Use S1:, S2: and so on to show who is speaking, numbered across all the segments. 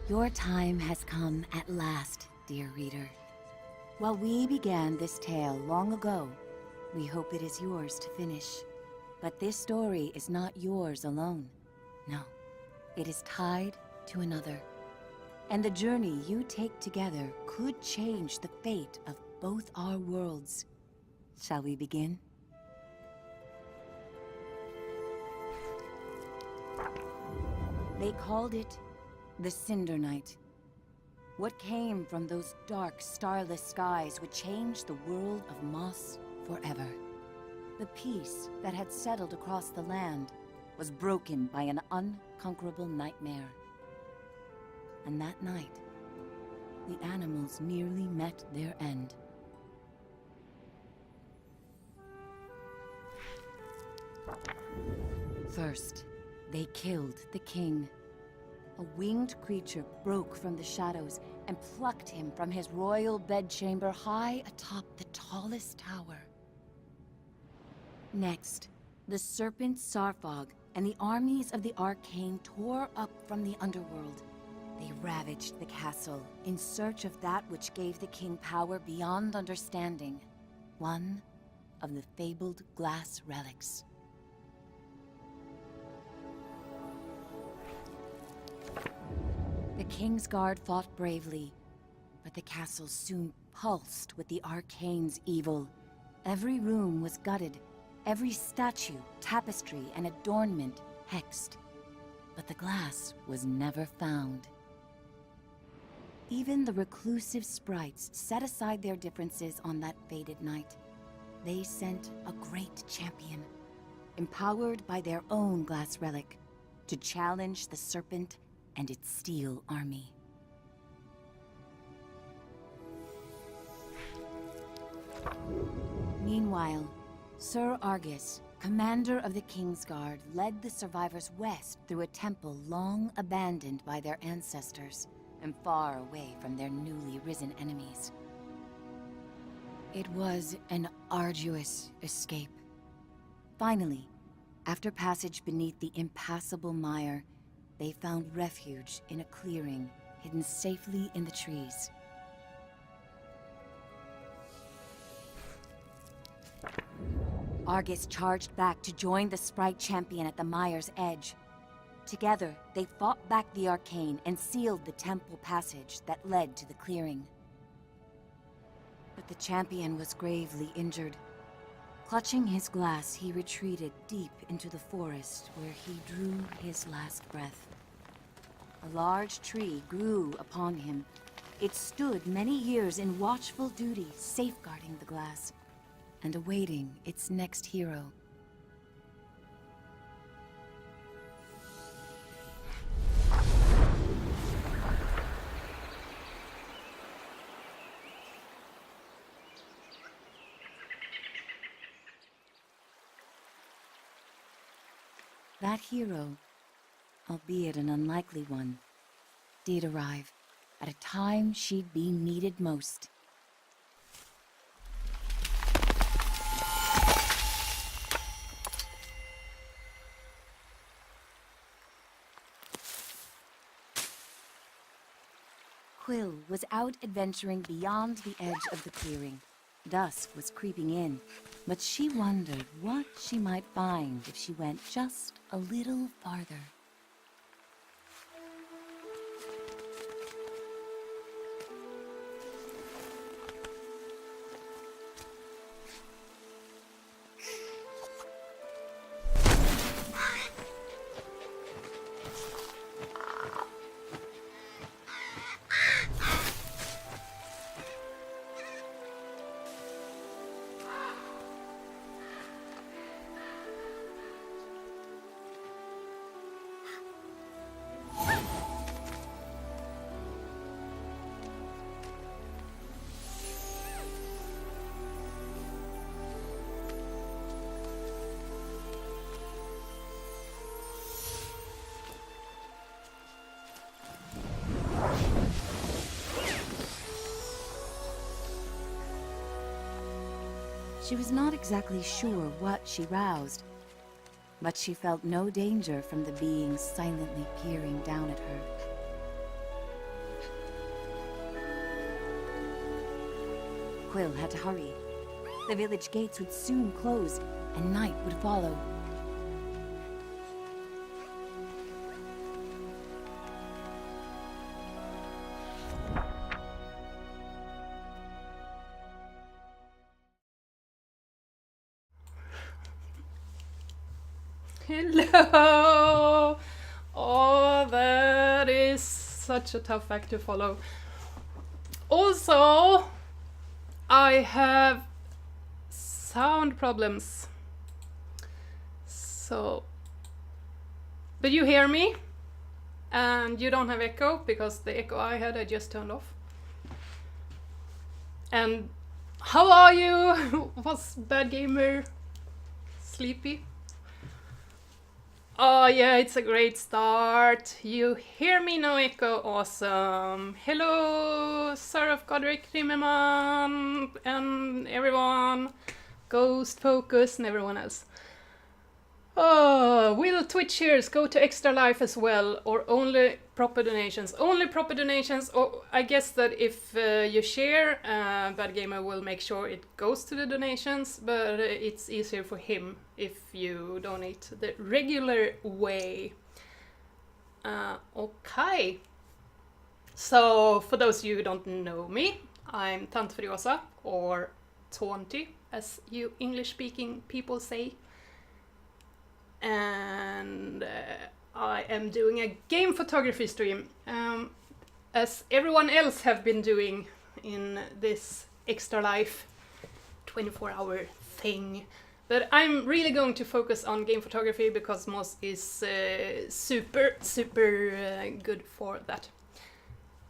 S1: Your time has come at last, dear reader. While we began this tale long ago, we hope it is yours to finish. But this story is not yours alone. No, it is tied to another. And the journey you take together could change the fate of both our worlds. Shall we begin? They called it the Cinder Night. What came from those dark, starless skies would change the world of Moss forever. The peace that had settled across the land was broken by an unconquerable nightmare. And that night, the animals nearly met their end. First, they killed the king. A winged creature broke from the shadows and plucked him from his royal bedchamber high atop the tallest tower. Next, the serpent Sarfog and the armies of the Arcane tore up from the underworld. They ravaged the castle in search of that which gave the king power beyond understanding. One of the fabled glass relics. The Kingsguard fought bravely, but the castle soon pulsed with the Arcane's evil. Every room was gutted, every statue, tapestry, and adornment hexed. But the glass was never found. Even the reclusive sprites set aside their differences on that fated night. They sent a great champion, empowered by their own glass relic, to challenge the serpent and its steel army. Meanwhile, Sir Argus, commander of the Kingsguard, led the survivors west through a temple long abandoned by their ancestors and far away from their newly risen enemies. It was an arduous escape. Finally, after passage beneath the impassable mire, they found refuge in a clearing hidden safely in the trees. Argus charged back to join the Sprite champion at the mire's edge. Together, they fought back the Arcane and sealed the temple passage that led to the clearing. But the champion was gravely injured. Clutching his glass, he retreated deep into the forest where he drew his last breath. A large tree grew upon him. It stood many years in watchful duty, safeguarding the glass and awaiting its next hero. That hero, albeit an unlikely one, did arrive at a time she'd be needed most. Quill was out adventuring beyond the edge of the clearing. Dusk was creeping in, but she wondered what she might find if she went just a little farther. She was not exactly sure what she roused, but she felt no danger from the being silently peering down at her. Quill had to hurry. The village gates would soon close, and night would follow.
S2: Hello! Oh, that is such a tough act to follow. Also, I have sound problems. So, but you hear me? And you don't have echo, because the echo I had I just turned off. And how are you? Was Bad Gamer sleepy? Oh yeah, it's a great start. You hear me, no echo, awesome. Hello, Sir of Godric Rimmerman and everyone, Ghost Focus and everyone else. Oh, will Twitchers go to Extra Life as well, or only proper donations? Only proper donations, or I guess that if you share, Bad Gamer will make sure it goes to the donations, but it's easier for him if you donate the regular way. Okay. So, for those of you who don't know me, I'm Tant Furiosa, or Taunty, as you English-speaking people say. And I am doing a game photography stream, as everyone else have been doing in this Extra Life 24-hour thing. But I'm really going to focus on game photography because Moss is super good for that.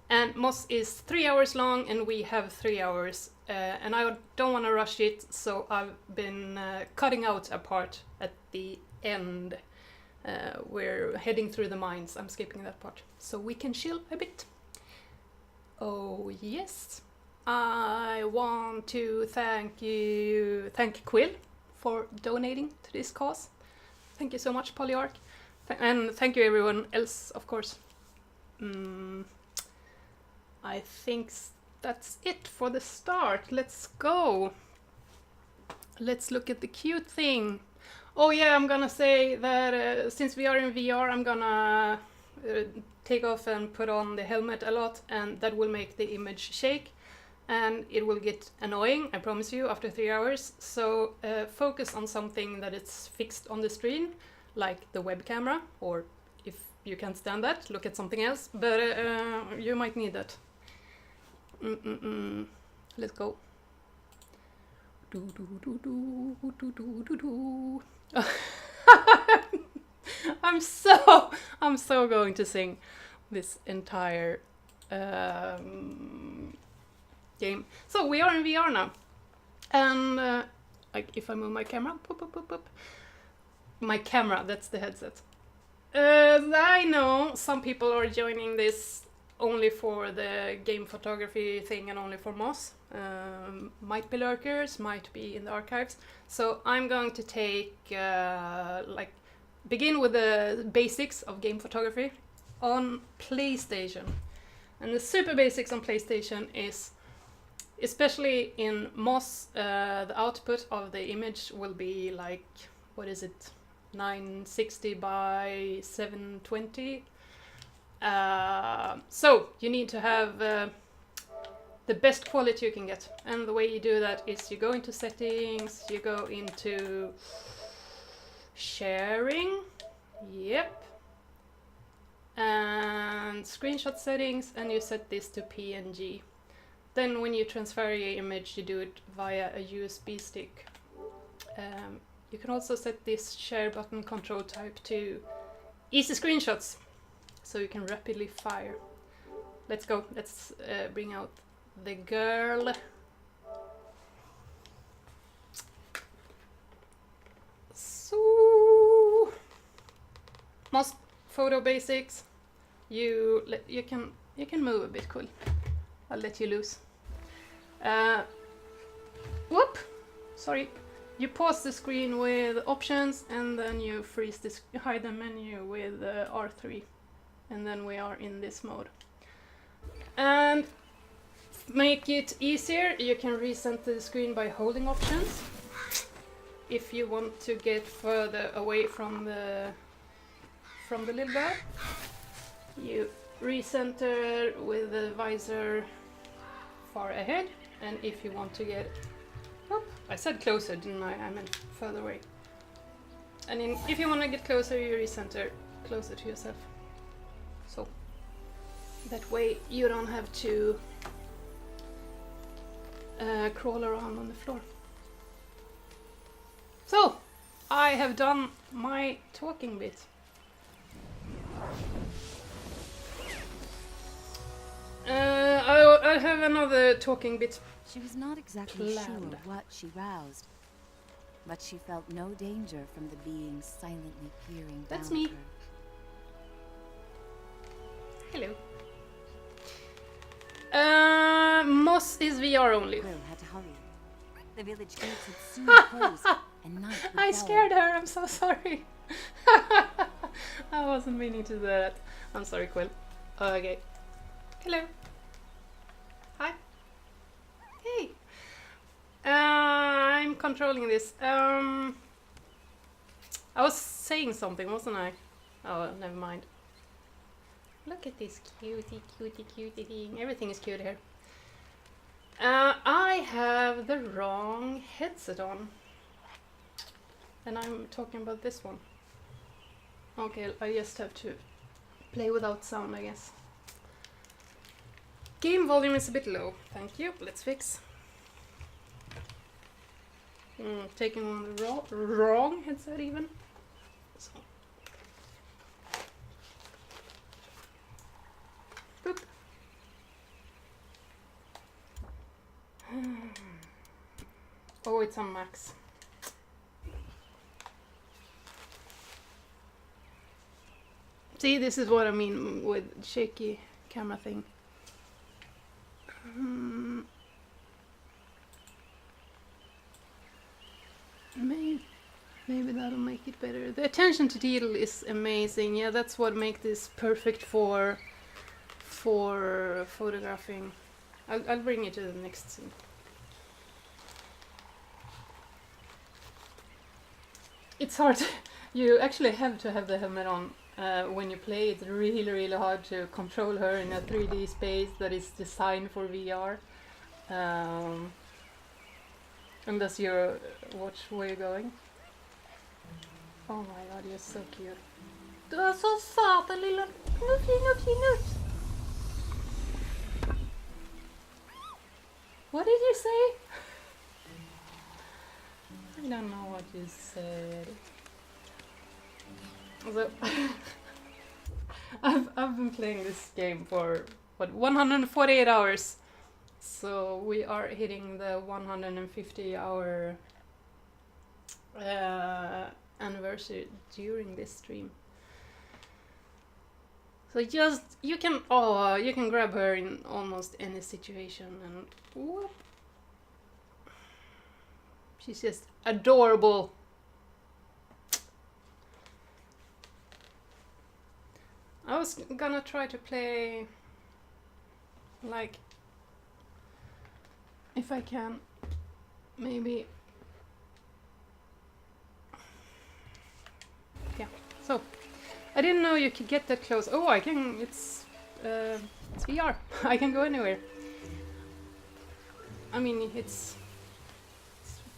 S2: And Moss is 3 hours long and we have 3 hours, and I don't want to rush it, so I've been cutting out a part at the end. We're heading through the mines. I'm skipping that part so we can chill a bit. Oh yes, I want to thank Quill for donating to this cause. Thank you so much, Polyarch, and thank you everyone else, of course. I think that's it for the start. Let's go. Let's look at the cute thing. Oh yeah, I'm gonna say that since we are in VR, I'm gonna take off and put on the helmet a lot, and that will make the image shake, and it will get annoying, I promise you, after 3 hours. So focus on something that is fixed on the screen, like the web camera, or if you can't stand that, look at something else, but you might need that. Let's go. I'm so going to sing this entire game. So we are in VR now, and like if I move my camera, my camera, that's the headset. I know some people are joining this only for the game photography thing and only for Moss. Might be lurkers, might be in the archives. So I'm going to take begin with the basics of game photography on PlayStation. And the super basics on PlayStation is, especially in MOS, the output of the image will be like, what is it, 960 by 720. So you need to have the best quality you can get. And the way you do that is you go into settings, you go into sharing, yep, and screenshot settings, and you set this to PNG. Then when you transfer your image, you do it via a USB stick. You can also set this share button control type to easy screenshots, so you can rapidly fire. Let's go, let's bring out the girl. So, most photo basics. You can move a bit, cool. I'll let you loose. Whoop! Sorry. You pause the screen with options, and then you freeze this, hide the menu with R3, and then we are in this mode. And make it easier, you can recenter the screen by holding options. If you want to get further away from the little guy, you recenter with the visor far ahead, and if you want to get, oh, I said closer, didn't I? I meant further away. And if you want to get closer, you recenter closer to yourself. So that way you don't have to crawl around on the floor. So I have done my talking bit. I have another talking bit.
S1: She was not exactly
S2: planned.
S1: sure what she roused, but she felt no danger from the being silently peering
S2: That's
S1: down
S2: me.
S1: at her.
S2: Hello. Moss is VR only.
S1: Quill had to hurry. The village gates had soon closed, and night would
S2: I
S1: fall.
S2: scared her, I'm so sorry. I wasn't meaning to do that. I'm sorry, Quill. Okay. Hello. Hi. Hey. I'm controlling this. I was saying something, wasn't I? Oh, never mind. Look at this cutie thing. Everything is cute here. I have the wrong headset on. And I'm talking about this one. Okay, I just have to play without sound, I guess. Game volume is a bit low. Thank you. Let's fix. Taking on the wrong headset even. So. Boop. Oh, it's on max. See, this is what I mean with shaky camera thing. Maybe that'll make it better. The attention to detail is amazing. Yeah, that's what makes this perfect for photographing. I'll bring it to the next scene. It's hard. You actually have to have the helmet on when you play. It's really, really hard to control her in a 3D space that is designed for VR. Unless you watch where you're going. Oh my god, you're so cute. Du är så söt, en lilla nutt. What did you say? I don't know what you said. So, I've been playing this game for, what, 148 hours. So we are hitting the 150-hour anniversary during this stream. So just you can grab her in almost any situation, and whoop, she's just adorable. I was gonna try to play like, if I can, maybe, yeah. So, I didn't know you could get that close. Oh, I can, it's VR. I can go anywhere. I mean, it's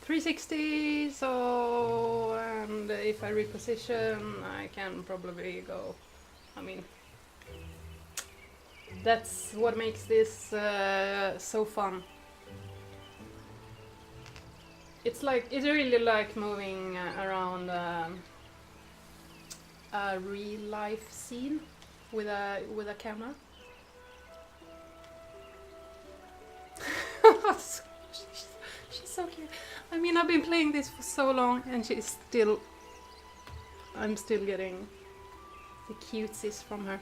S2: 360, so, and if I reposition, I can probably go. I mean, that's what makes this so fun. It's really like moving around a real life scene with a camera. She's so cute. I mean, I've been playing this for so long, and I'm still getting the cutesies from her.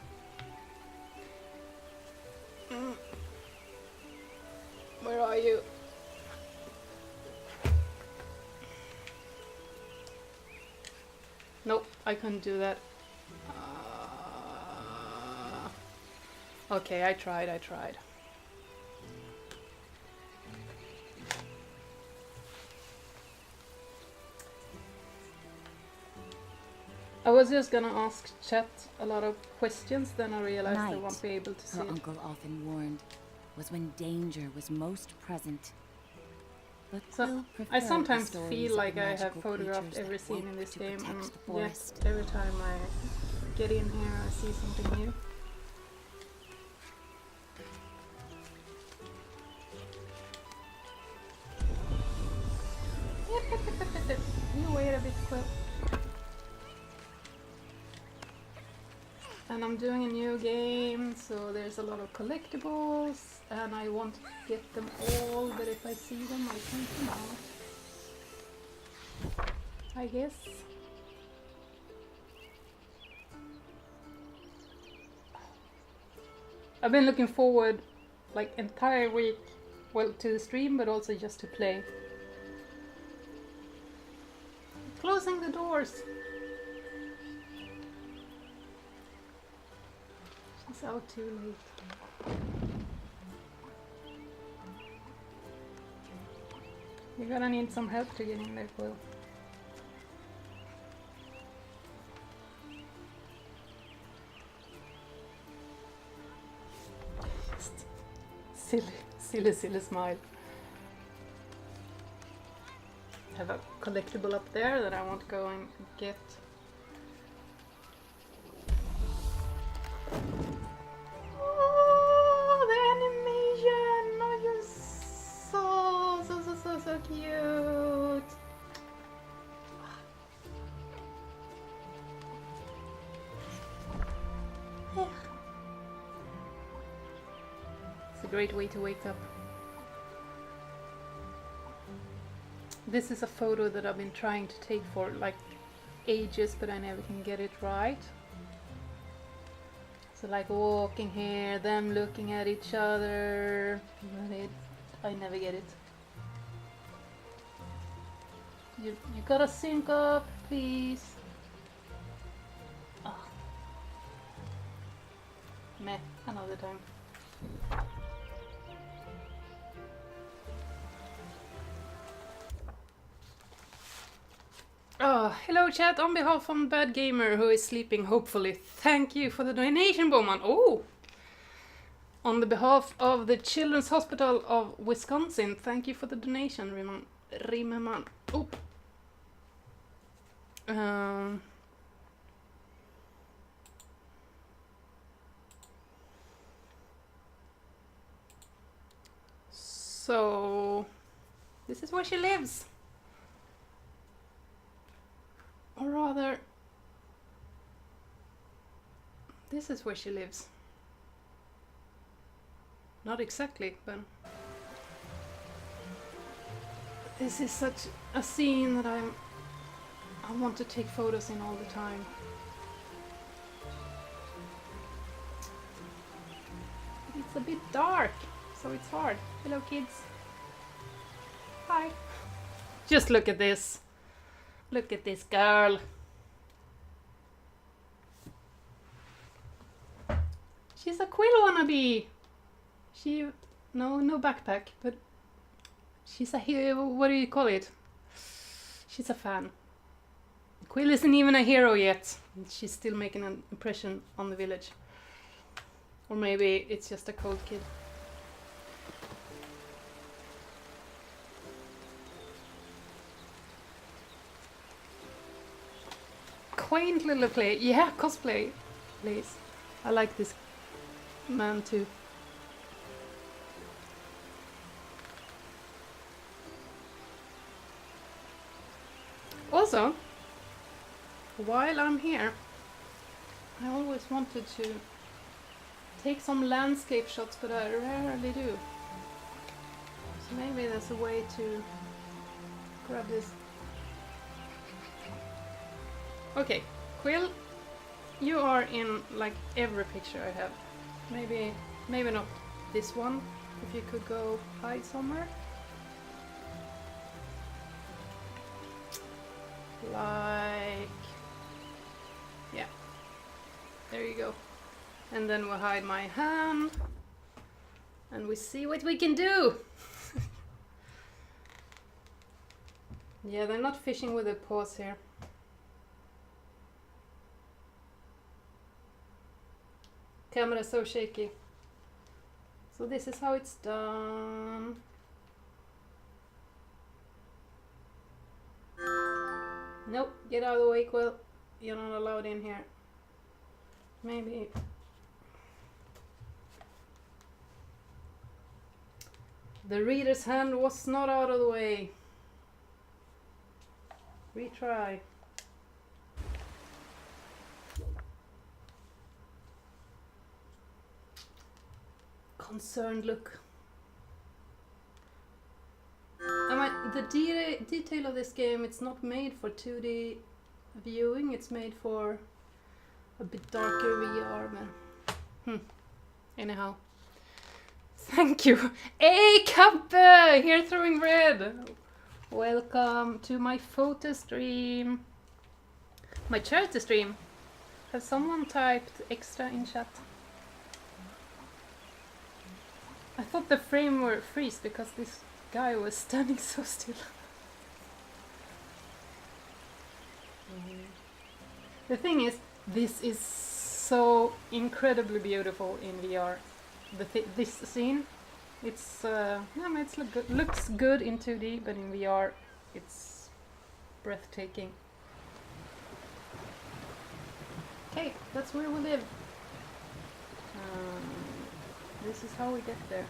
S2: Where are you? Nope, I couldn't do that. Okay, I tried. I was just gonna ask chat a lot of questions, then I realized I won't be able to see
S1: her
S2: it.
S1: uncle often warned, was when danger was most present. But
S2: So, I sometimes feel like I have photographed every scene in this game, and yet every time I get in here I see something new. You wait a bit, Quill. And I'm doing a new game, so there's a lot of collectibles, and I want to get them all, but if I see them, I point them out. I guess. I've been looking forward, like, entire week, well, to the stream, but also just to play. Closing the doors. She's out too late. You're gonna need some help to get in there, Quill. Silly smile. I have a collectible up there that I want to go and get. Oh, the animation! Oh, you're so cute! It's a great way to wake up. This is a photo that I've been trying to take for like ages, but I never can get it right. So like walking here, them looking at each other, but I never get it. You gotta sync up, please. Oh. Meh, another time. Oh, hello chat, on behalf of Bad Gamer who is sleeping hopefully. Thank you for the donation, Bowman. Oh! On the behalf of the Children's Hospital of Wisconsin, thank you for the donation, Rimmerman. Oh! So, this is where she lives. Or rather, this is where she lives. Not exactly, but this is such a scene that I want to take photos in all the time. It's a bit dark, so it's hard. Hello kids. Hi. Just look at this. Look at this girl. She's a Quill wannabe. No backpack, but she's a hero. What do you call it? She's a fan. Quill isn't even a hero yet. She's still making an impression on the village. Or maybe it's just a cold kid. Quaint little play. Yeah, cosplay. Please. I like this man too. Also, while I'm here, I always wanted to take some landscape shots, but I rarely do. So maybe there's a way to grab this. Okay, Quill, you are in like every picture I have. Maybe not this one. If you could go hide somewhere. Like, yeah, there you go. And then we'll hide my hand and we see what we can do. Yeah, they're not fishing with their paws here. Camera is so shaky. So this is how it's done. Nope, get out of the way, Quill. You're not allowed in here. Maybe. The reader's hand was not out of the way. Retry. Concerned look. The detail of this game, it's not made for 2D viewing, it's made for a bit darker VR, but anyhow. Thank you! Hey, Kappe! Here throwing bread! Welcome to my photo stream. My charity stream. Has someone typed extra in chat? I thought the frame were freeze because this guy was standing so still. The thing is, this is so incredibly beautiful in VR. This scene, it's looks good in 2D, but in VR, it's breathtaking. Okay, that's where we live. This is how we get there.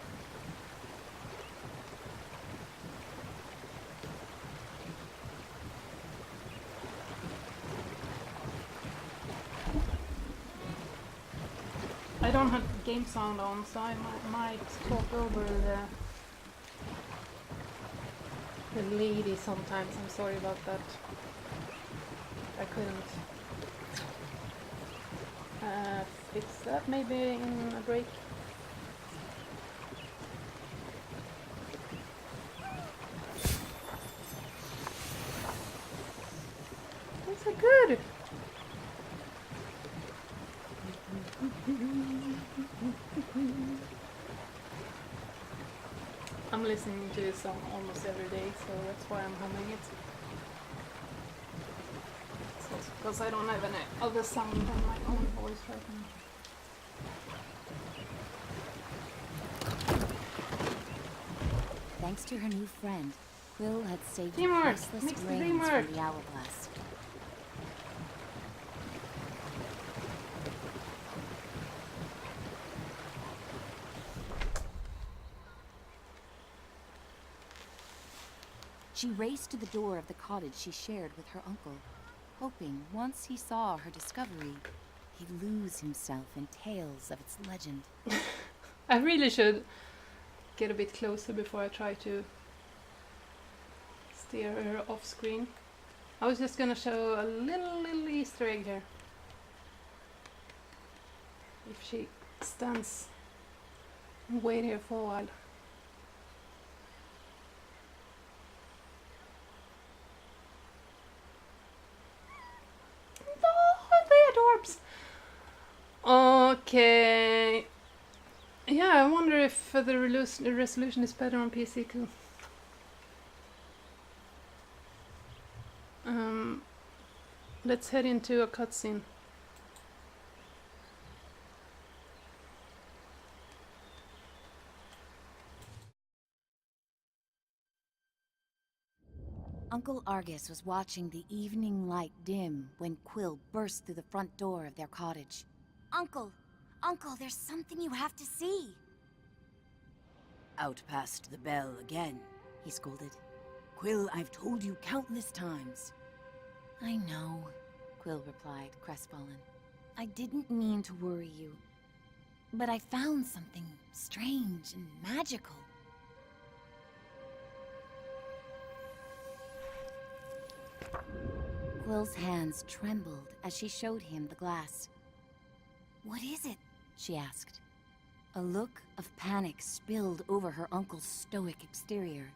S2: I don't have game sound on, so I might talk over the lady sometimes. I'm sorry about that. I couldn't fix that maybe in a break. These are good. I'm listening to this song almost every day, so that's why I'm humming it. So it's because I don't have any other sound than my own voice right now.
S1: Thanks to her new friend, Quill had saved
S2: Teamwork!
S1: priceless
S2: Mixed
S1: grains
S2: teamwork!
S1: from the hourglass. She raced to the door of the cottage she shared with her uncle, hoping once he saw her discovery, he'd lose himself in tales of its legend.
S2: I really should get a bit closer before I try to steer her off screen. I was just gonna show a little Easter egg here. If she stands and wait here for a while. Okay. Yeah, I wonder if the resolution is better on PC too. Let's head into a cutscene.
S1: Uncle Argus was watching the evening light dim when Quill burst through the front door of their cottage. Uncle! Uncle, there's something you have to see!
S3: Out past the bell again,
S1: He scolded.
S3: Quill, I've told you countless times.
S1: I know, Quill replied, crestfallen. I didn't mean to worry you, but I found something strange and magical. Quill's hands trembled as she showed him the glass. What is it? She asked. A look of panic spilled over her uncle's stoic exterior.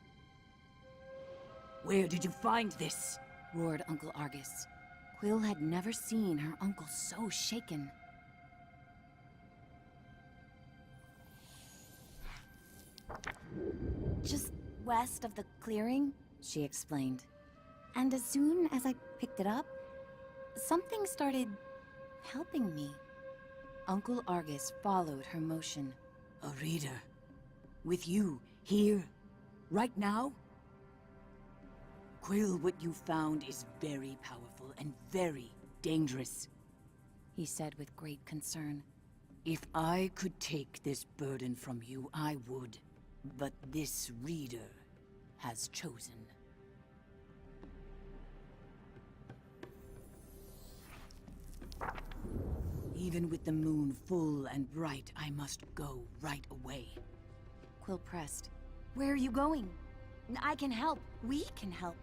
S3: Where did you find this?
S1: Roared Uncle Argus. Quill had never seen her uncle so shaken. Just west of the clearing, she explained. And as soon as I picked it up, something started helping me. Uncle Argus followed her motion.
S3: A reader. With you, here, right now? Quill, what you found is very powerful and very dangerous,
S1: He said with great concern.
S3: If I could take this burden from you, I would. But this reader has chosen. Even with the moon full and bright, I must go right away.
S1: Quill pressed. Where are you going? I can help. We can help.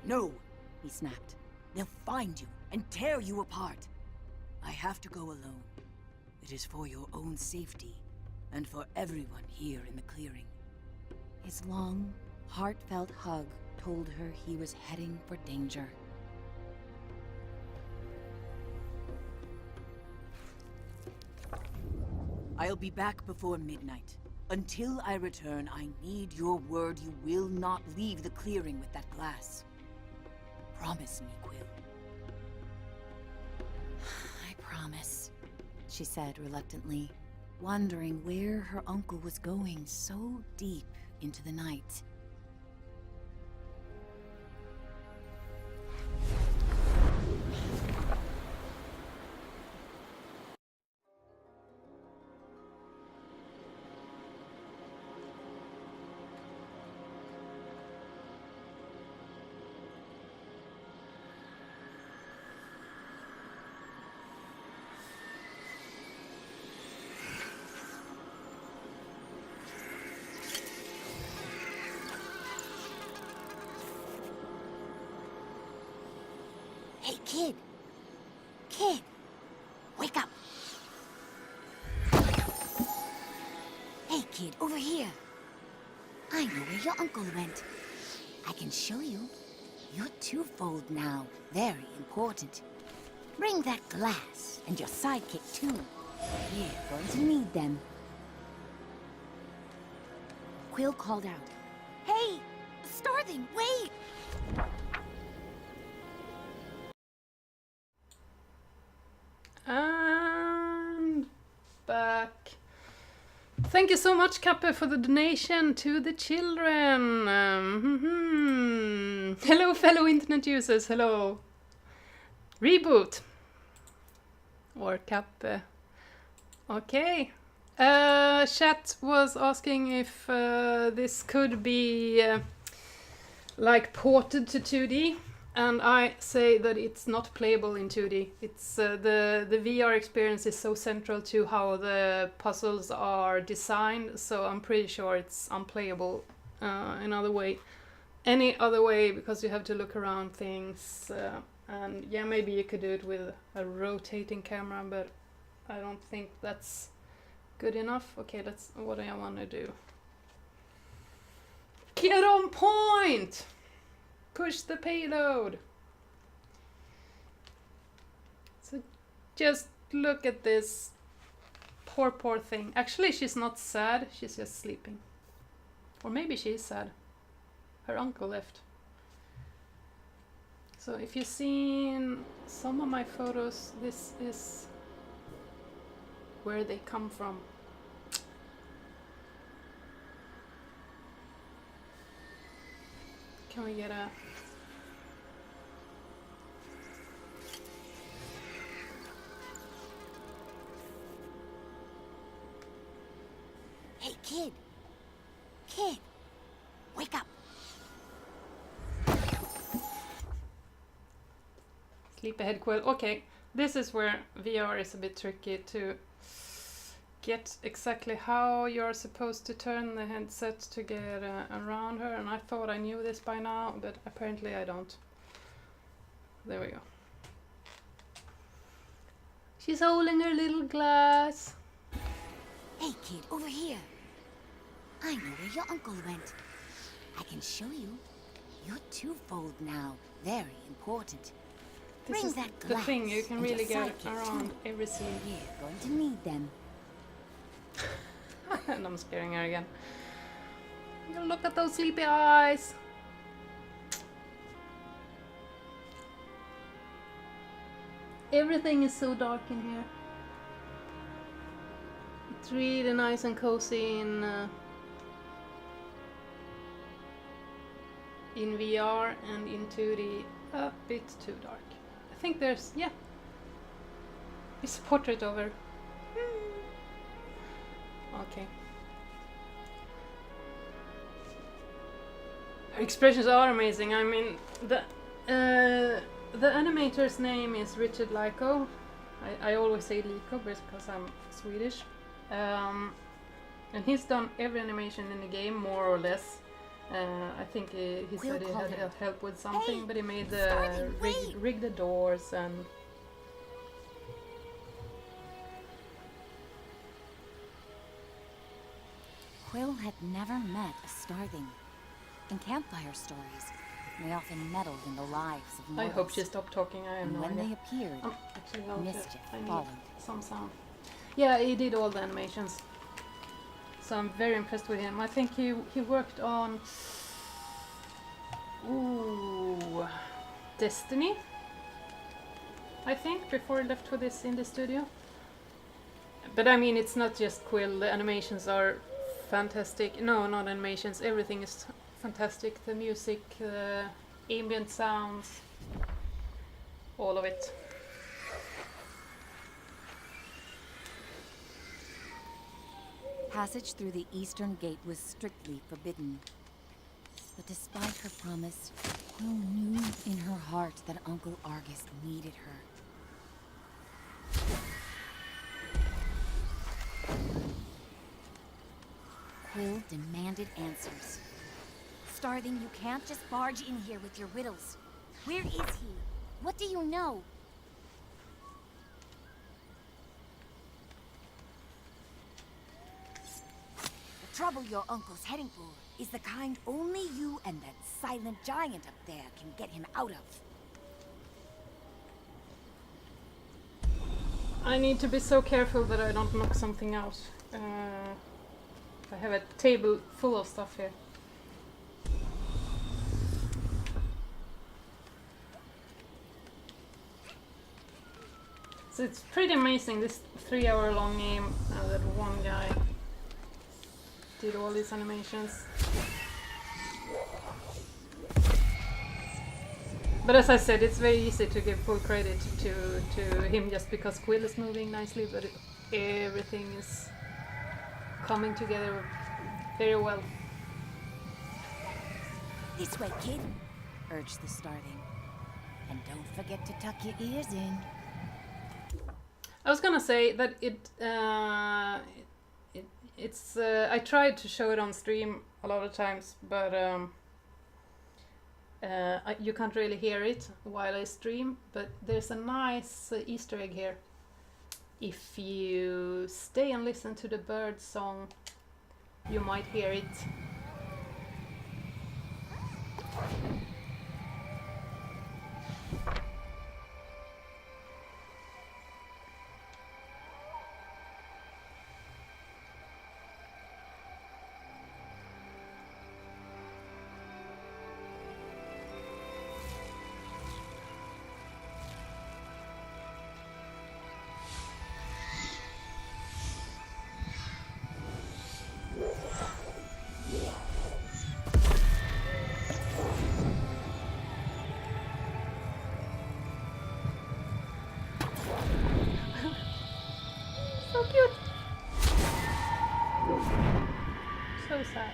S3: No!
S1: He snapped.
S3: They'll find you and tear you apart. I have to go alone. It is for your own safety, and for everyone here in the clearing.
S1: His long, heartfelt hug told her he was heading for danger.
S3: I'll be back before midnight. Until I return, I need your word you will not leave the clearing with that glass. Promise me, Quill.
S1: I promise, she said reluctantly, wondering where her uncle was going so deep into the night. Hey, kid! Kid! Wake up! Hey, kid, over here! I know where your uncle went. I can show you. You're twofold now. Very important. Bring that glass, and your sidekick, too. We're going to need them. Quill called out. Hey! Starthing, wait!
S2: And back. Thank you so much, Kappe, for the donation to the children. Hello, fellow internet users. Hello. Reboot. Or Kappe. Okay. Chat was asking if this could be like ported to 2D. And I say that it's not playable in 2D. It's the VR experience is so central to how the puzzles are designed, so I'm pretty sure it's unplayable any other way, because you have to look around things. And yeah, maybe you could do it with a rotating camera, but I don't think that's good enough. Okay, that's what I want to do. Get on point! Push the payload. So just look at this poor thing. Actually, she's not sad, she's just sleeping. Or maybe she is sad. Her uncle left. So if you've seen some of my photos, this is where they come from. Can we get a...
S1: Hey, kid! Kid! Wake up!
S2: Sleep ahead quill. Okay, this is where VR is a bit tricky to get exactly how you're supposed to turn the headset to get around her, and I thought I knew this by now, but apparently I don't. There we go. She's holding her little glass.
S1: Hey, kid, over here. I know where your uncle went. I can show you. You're twofold now. Very important.
S2: This
S1: Bring
S2: is
S1: that
S2: the
S1: glass
S2: thing, you can
S1: and
S2: really
S1: your
S2: get
S1: sidekick,
S2: around
S1: too.
S2: every scene.
S1: We're going to need them.
S2: And I'm scaring her again. Look at those sleepy eyes. Everything is so dark in here. It's really nice and cozy in VR, and in 2D a bit too dark. I think there's, yeah, it's a portrait of her. Okay. Her expressions are amazing. I mean, the animator's name is Richard Lyko. I always say Lyko because I'm Swedish. And he's done every animation in the game, more or less. I think he said he had help with something, but he made the rig the doors and...
S1: Quill had never met a starthing. In campfire stories, they often meddled in the lives of
S2: I
S1: mortals.
S2: hope she stopped talking, I have
S1: And
S2: no
S1: when
S2: idea.
S1: they appeared,
S2: Actually, no,
S1: mischief
S2: I need
S1: followed.
S2: some sound. Yeah, he did all the animations. So I'm very impressed with him. I think he worked on... Ooh... Destiny? I think, before he left for this indie studio. But I mean, it's not just Quill, the animations are fantastic. No, not animations, everything is fantastic. The music, the ambient sounds, all of it.
S1: Passage through the eastern gate was strictly forbidden. But despite her promise, Quill knew in her heart that Uncle Argus needed her. Quill demanded answers. Starthing, you can't just barge in here with your riddles. Where is he? What do you know? The trouble your uncle's heading for is the kind only you and that silent giant up there can get him out of.
S2: I need to be so careful that I don't knock something out. I have a table full of stuff here. So it's pretty amazing, this 3-hour-long game, that one guy did all these animations. But as I said, it's very easy to give full credit to him just because Quill is moving nicely, but everything is coming together very well.
S1: This way, kid, urged the Starthing. And don't forget to tuck your ears in.
S2: I was gonna say that it's I tried to show it on stream a lot of times, but you can't really hear it while I stream. But there's a nice Easter egg here. If you stay and listen to the bird song, you might hear it. So sad.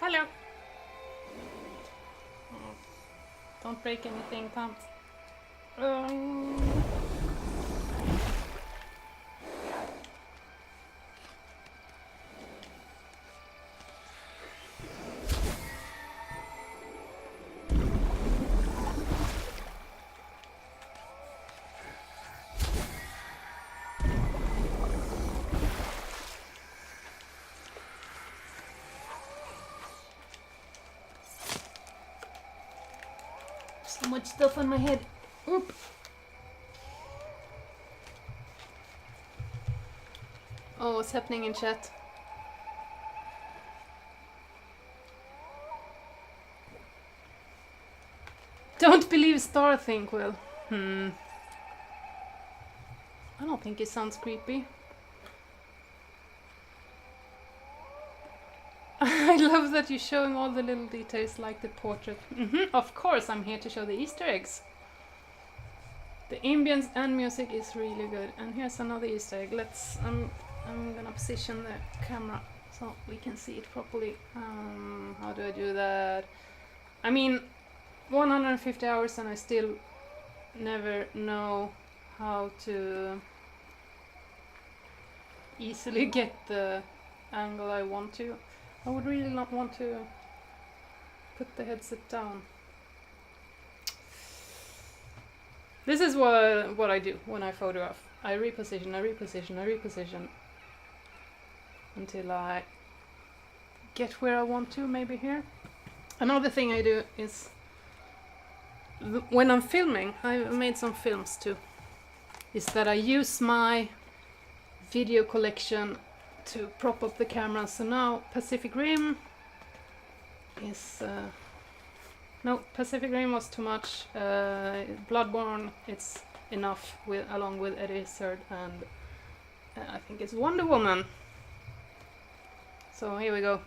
S2: Hello. Oh, don't break anything, Tom. So much stuff on my head. Oop. Oh, what's happening in chat? Don't believe Star think, Will. I don't think it sounds creepy. I love that you're showing all the little details like the portrait. Of course, I'm here to show the Easter eggs. The ambience and music is really good. And here's another Easter egg. I'm gonna position the camera so we can see it properly. How do I do that? I mean, 150 hours and I still never know how to easily get the angle I want to. I would really not want to put the headset down. This is what I do when I photograph. I reposition until I get where I want to, maybe here. Another thing I do is when I'm filming, I've made some films too, is that I use my video collection to prop up the camera. So now Pacific Rim is no, Pacific Rim was too much. Bloodborne, it's enough along with Eddie Izzard, and I think it's Wonder Woman. So here we go.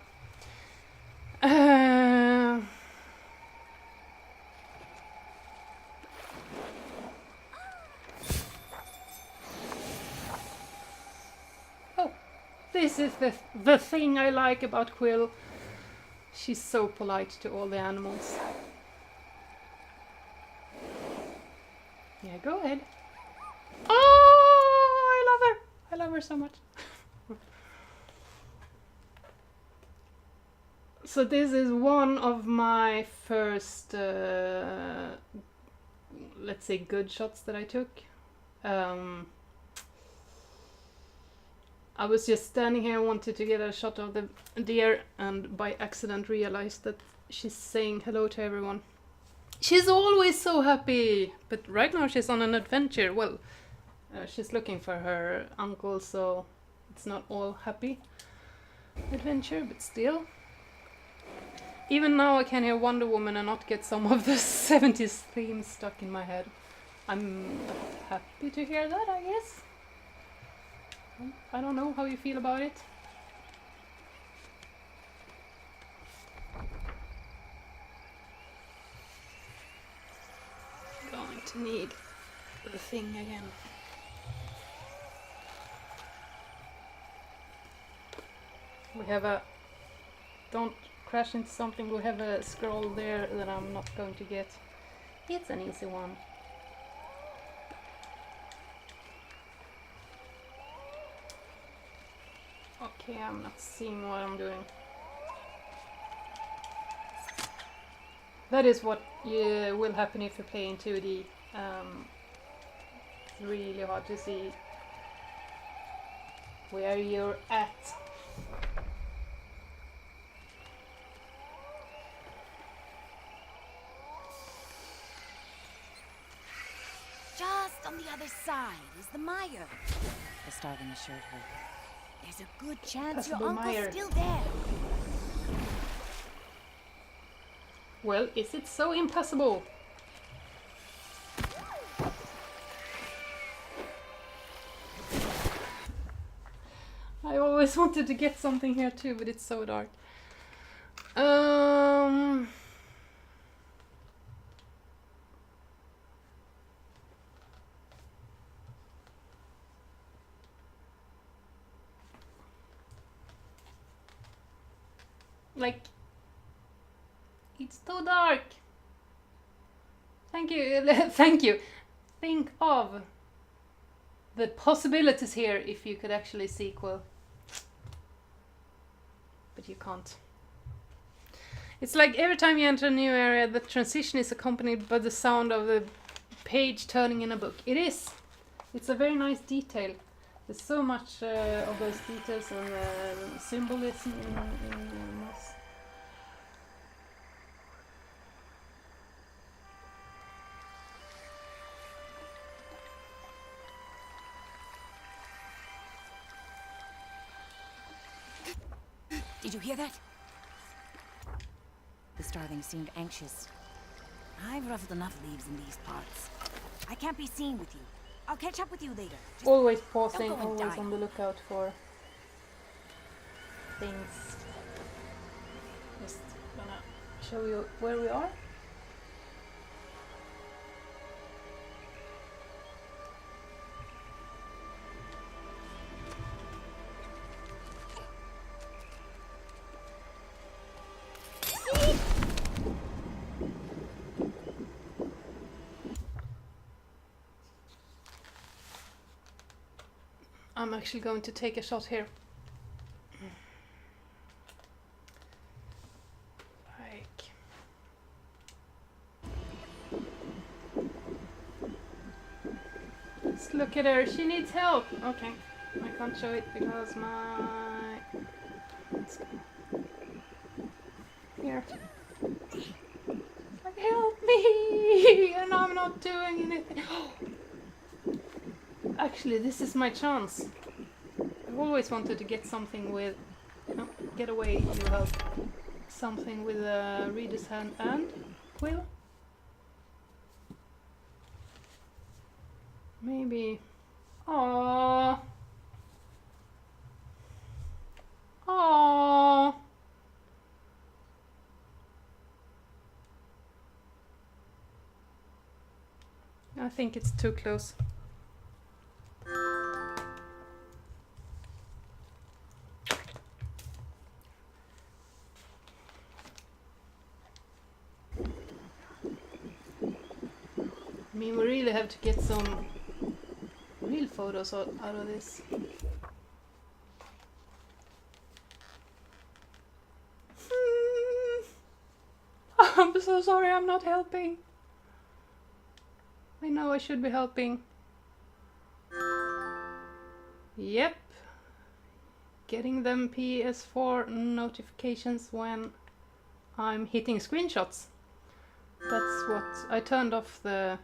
S2: This is the thing I like about Quill. She's so polite to all the animals. Yeah, go ahead. Oh, I love her. I love her so much. So this is one of my first, let's say, good shots that I took. I was just standing here and wanted to get a shot of the deer, and by accident realized that she's saying hello to everyone. She's always so happy, but right now she's on an adventure. Well, she's looking for her uncle, so it's not all happy adventure, but still. Even now I can hear Wonder Woman and not get some of the 70s themes stuck in my head. I'm happy to hear that, I guess. I don't know how you feel about it. Going to need the thing again. We have a... Don't crash into something. We have a scroll there that I'm not going to get. It's an easy one. Okay, I'm not seeing what I'm doing. That is what will happen if you play in 2D. It's really hard to see where you're at.
S1: On the other side is the mire, the starling assured her. There's a good chance your
S2: Possible
S1: uncle's
S2: mire.
S1: still there.
S2: Well, is it so impossible? I always wanted to get something here too, but it's so dark. Like, it's too dark. Thank you, thank you. Think of the possibilities here if you could actually sequel. But you can't. It's like every time you enter a new area, the transition is accompanied by the sound of the page turning in a book. It is. It's a very nice detail. There's so much of those details and symbolism in Moss.
S1: Did you hear that? The starling seemed anxious. I've ruffled enough leaves in these parts. I can't be seen with you. I'll catch up with you later. Just
S2: Always pausing,
S1: don't go and
S2: always
S1: die.
S2: on the lookout for things. Just gonna show you where we are. I'm actually going to take a shot here. Like. Let's look at her. She needs help. Okay. I can't show it because my... Let's go. Here. Like, help me! And I'm not doing anything. Actually, this is my chance. I've always wanted to get something with... No, get away, you help. Something with a reader's hand and quill. Maybe... Aww. Aww. I think it's too close. I mean, we really have to get some real photos out of this. I'm so sorry, I'm not helping. I know I should be helping. Yep. Getting them PS4 notifications when I'm hitting screenshots. That's what I turned off the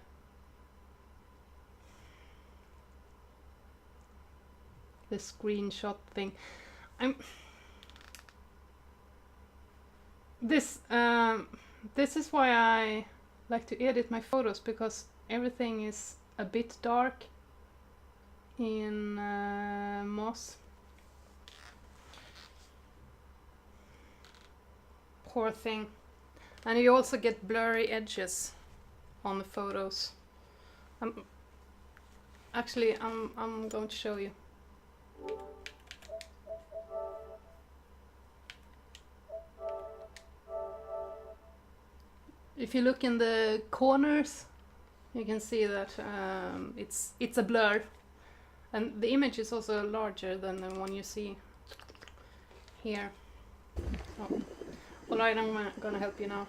S2: screenshot thing. This is why I like to edit my photos, because everything is a bit dark in Moss. Poor thing. And you also get blurry edges on the photos. Actually, I'm going to show you. If you look in the corners, you can see that it's a blur, and the image is also larger than the one you see here. Oh. All right, I'm gonna help you now.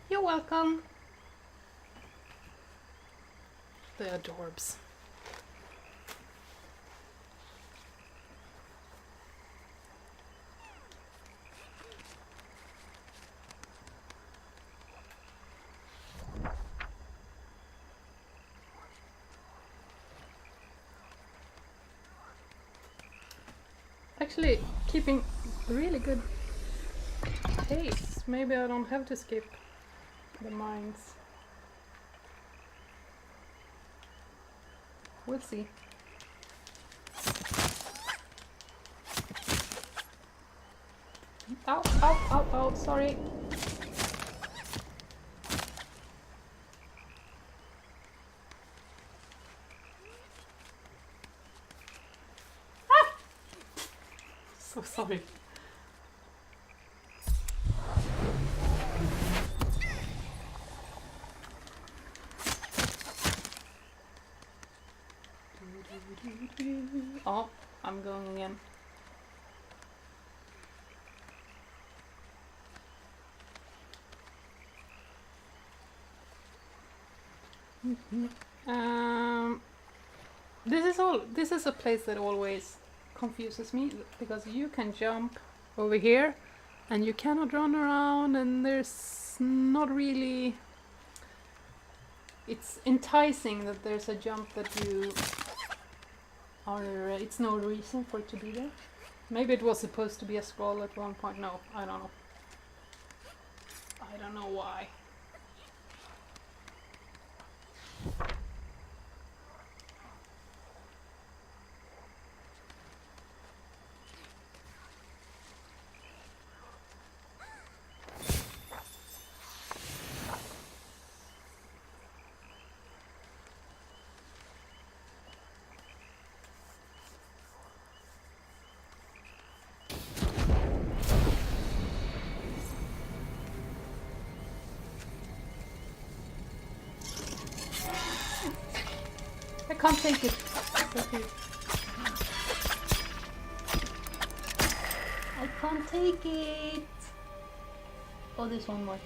S2: You're welcome. The adorbs. actually keeping really good pace. Maybe I don't have to skip the mines. We'll see. Ow, ow, ow, ow, sorry. Ah! So sorry. Oh, I'm going again. This is a place that always confuses me because you can jump over here and you cannot run around, and there's not really, it's enticing that there's a jump that you are, it's no reason for it to be there. Maybe it was supposed to be a scroll at one point. No, I don't know. I don't know why. I can't take it. Okay. I can't take it. Oh, there's one more.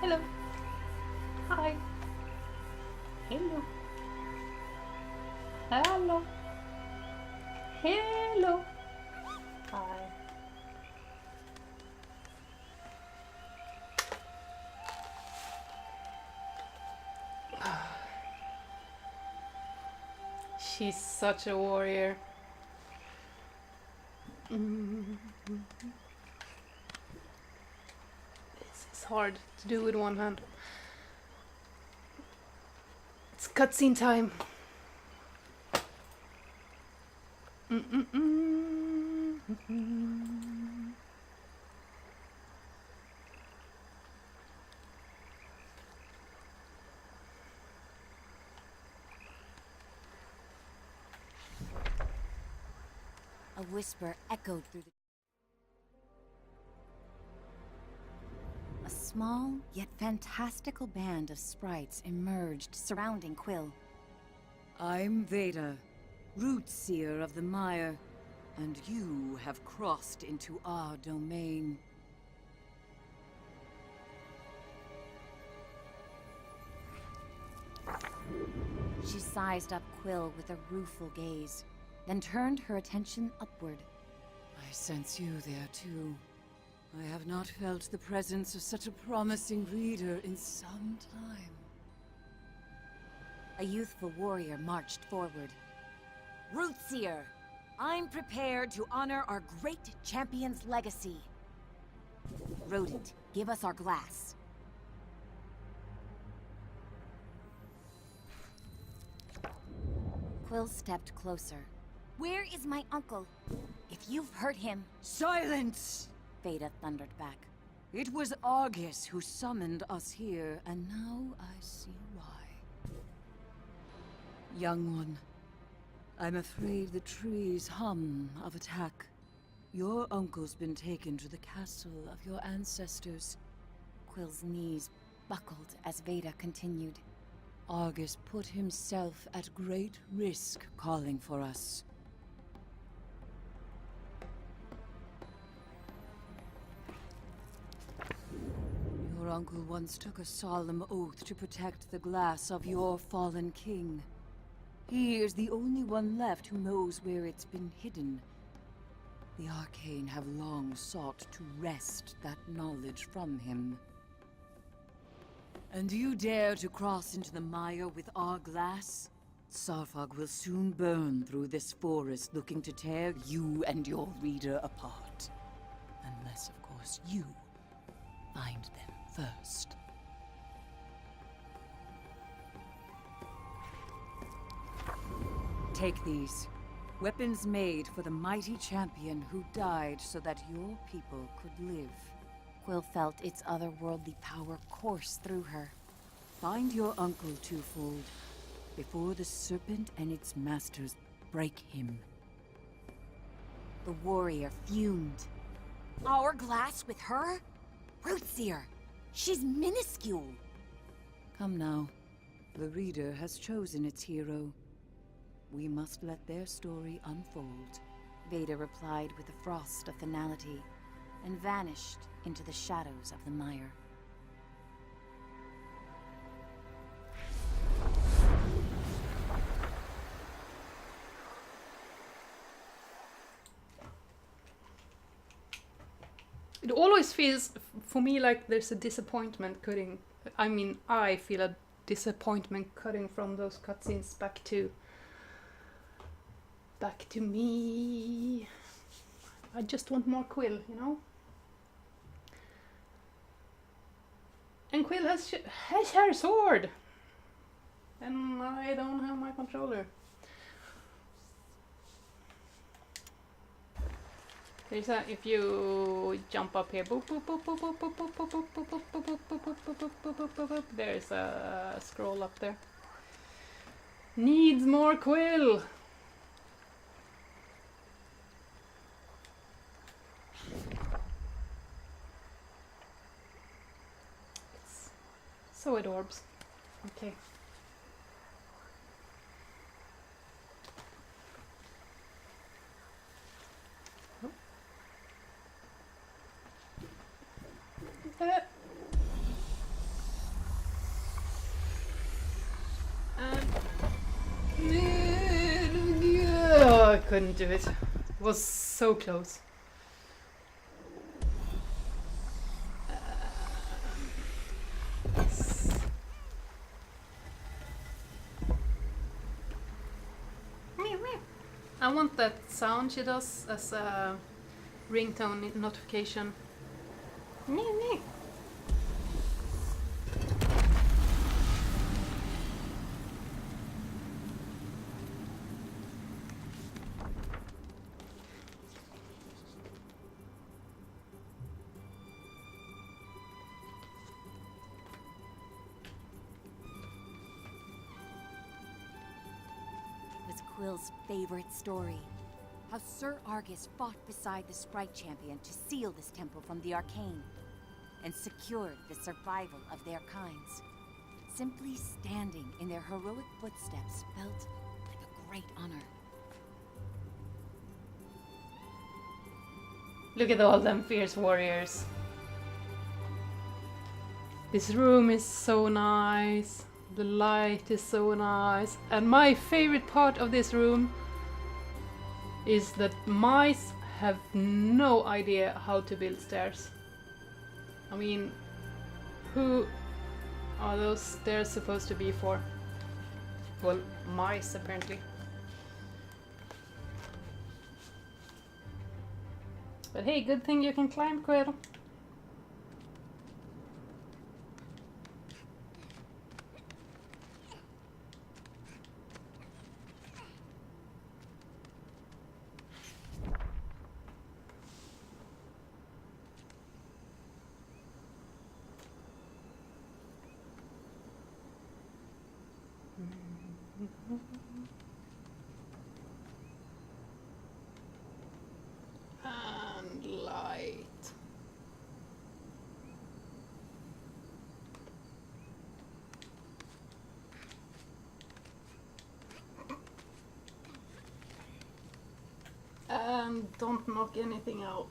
S2: Hello. Hi. Hello. Hello. Hello. Hi. She's such a warrior. This is hard to do with one hand. It's cutscene time.
S1: A whisper echoed through the... A small, yet fantastical band of sprites emerged, surrounding Quill.
S3: I'm Veda, root seer of the mire, and you have crossed into our domain.
S1: She sized up Quill with a rueful gaze, then turned her attention upward.
S3: I sense you there too. I have not felt the presence of such a promising reader in some time.
S1: A youthful warrior marched forward. Rootseer, I'm prepared to honor our great champion's legacy. Rodent, give us our glass. Quill stepped closer. Where is my uncle? If you've hurt him...
S3: Silence!
S1: Veda thundered back.
S3: It was Argus who summoned us here, and now I see why. Young one, I'm afraid the trees hum of attack. Your uncle's been taken to the castle of your ancestors.
S1: Quill's knees buckled as Veda continued.
S3: Argus put himself at great risk calling for us. uncle once took a solemn oath to protect the glass of your fallen king. He is the only one left who knows where it's been hidden. The Arcane have long sought to wrest that knowledge from him. And you dare to cross into the mire with our glass? Sarfog will soon burn through this forest looking to tear you and your reader apart. Unless, of course, you find them first. Take these. Weapons made for the mighty champion who died so that your people could live.
S1: Quill felt its otherworldly power course through her.
S3: Find your uncle, Twofold, before the serpent and its masters break him.
S1: The warrior fumed. Our glass with her? Rootseer! She's minuscule!
S3: Come now. The reader has chosen its hero. We must let their story unfold.
S1: Vader replied with a frost of finality, and vanished into the shadows of the mire.
S2: It always feels, for me, like there's a disappointment cutting. I mean, I feel a disappointment cutting from those cutscenes back to me. I just want more Quill, you know? And Quill has her sword! And I don't have my controller. There's a, if you jump up here, boop, boop, boop, boop, boop, boop, boop, boop, boop, boop, boop, boop, boop, boop, boop, boop, boop, boop, boop. There's a scroll up there. Needs more Quill! It's so adorbs. Okay. I couldn't do it. It was so close. Yes. I want that sound she does as a ringtone notification.
S1: Quill's favorite story. How Sir Argus fought beside the Sprite Champion to seal this temple from the Arcane, and secured the survival of their kinds. Simply standing in their heroic footsteps felt like a great honor.
S2: Look at all them fierce warriors. This room is so nice. The light is so nice. And my favorite part of this room is that mice have no idea how to build stairs. I mean, who are those stairs supposed to be for? Well, mice apparently. But hey, good thing you can climb, Quill. And light. And don't knock anything out.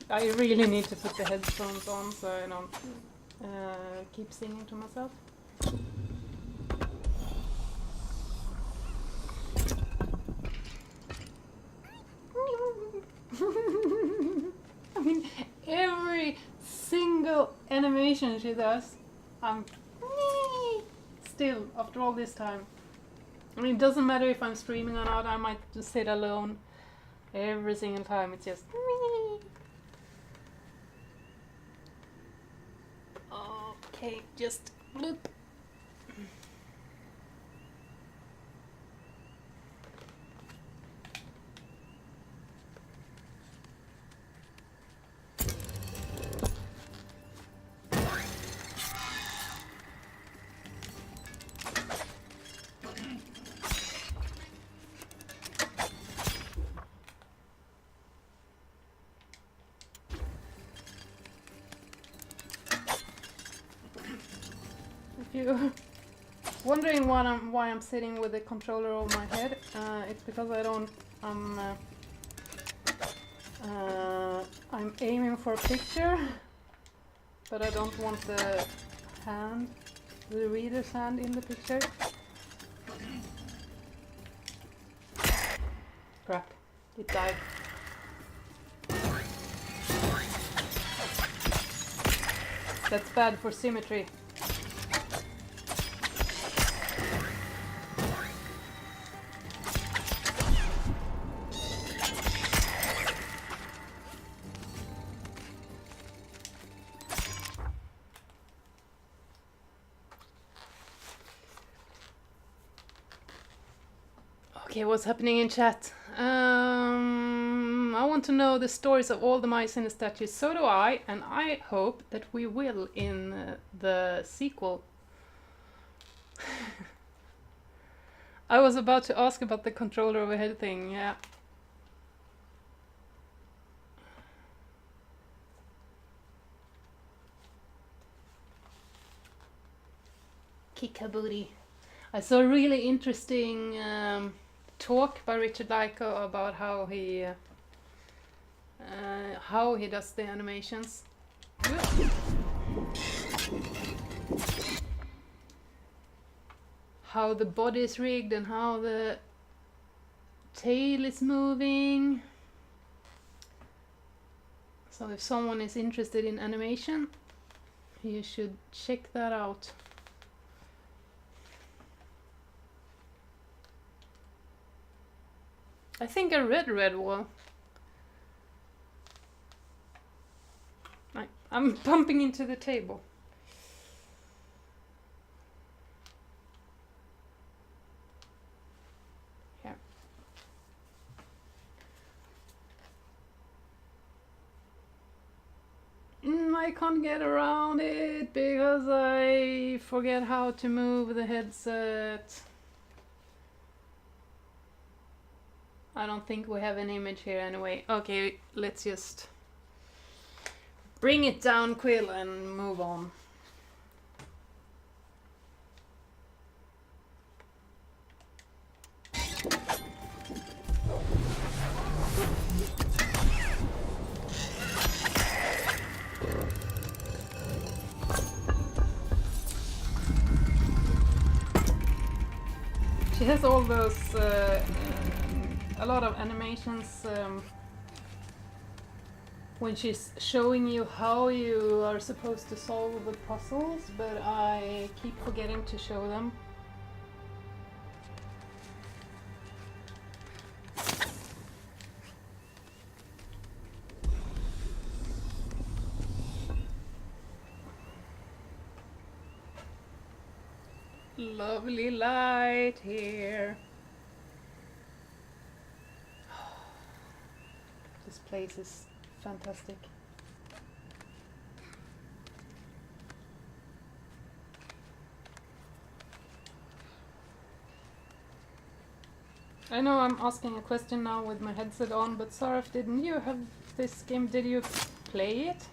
S2: I really need to put the headphones on so I don't keep singing to myself. I mean, every single animation she does, I'm still after all this time. I mean, it doesn't matter if I'm streaming or not, I might just sit alone every single time, it's just okay, just bloop. If you're wondering why I'm sitting with the controller over my head, it's because I'm aiming for a picture, but I don't want the reader's hand in the picture. Crap, it died. That's bad for symmetry. Okay, what's happening in chat? I want to know the stories of all the mice in the statues. So do I, and I hope that we will in the sequel. I was about to ask about the controller overhead thing, yeah. Kick a booty. I saw a really interesting talk by Richard Dyko about how he does the animations. How the body is rigged and how the tail is moving. So if someone is interested in animation, you should check that out. I think I read Redwall. I'm bumping into the table. Here. I can't get around it because I forget how to move the headset. I don't think we have an image here anyway. Okay, let's just bring it down, Quill, and move on. She has all those a lot of animations when she's showing you how you are supposed to solve the puzzles, but I keep forgetting to show them. Lovely light here. This place is fantastic. I know I'm asking a question now with my headset on, but Saraf, didn't you have this game? Did you play it?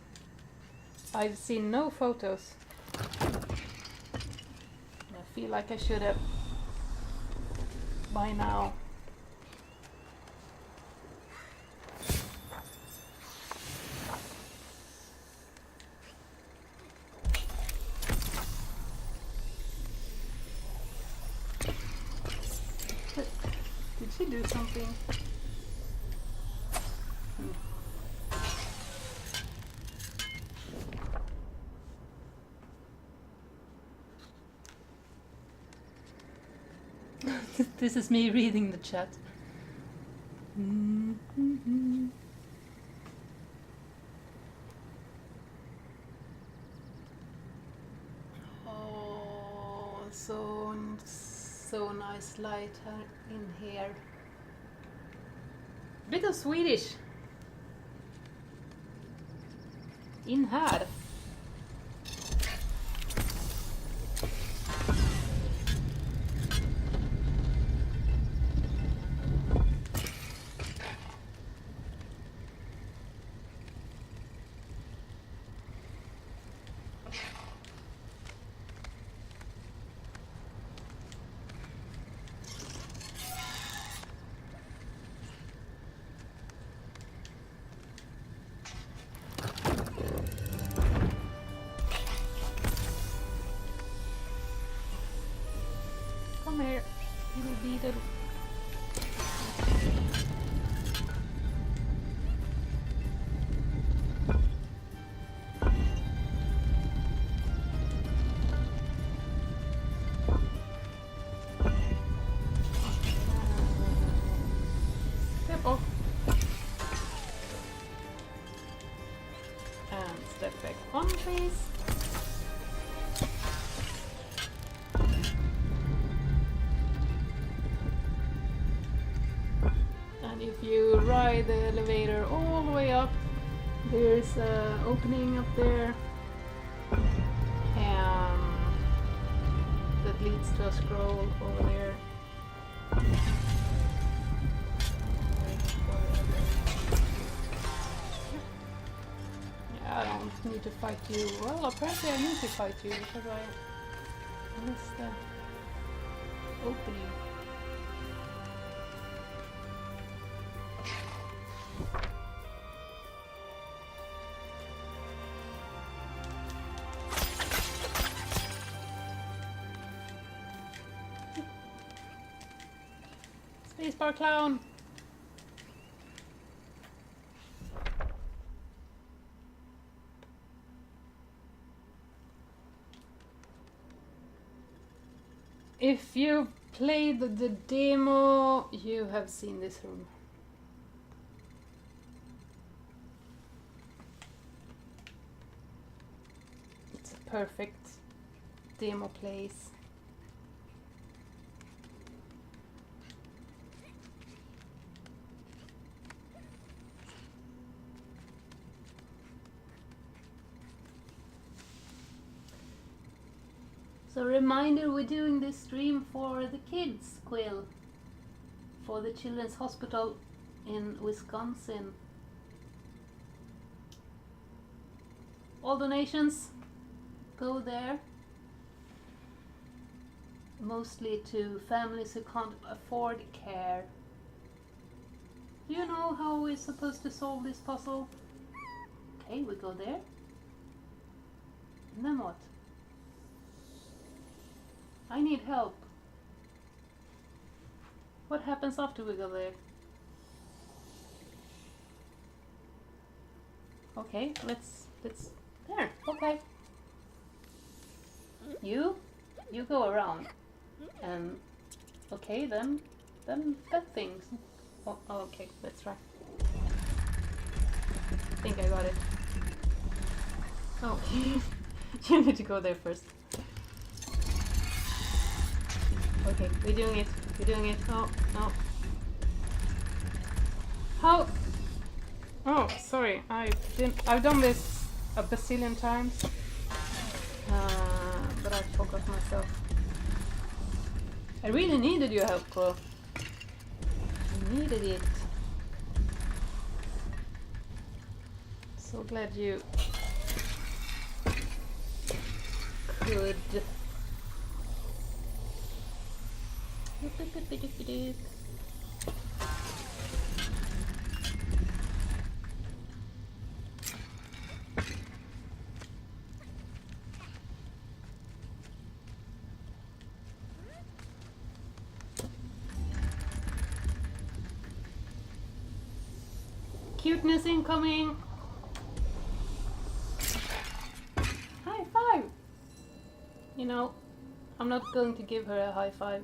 S2: I've seen no photos. I feel like I should have by now. to do something. This is me reading the chat. Oh, so nice light in here. Bit of Swedish. In här. Come here, little beetle. Step off. And step back one, please. If you ride the elevator all the way up, there's an opening up there, and that leads to a scroll over there. Yeah, I don't need to fight you. Well, apparently I need to fight you because I missed the opening. Spacebar clown! If you played the demo, you have seen this room. It's a perfect demo place. So reminder, we're doing this stream for the kids quill, for the Children's Hospital in Wisconsin. All donations go there, mostly to families who can't afford care. Do you know how we're supposed to solve this puzzle? Okay, we go there. And then what? I need help. What happens after we go there? Okay, let's there. Okay. You go around, and okay, then that things. Oh, okay, let's try. I think I got it. Oh, you need to go there first. Okay, we're doing it. We're doing it. Oh, no. How? Oh, sorry. I've done this a bazillion times, but I forgot myself. I really needed your help, Cole. I needed it. So glad you could. Cuteness incoming! High five! You know, I'm not going to give her a high five.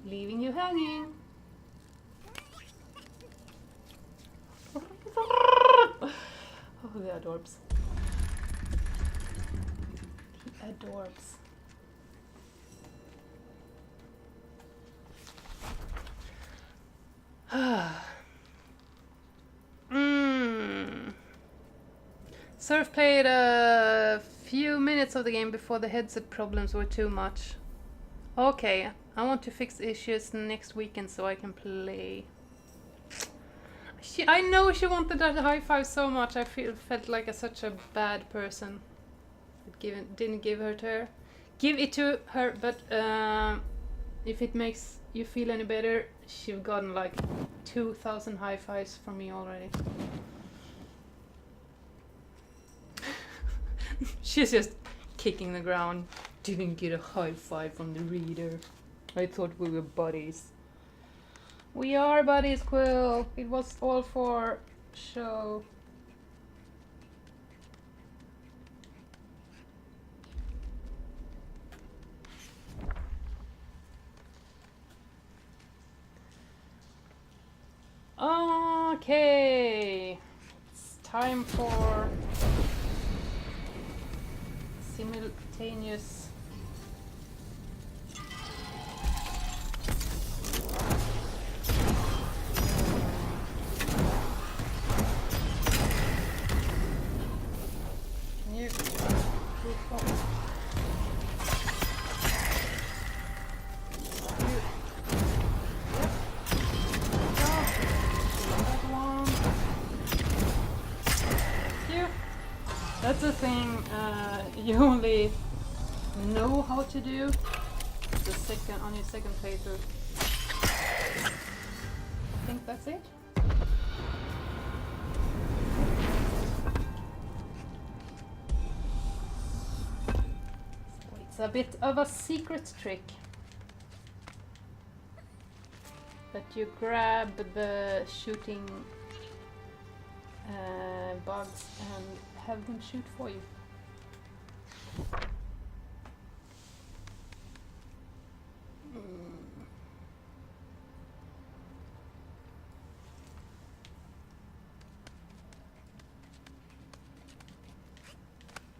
S2: Leaving you hanging. Oh, the adorbs. The adorbs. Surf played a few minutes of the game before the headset problems were too much. Okay, I want to fix issues next weekend so I can play. I know she wanted that high five so much. I felt like such a bad person. Didn't give her to her. Give it to her, but if it makes you feel any better, she's gotten like 2,000 high fives from me already. She's just kicking the ground. Didn't get a high five from the reader. I thought we were buddies. We are buddies, Quill. It was all for show. Okay. It's time for simultaneous That's the thing you only know how to do on your second playthrough. I think that's it. So it's a bit of a secret trick. But you grab the shooting bugs and have them shoot for you.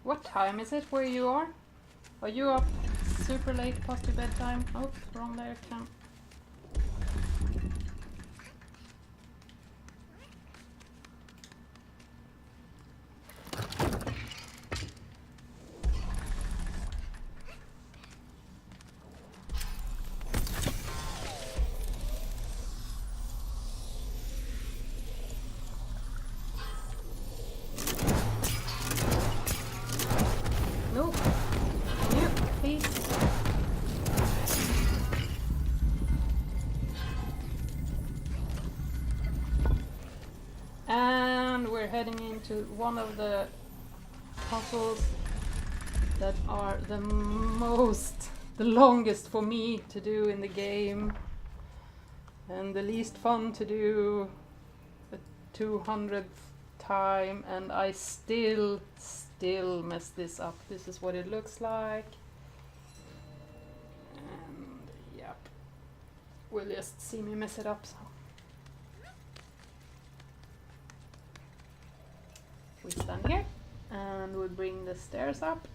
S2: What time is it where you are? Are you up super late past your bedtime? Oh, wrong there, Cam. Heading into one of the puzzles that are the longest for me to do in the game, and the least fun to do the 200th time, and I still mess this up. This is what it looks like, and yep, we'll just see me mess it up. So. We stand here and we bring the stairs up.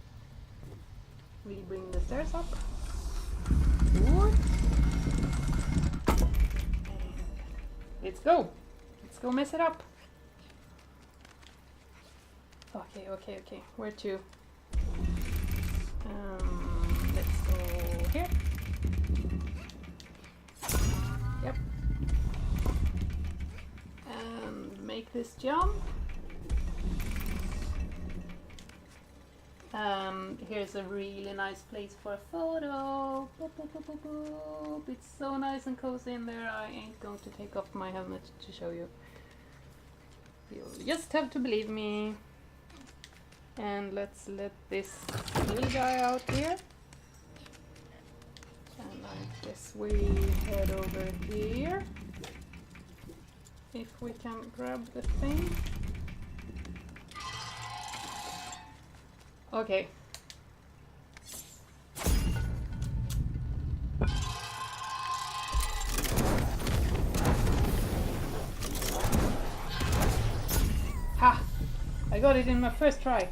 S2: Good. Let's go. Let's go mess it up. Okay. Where to? Let's go here. Yep. And make this jump. Here's a really nice place for a photo. Boop, boop, boop, boop, boop. It's so nice and cozy in there. I ain't going to take off my helmet to show you. You'll just have to believe me. And let's let this little guy out here. And I guess we head over here. if we can grab the thing. Okay. Ha! I got it in my first try.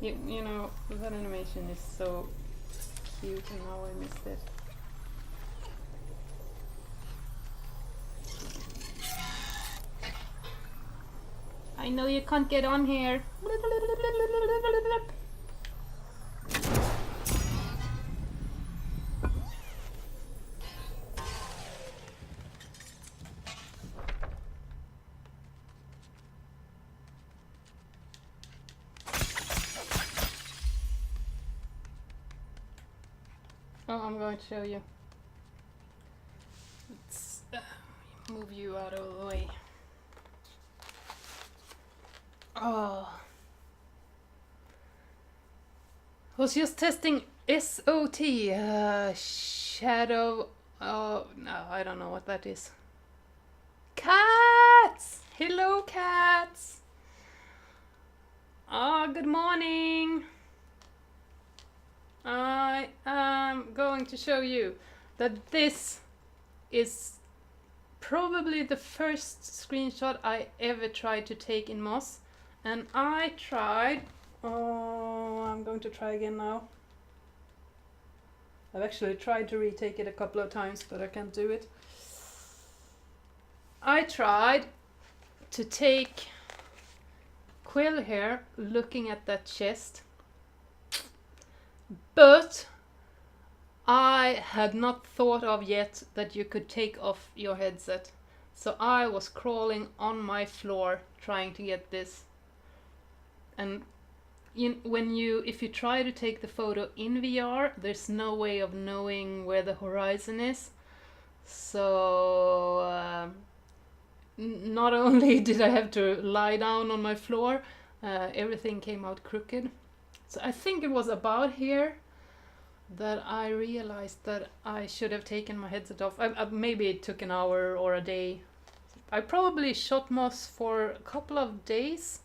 S2: You know, that animation is so cute and now I missed it. I know you can't get on here. Oh, I'm going to show you. Let's move you out of the way. Oh. Was just testing SOT, shadow. Oh, no, I don't know what that is. Cats! Hello, cats! Ah, good morning. I am going to show you that this is probably the first screenshot I ever tried to take in Moss. And I tried... Oh, I'm going to try again now. I've actually tried to retake it a couple of times, but I can't do it. I tried to take Quill here, looking at that chest. But I had not thought of yet that you could take off your headset. So I was crawling on my floor trying to get this. And if you try to take the photo in VR, there's no way of knowing where the horizon is. So not only did I have to lie down on my floor, everything came out crooked. So I think it was about here that I realized that I should have taken my headset off. Maybe it took an hour or a day. I probably shot Moss for a couple of days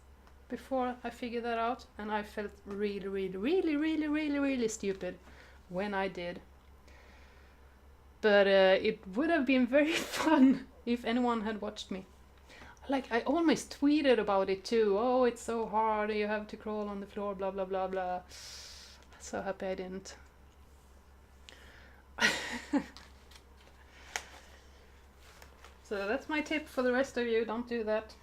S2: before I figured that out, and I felt really stupid when I did. But it would have been very fun if anyone had watched me. Like, I almost tweeted about it too. Oh, it's so hard, you have to crawl on the floor, blah blah blah blah. So happy I didn't. So that's my tip for the rest of you, don't do that.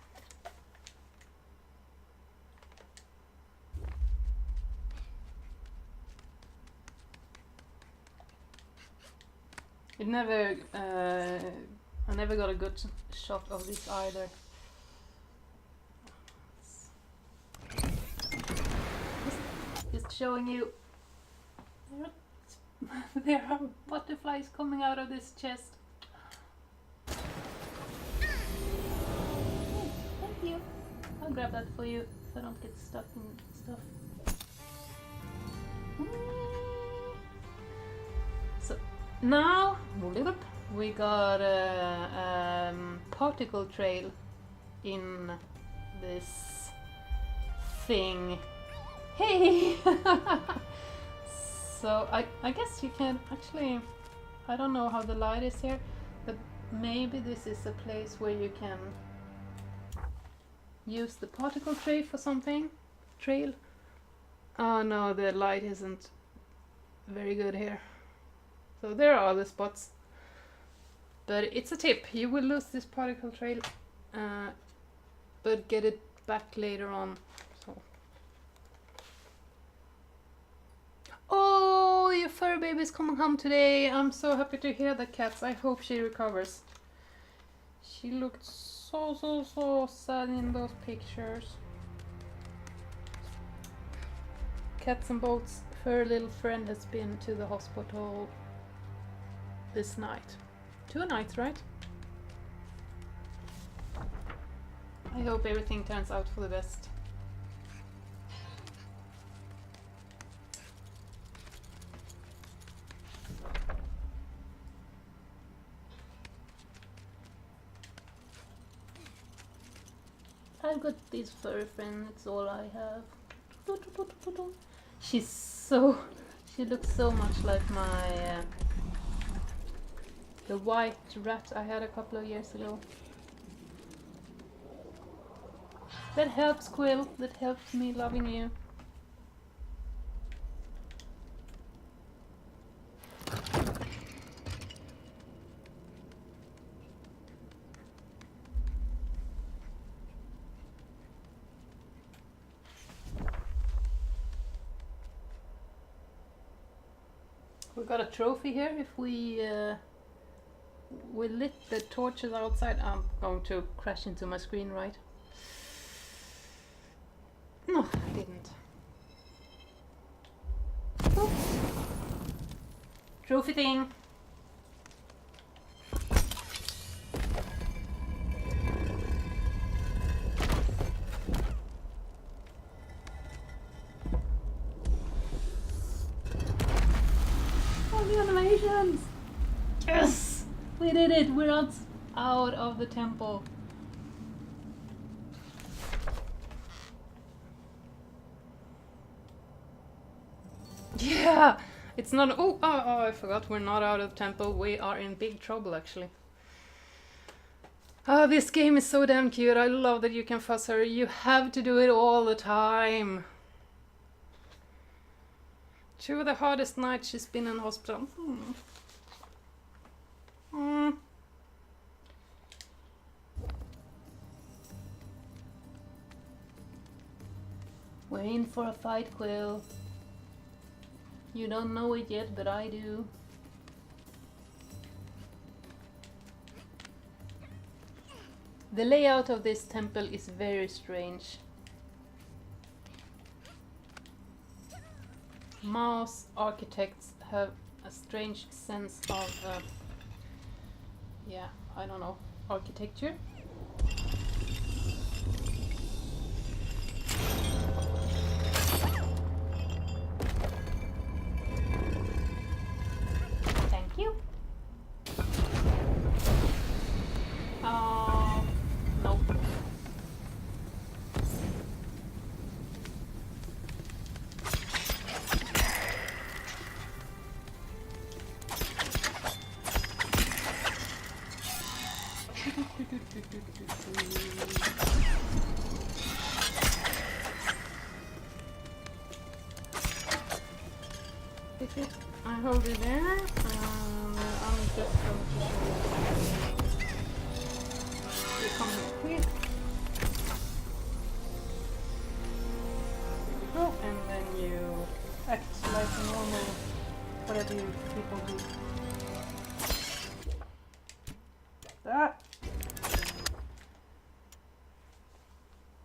S2: I never got a good shot of this either. Just showing you. There are butterflies coming out of this chest. Thank you. I'll grab that for you so I don't get stuck in stuff. So now we got a particle trail in this thing. Hey! So I guess you can actually, I don't know how the light is here, but maybe this is a place where you can use the particle trail for something. Trail. Oh no, the light isn't very good here. So there are other spots. But it's a tip. You will lose this particle trail, but get it back later on. So. Oh, your fur baby's coming home today. I'm so happy to hear that, cats. I hope she recovers. She looked so sad in those pictures. Cats and Boats, her little friend has been to the hospital this night. 2 nights, right? I hope everything turns out for the best. I've got this furry friend, that's all I have. She's so... She looks so much like my... the white rat I had a couple of years ago. That helps, Quill. That helps me loving you. We got a trophy here. If we lit the torches outside, I'm going to crash into my screen, right? No, I didn't. Oh. Trophy thing. Oh, the animations! Yes! We did it! We're out of the temple. Yeah! It's not... Oh, I forgot. We're not out of the temple. We are in big trouble, actually. Oh, this game is so damn cute. I love that you can fuss her. You have to do it all the time. 2 of the hardest nights she's been in hospital. We're in for a fight, Quill. You don't know it yet, but I do. The layout of this temple is very strange. Mouse architects have a strange sense of, yeah, I don't know, architecture. Thank you. Nope. I hold it there, and I'm just going to you come here. Here we go, and then you act like normal, whatever you people do. That.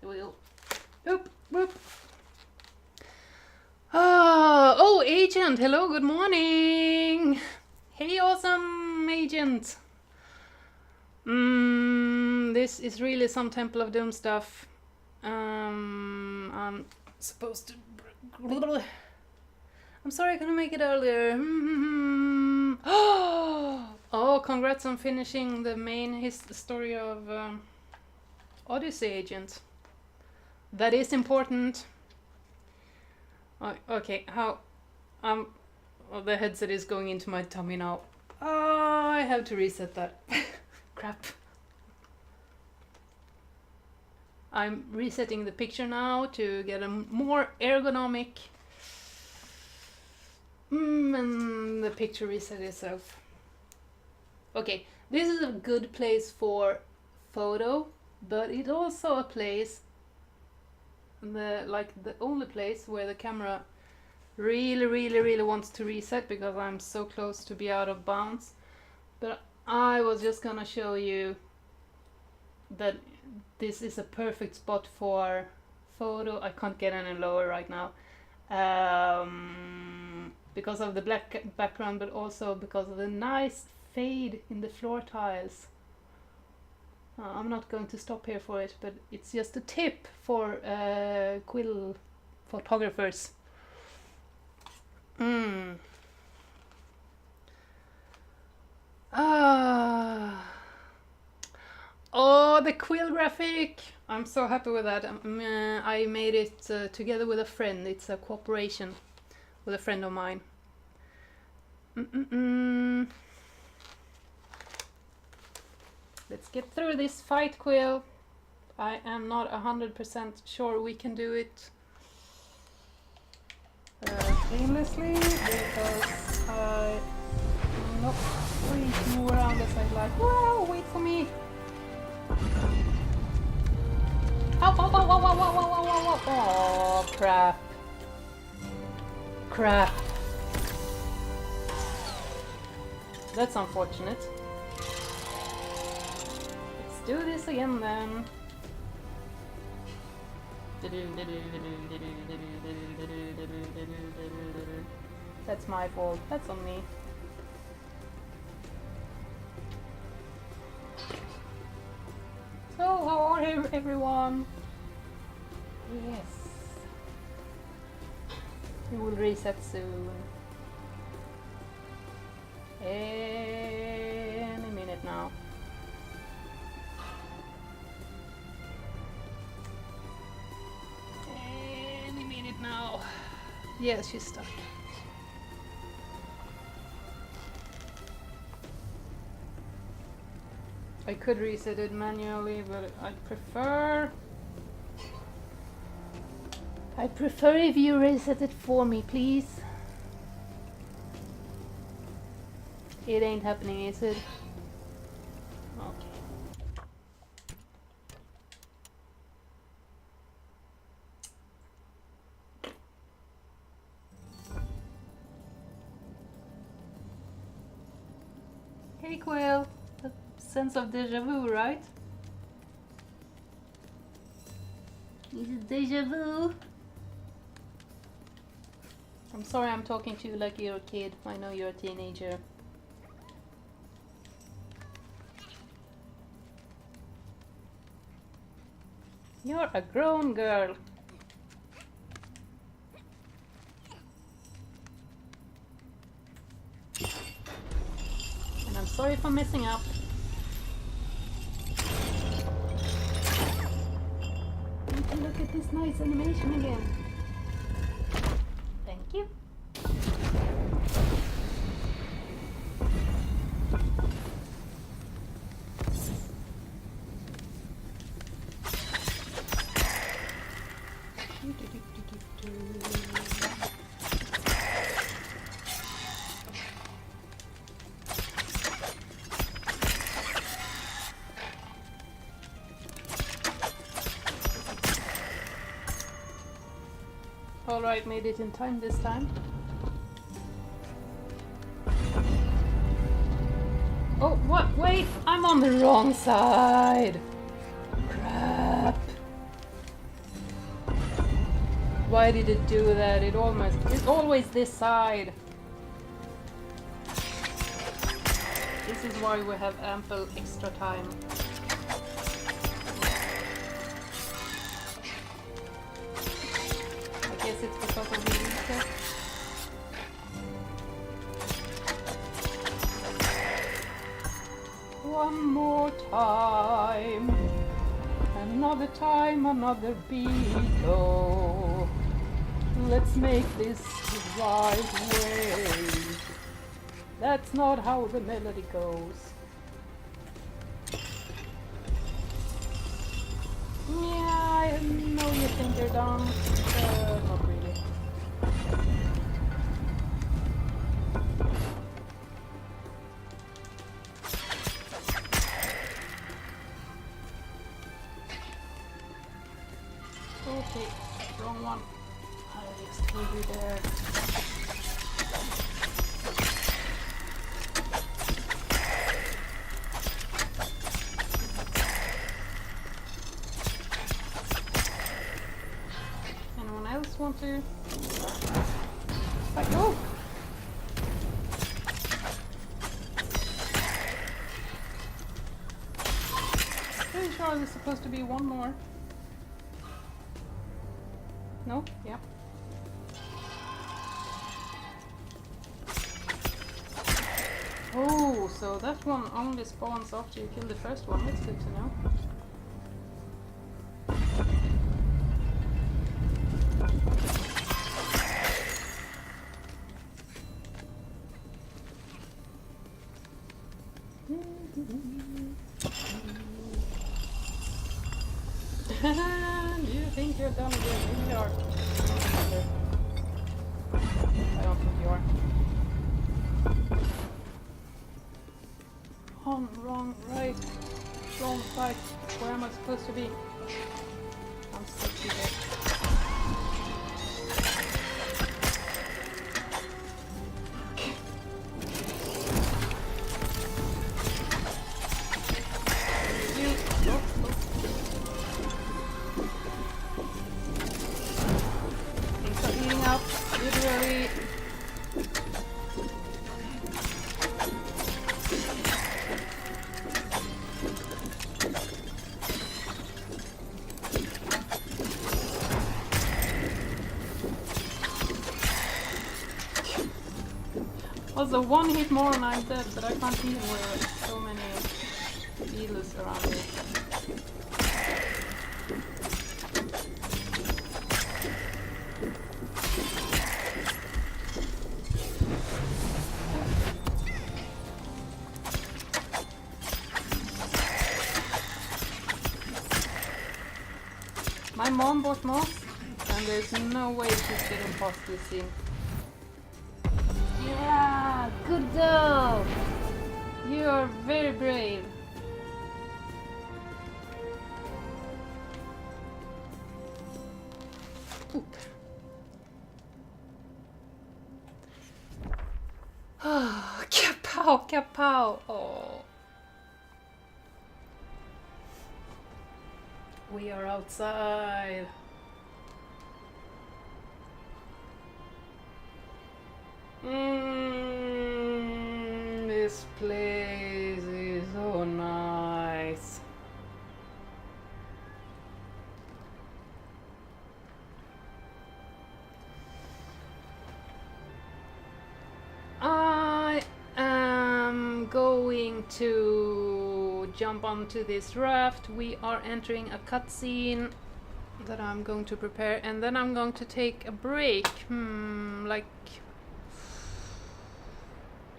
S2: There we go. Oop, whoop. Oh, agent! Hello, good morning! Hey, awesome agent! This is really some Temple of Doom stuff. I'm supposed to... I'm sorry I couldn't make it earlier. Oh, congrats on finishing the main story of Odyssey, agent. That is important. Okay, how... oh, the headset is going into my tummy now. Oh, I have to reset that. Crap. I'm resetting the picture now to get a more ergonomic... and the picture reset itself. Okay, this is a good place for photo, but it's also a place... the only place where the camera really wants to reset because I'm so close to be out of bounds. But I was just gonna show you that this is a perfect spot for photo. I can't get any lower right now because of the black background, but also because of the nice fade in the floor tiles. I'm not going to stop here for it, but it's just a tip for quill photographers. Oh, the quill graphic! I'm so happy with that. I made it together with a friend. It's a cooperation with a friend of mine. Let's get through this fight, Quill. I am not 100% sure we can do it painlessly because I'm not free to move around as I like. Whoa, wait for me! Ow, ow, ow, ow, ow, ow, ow, ow, ow, ow. Oh, crap. Crap. That's unfortunate. Let's do this again then. That's my fault. That's on me. So, how are everyone? Yes. We will reset soon. Any minute now. Any minute now. Yes, she's stuck. I could reset it manually, but I prefer if you reset it for me, please. It ain't happening, is it? Okay. Hey, Quill. A sense of deja vu, right? Is it deja vu? I'm sorry I'm talking to you like you're a kid. I know you're a teenager. You're a grown girl. And I'm sorry for messing up. You can look at this nice animation again. Thank you. Alright, made it in time this time. Oh, what? Wait! I'm on the wrong side! Crap! Why did it do that? It's always this side! This is why we have ample extra time. I guess it's because of the reset. One more time. Another time, another beat. Oh, let's make this the right way. That's not how the melody goes. Yeah, I know you think you're dumb. Not really. Okay, wrong one. I just told you there. Anyone else want to? Oh! Pretty sure there's supposed to be one more. No? Yeah. Oh, so that one only spawns after you kill the first one. That's good to know. You think you're done again? You are. I don't think you are. On, wrong, right, wrong, right. Where am I supposed to be? I'm stuck here. You. Oh, oh. Things are heating up, literally. Also, one hit more and I'm dead, but I can't heal with so many healers around me. My mom bought moss, and there's no way she's getting past this scene. Yeah, good dog. You are very brave. Ah, kapow, kapow. Oh. We are outside. This place is so nice. I am going to jump onto this raft. We are entering a cutscene that I'm going to prepare, and then I'm going to take a break. Like,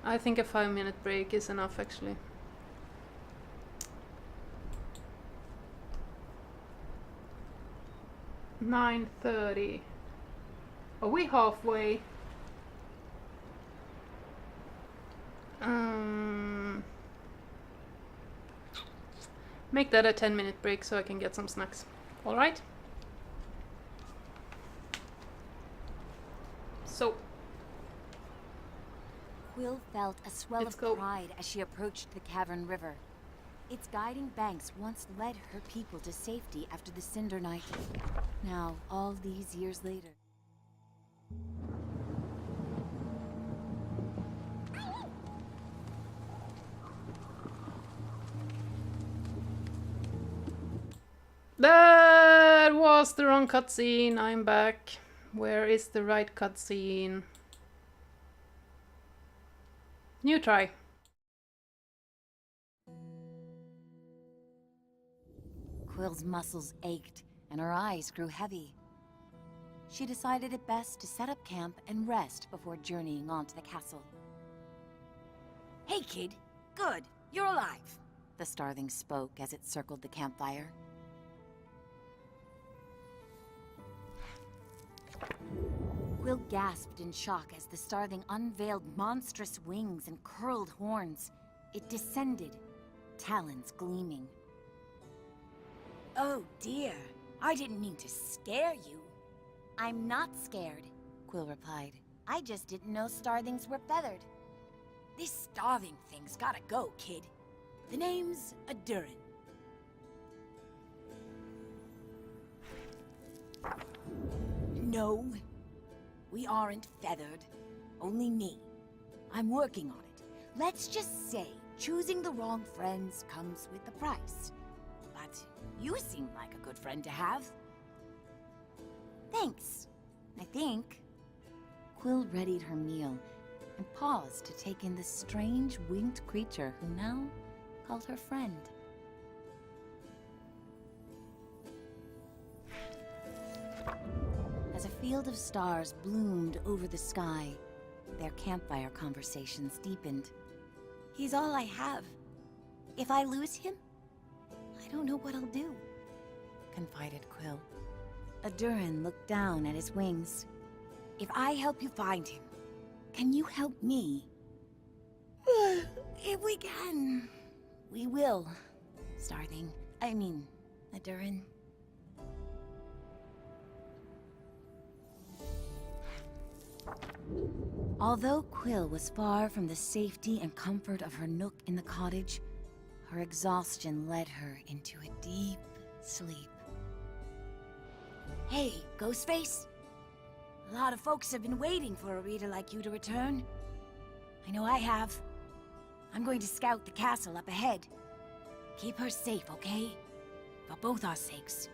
S2: I think a 5-minute break is enough, actually. $9:30. Are we halfway? Make that a 10-minute break so I can get some snacks. All right? So,
S1: Quill felt a swell
S2: Let's
S1: of
S2: go.
S1: pride as she approached the cavern river. Its guiding banks once led her people to safety after the Cinder Night. Now, all these years later...
S2: that was the wrong cutscene. I'm back. Where is the right cutscene? New try.
S1: Quill's muscles ached and her eyes grew heavy. She decided it best to set up camp and rest before journeying on to the castle. "Hey, kid. Good. You're alive," the starling spoke as it circled the campfire. Quill gasped in shock as the starling unveiled monstrous wings and curled horns. It descended, talons gleaming. "Oh dear, I didn't mean to scare you." "I'm not scared," Quill replied. "I just didn't know starlings were feathered." "This starling thing's gotta go, kid. The name's Adurin." "No, we aren't feathered. Only me. I'm working on it. Let's just say choosing the wrong friends comes with a price. But you seem like a good friend to have." "Thanks, I think." Quill readied her meal and paused to take in the strange winged creature who now called her friend. As a field of stars bloomed over the sky, their campfire conversations deepened. "He's all I have. If I lose him, I don't know what I'll do, confided Quill. Adurin looked down at his wings. If I help you find him, can you help me? If we can, we will. Starthing. I mean, Adurin. Although Quill was far from the safety and comfort of her nook in the cottage, her exhaustion led her into a deep sleep. Hey, Ghostface? A lot of folks have been waiting for a reader like you to return. I know I have. I'm going to scout the castle up ahead. Keep her safe, okay? For both our sakes.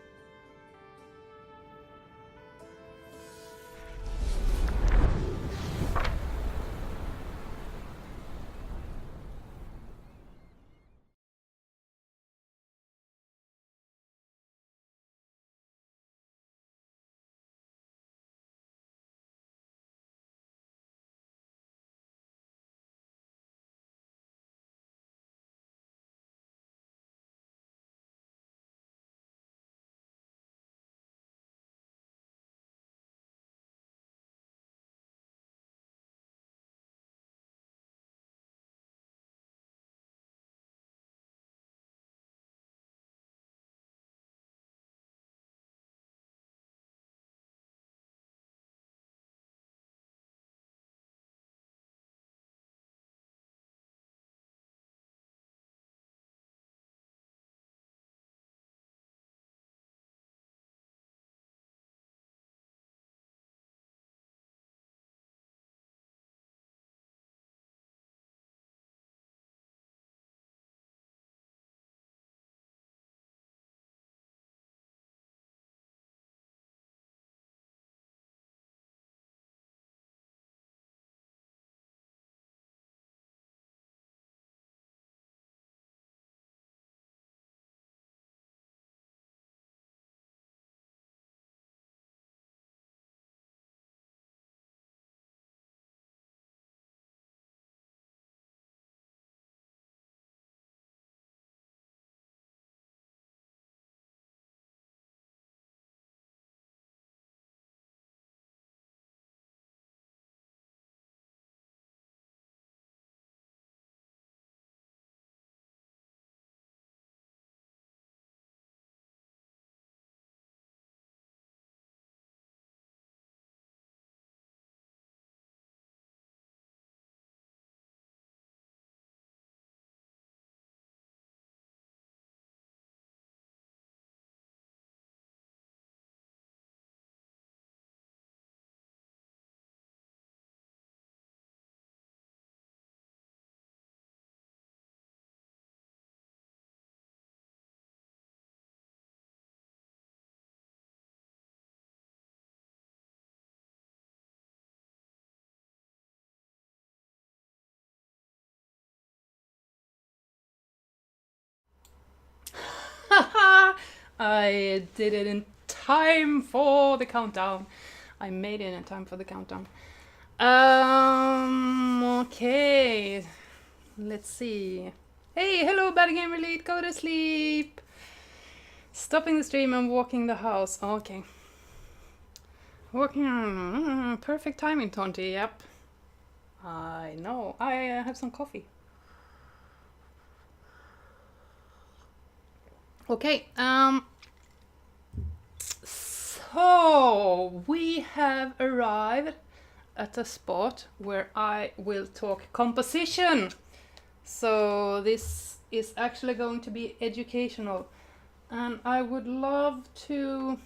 S2: I did it in time for the countdown. I made it in time for the countdown. Okay. Let's see. Hey, hello, Bad Gamer Elite. Go to sleep. Stopping the stream and walking the house. Okay. Walking on. Perfect timing, Tonti. Yep. I know. I have some coffee. Okay, so we have arrived at a spot where I will talk composition. So this is actually going to be educational, and I would love to,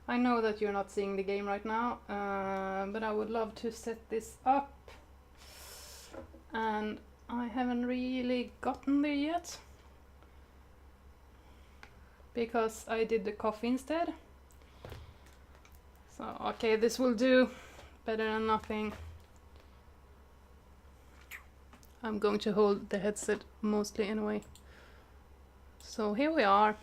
S2: I know that you're not seeing the game right now, but I would love to set this up, and I haven't really gotten there yet. Because I did the coffee instead. So, okay, this will do. Better than nothing. I'm going to hold the headset mostly anyway. So here we are.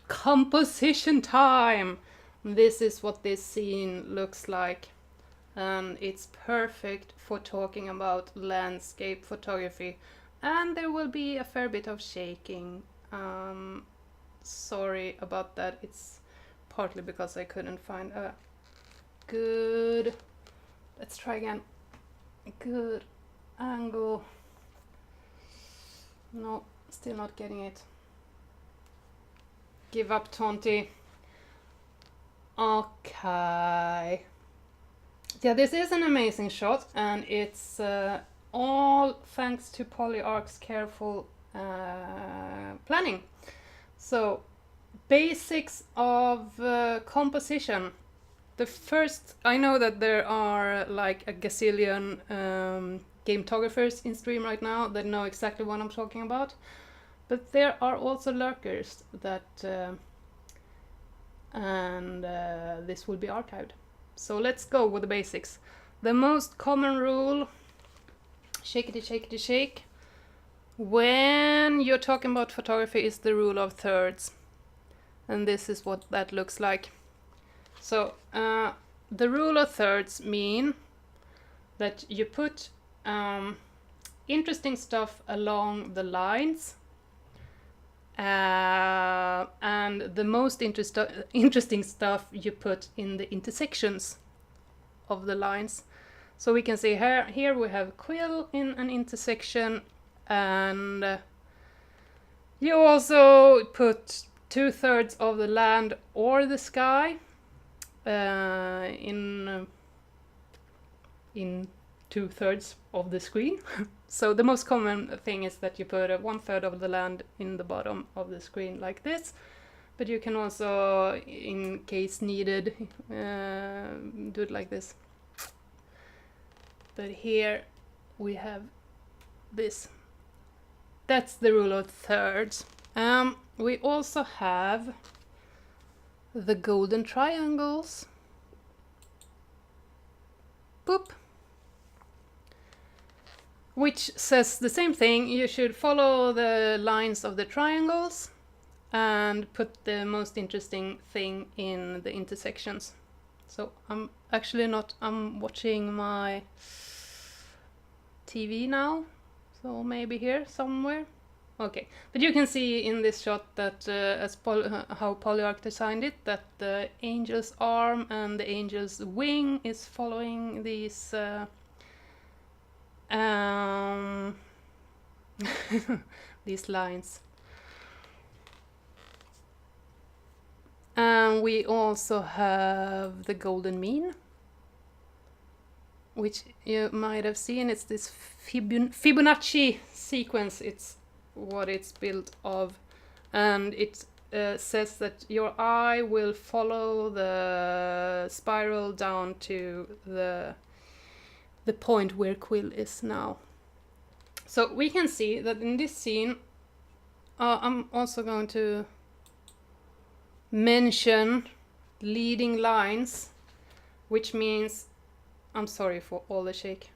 S2: Composition time! This is what this scene looks like. and it's perfect for talking about landscape photography. And there will be a fair bit of shaking. Sorry about that. It's partly because I couldn't find a good, let's try again, a good angle. No, still not getting it. Give up, Tonti. Okay. Yeah, this is an amazing shot, and it's all thanks to Polyarch's careful planning. So, basics of composition. The first, I know that there are like a gazillion Gametographers in stream right now that know exactly what I'm talking about, but there are also lurkers that this will be archived. So let's go with the basics. The most common rule, shakety shakety shake, when you're talking about photography is the rule of thirds. And this is what that looks like. So the rule of thirds mean that you put interesting stuff along the lines, and the most interesting stuff you put in the intersections of the lines. So we can see here we have quill in an intersection, and you also put 2/3 of the land or the sky in 2/3 of the screen. So the most common thing is that you put 1/3 of the land in the bottom of the screen like this, but you can also, in case needed, do it like this. But here we have this. That's the rule of thirds. We also have the golden triangles. Boop. Which says the same thing. You should follow the lines of the triangles and put the most interesting thing in the intersections. So I'm actually not, I'm watching my TV now, so maybe here somewhere. Okay, but you can see in this shot that how Polyarch designed it, that the angel's arm and the angel's wing is following these these lines. And we also have the golden mean, which you might have seen. It's this Fibonacci sequence. It's what it's built of, and it says that your eye will follow the spiral down to the point where quill is now. So we can see that in this scene, I'm also going to mention leading lines, which means, I'm sorry for all the shake,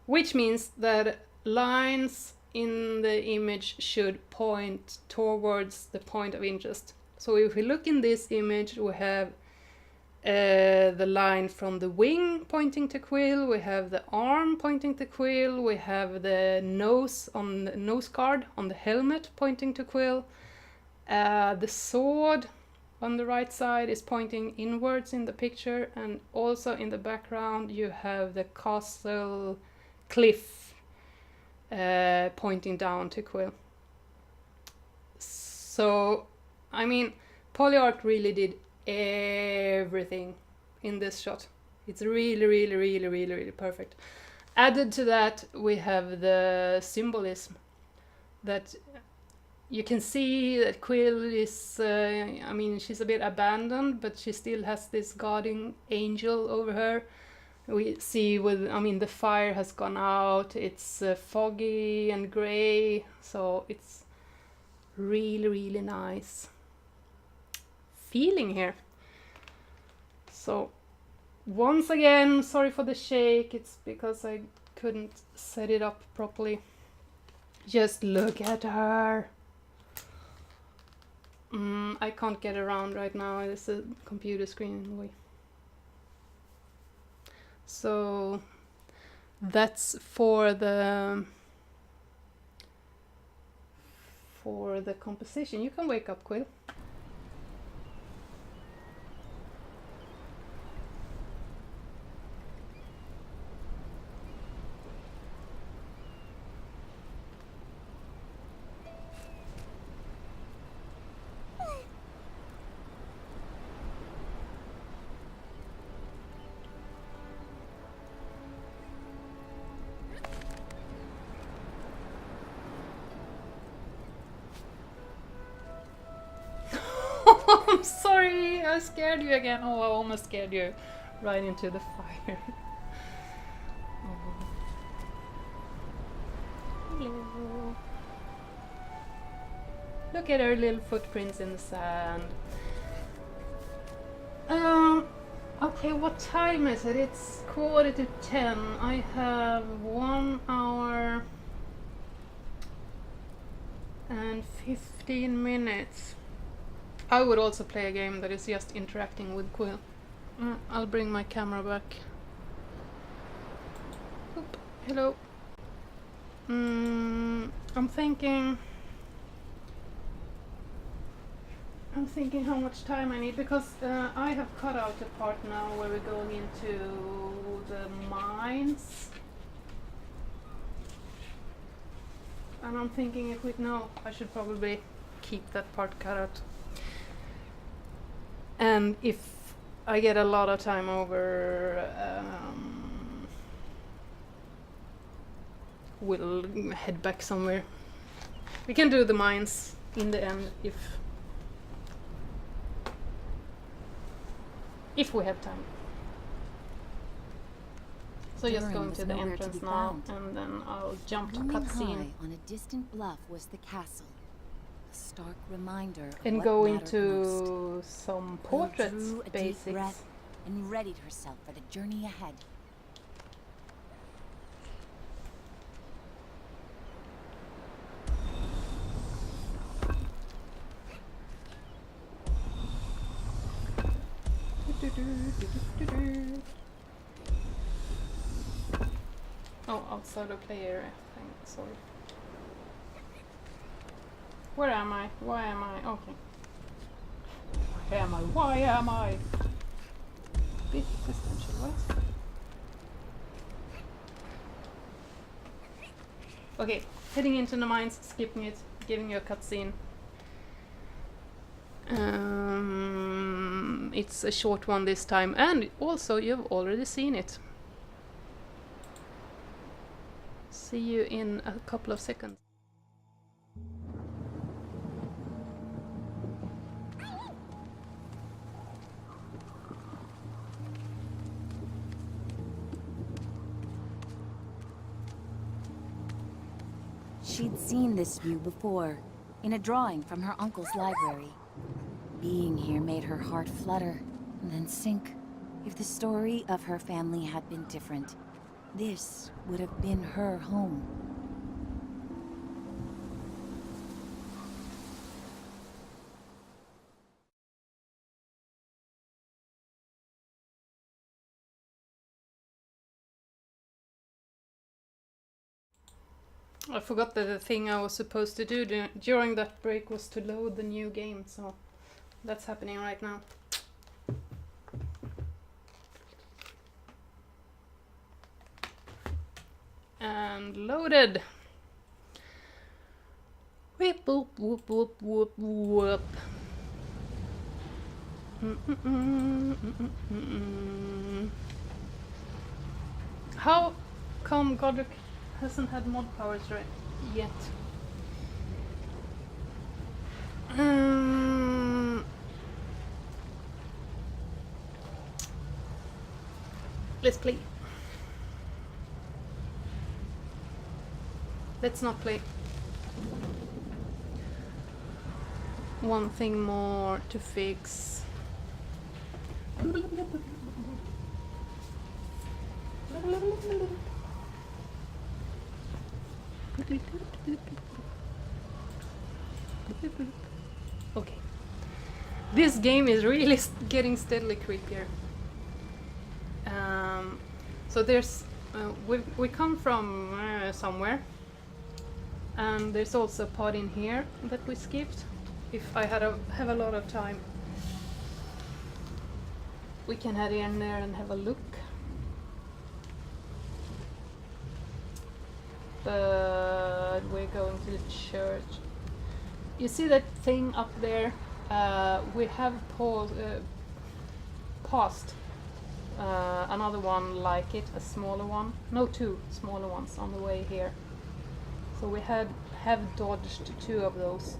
S2: which means that lines in the image should point towards the point of interest. So if we look in this image, we have the line from the wing pointing to quill, we have the arm pointing to quill, we have the nose on the nose guard on the helmet pointing to quill, the sword on the right side is pointing inwards in the picture, and also in the background you have the castle cliff pointing down to quill. So, I mean, Polyarch really did everything in this shot. It's really perfect. Added to that, we have the symbolism that you can see that Quill is, I mean, she's a bit abandoned, but she still has this guarding angel over her. We see with, I mean, the fire has gone out, it's foggy and gray, so it's really nice feeling here. So once again, sorry for the shake, it's because I couldn't set it up properly. Just look at her. I can't get around right now, it's a computer screen in the way. So that's for the composition. You can wake up, Quill. I'm sorry, I scared you again. Oh, I almost scared you right into the fire. Oh. Hello. Look at her little footprints in the sand. Okay, what time is it? It's 9:45. I have 1 hour and 15 minutes. I would also play a game that is just interacting with Quill. I'll bring my camera back. Oop, hello. I'm thinking how much time I need, because I have cut out the part now where we're going into the mines. And I'm thinking I should probably keep that part cut out. And if I get a lot of time over, we'll head back somewhere. We can do the mines in the end if we have time. So just
S1: Durin
S2: going
S1: was
S2: to the
S1: nowhere to
S2: entrance
S1: be
S2: now,
S1: found.
S2: and then I'll jump to
S1: Looming
S2: cutscene
S1: high on a distant bluff was the castle, a stark reminder of
S2: and
S1: what
S2: go
S1: mattered most.
S2: into some
S1: Quill
S2: portraits
S1: drew a deep
S2: basics.
S1: breath and readied herself for the journey ahead.
S2: Oh, outside of play area. Sorry. Where am I? Why am I? Okay. Where am I? Why am I? Bit existential, what? Okay, heading into the mines, skipping it, giving you a cutscene. It's a short one this time, and also you've already seen it. See you in a couple of seconds.
S1: She'd seen this view before, in a drawing from her uncle's library. Being here made her heart flutter, and then sink. If the story of her family had been different, this would have been her home.
S2: I forgot that the thing I was supposed to do during that break was to load the new game, so that's happening right now. And loaded. Whip, whoop, whoop, whoop, whoop, whoop. How come Godric hasn't had mod powers right yet? Let's play. Let's not play. One thing more to fix. Okay. This game is really getting steadily creepier. So there's we come from somewhere, and there's also a part in here that we skipped. If I have a lot of time, we can head in there and have a look. But we're going to the church. You see that thing up there? We have passed another one like it, a smaller one. No, two smaller ones on the way here. So we have dodged two of those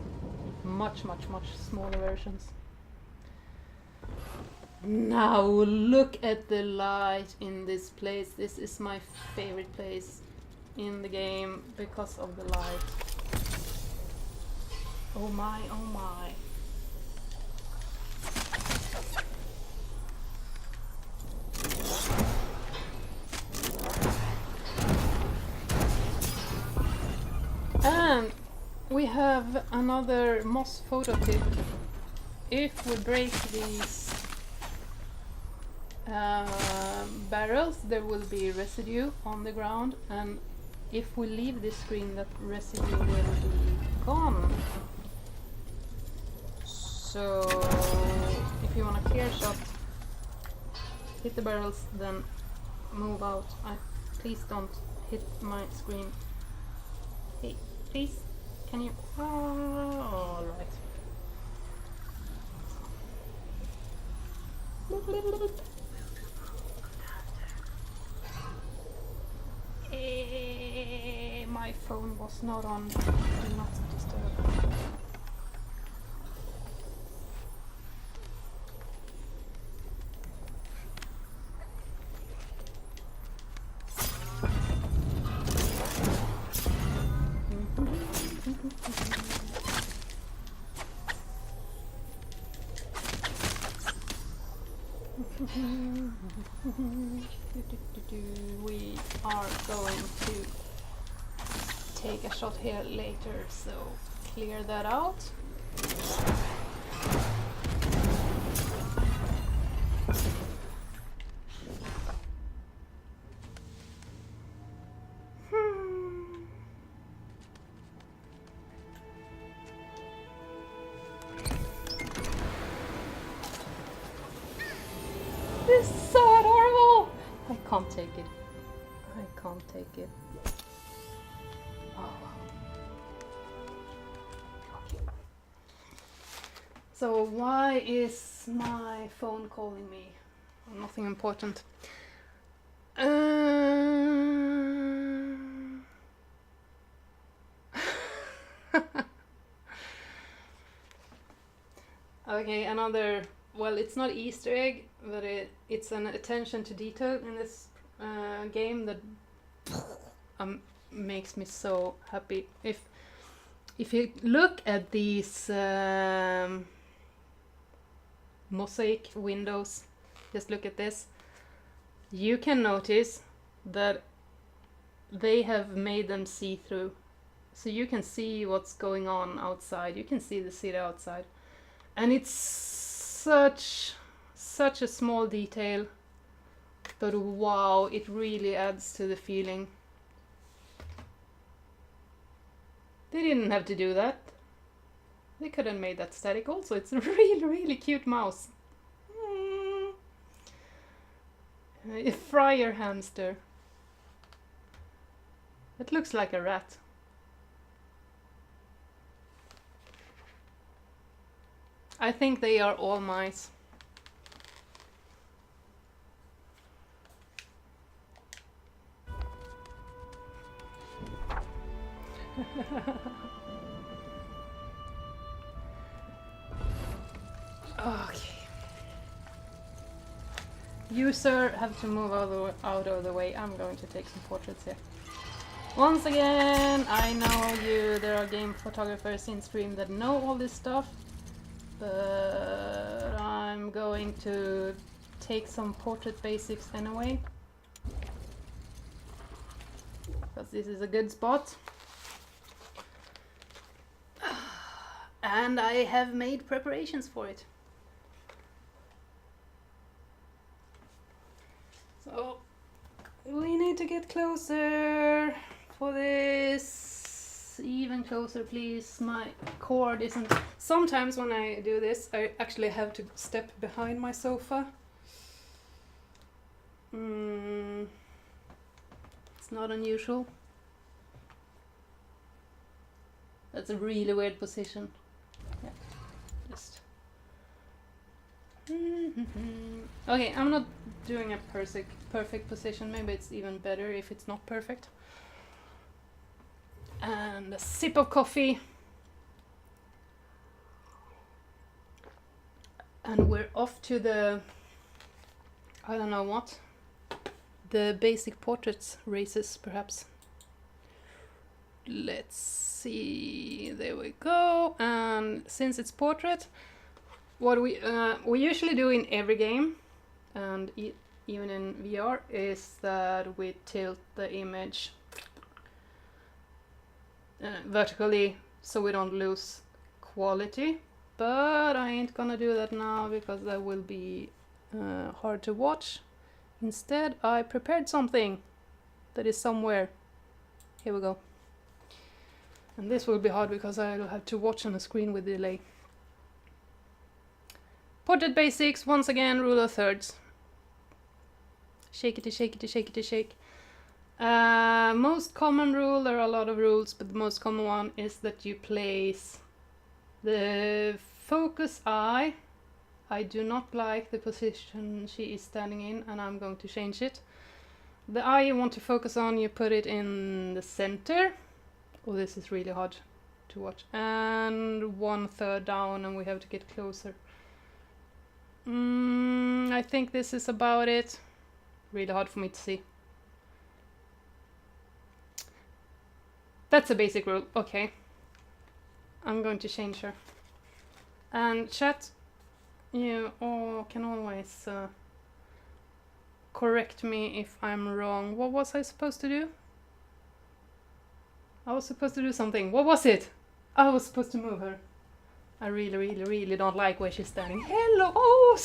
S2: much smaller versions. Now look at the light in this place. This is my favorite place in the game because of the light. Oh my, oh my. And we have another moss photo tip. If we break these barrels, there will be residue on the ground, and if we leave this screen, that residue will be gone. So if you want a clear shot, hit the barrels, then move out. Please don't hit my screen. Hey, please, can you? Oh, all right. My phone was not on. Do not disturb. We are going to take a shot here later, so clear that out. This is so adorable! I can't take it. I can't take it. Oh. So why is my phone calling me? Nothing important. Okay, another. Well, it's not Easter egg, but it's an attention to detail in this game that makes me so happy. If you look at these mosaic windows, just look at this, you can notice that they have made them see-through. So you can see what's going on outside, you can see the city outside. And it's such a small detail, but wow, it really adds to the feeling. They didn't have to do that. They could have made that static also. It's a really cute mouse. A friar hamster. It looks like a rat. I think they are all mice. Okay. You, sir, have to move out of the way. I'm going to take some portraits here. Once again, I know there are game photographers in stream that know all this stuff. But I'm going to take some portrait basics anyway, because this is a good spot. And I have made preparations for it. So get closer for this. Even closer, please. My cord isn't... Sometimes when I do this, I actually have to step behind my sofa. It's not unusual. That's a really weird position. Yeah, just... Okay, I'm not doing a perfect position. Maybe it's even better if it's not perfect. And a sip of coffee. And we're off to the... I don't know what. The basic portraits races, perhaps. Let's see. There we go. And since it's portrait, what we usually do in every game, and even in VR, is that we tilt the image vertically so we don't lose quality. But I ain't gonna do that now because that will be hard to watch. Instead, I prepared something that is somewhere. Here we go. And this will be hard because I'll have to watch on a screen with delay. Portrait basics, once again, rule of thirds. Shake it, shake it, shake it, shake. Most common rule, there are a lot of rules, but the most common one is that you place the focus eye. I do not like the position she is standing in, and I'm going to change it. The eye you want to focus on, you put it in the center. Oh, this is really hard to watch. And 1/3 down, and we have to get closer. I think this is about it. Really hard for me to see. That's a basic rule. Okay. I'm going to change her. And chat, you can always correct me if I'm wrong. What was I supposed to do? I was supposed to do something. What was it? I was supposed to move her. I really, really, really don't like where she's standing. Hello! Oh!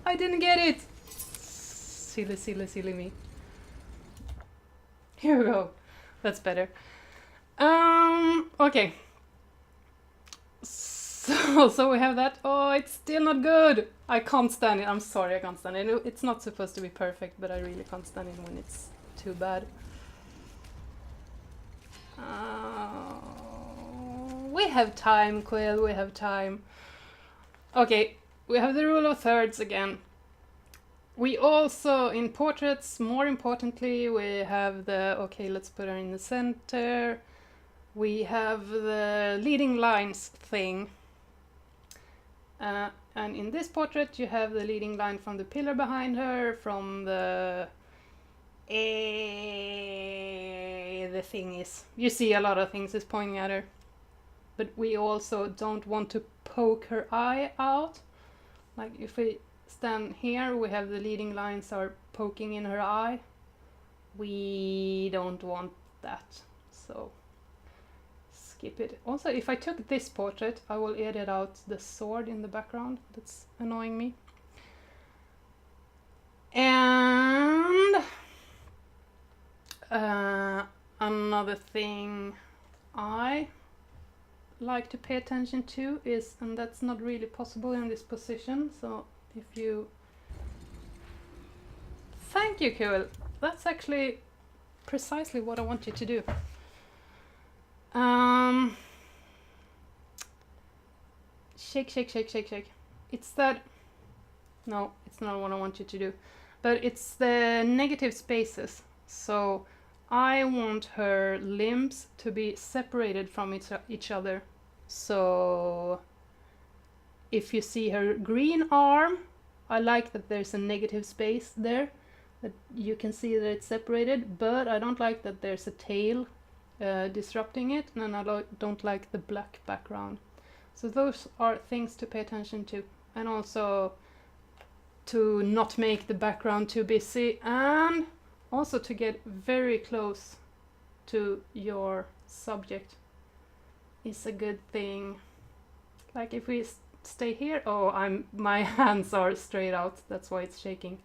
S2: I didn't get it! Silly, silly, silly me. Here we go. That's better. Okay. So we have that. Oh, it's still not good! I can't stand it. I'm sorry, I can't stand it. It's not supposed to be perfect, but I really can't stand it when it's too bad. We have time, Quill, we have time. Okay, we have the rule of thirds again. We also, in portraits, more importantly, we have the, okay, let's put her in the center. We have the leading lines thing. And in this portrait, you have the leading line from the pillar behind her, from the thing is. You see a lot of things is pointing at her. But we also don't want to poke her eye out. Like if we stand here, we have the leading lines are poking in her eye. We don't want that. So skip it. Also, if I took this portrait, I will edit out the sword in the background. That's annoying me. And another thing I like to pay attention to is, and that's not really possible in this position, so if you... Thank you, Cool. That's actually precisely what I want you to do. Shake, shake, shake, shake, shake. It's that... No, it's not what I want you to do. But it's the negative spaces. So I want her limbs to be separated from each other. So if you see her green arm, I like that there's a negative space there, that you can see that it's separated, but I don't like that there's a tail disrupting it, and I don't like the black background. So those are things to pay attention to, and also to not make the background too busy, and also to get very close to your subject is a good thing. Like if we stay here, oh, my hands are straight out, that's why it's shaking.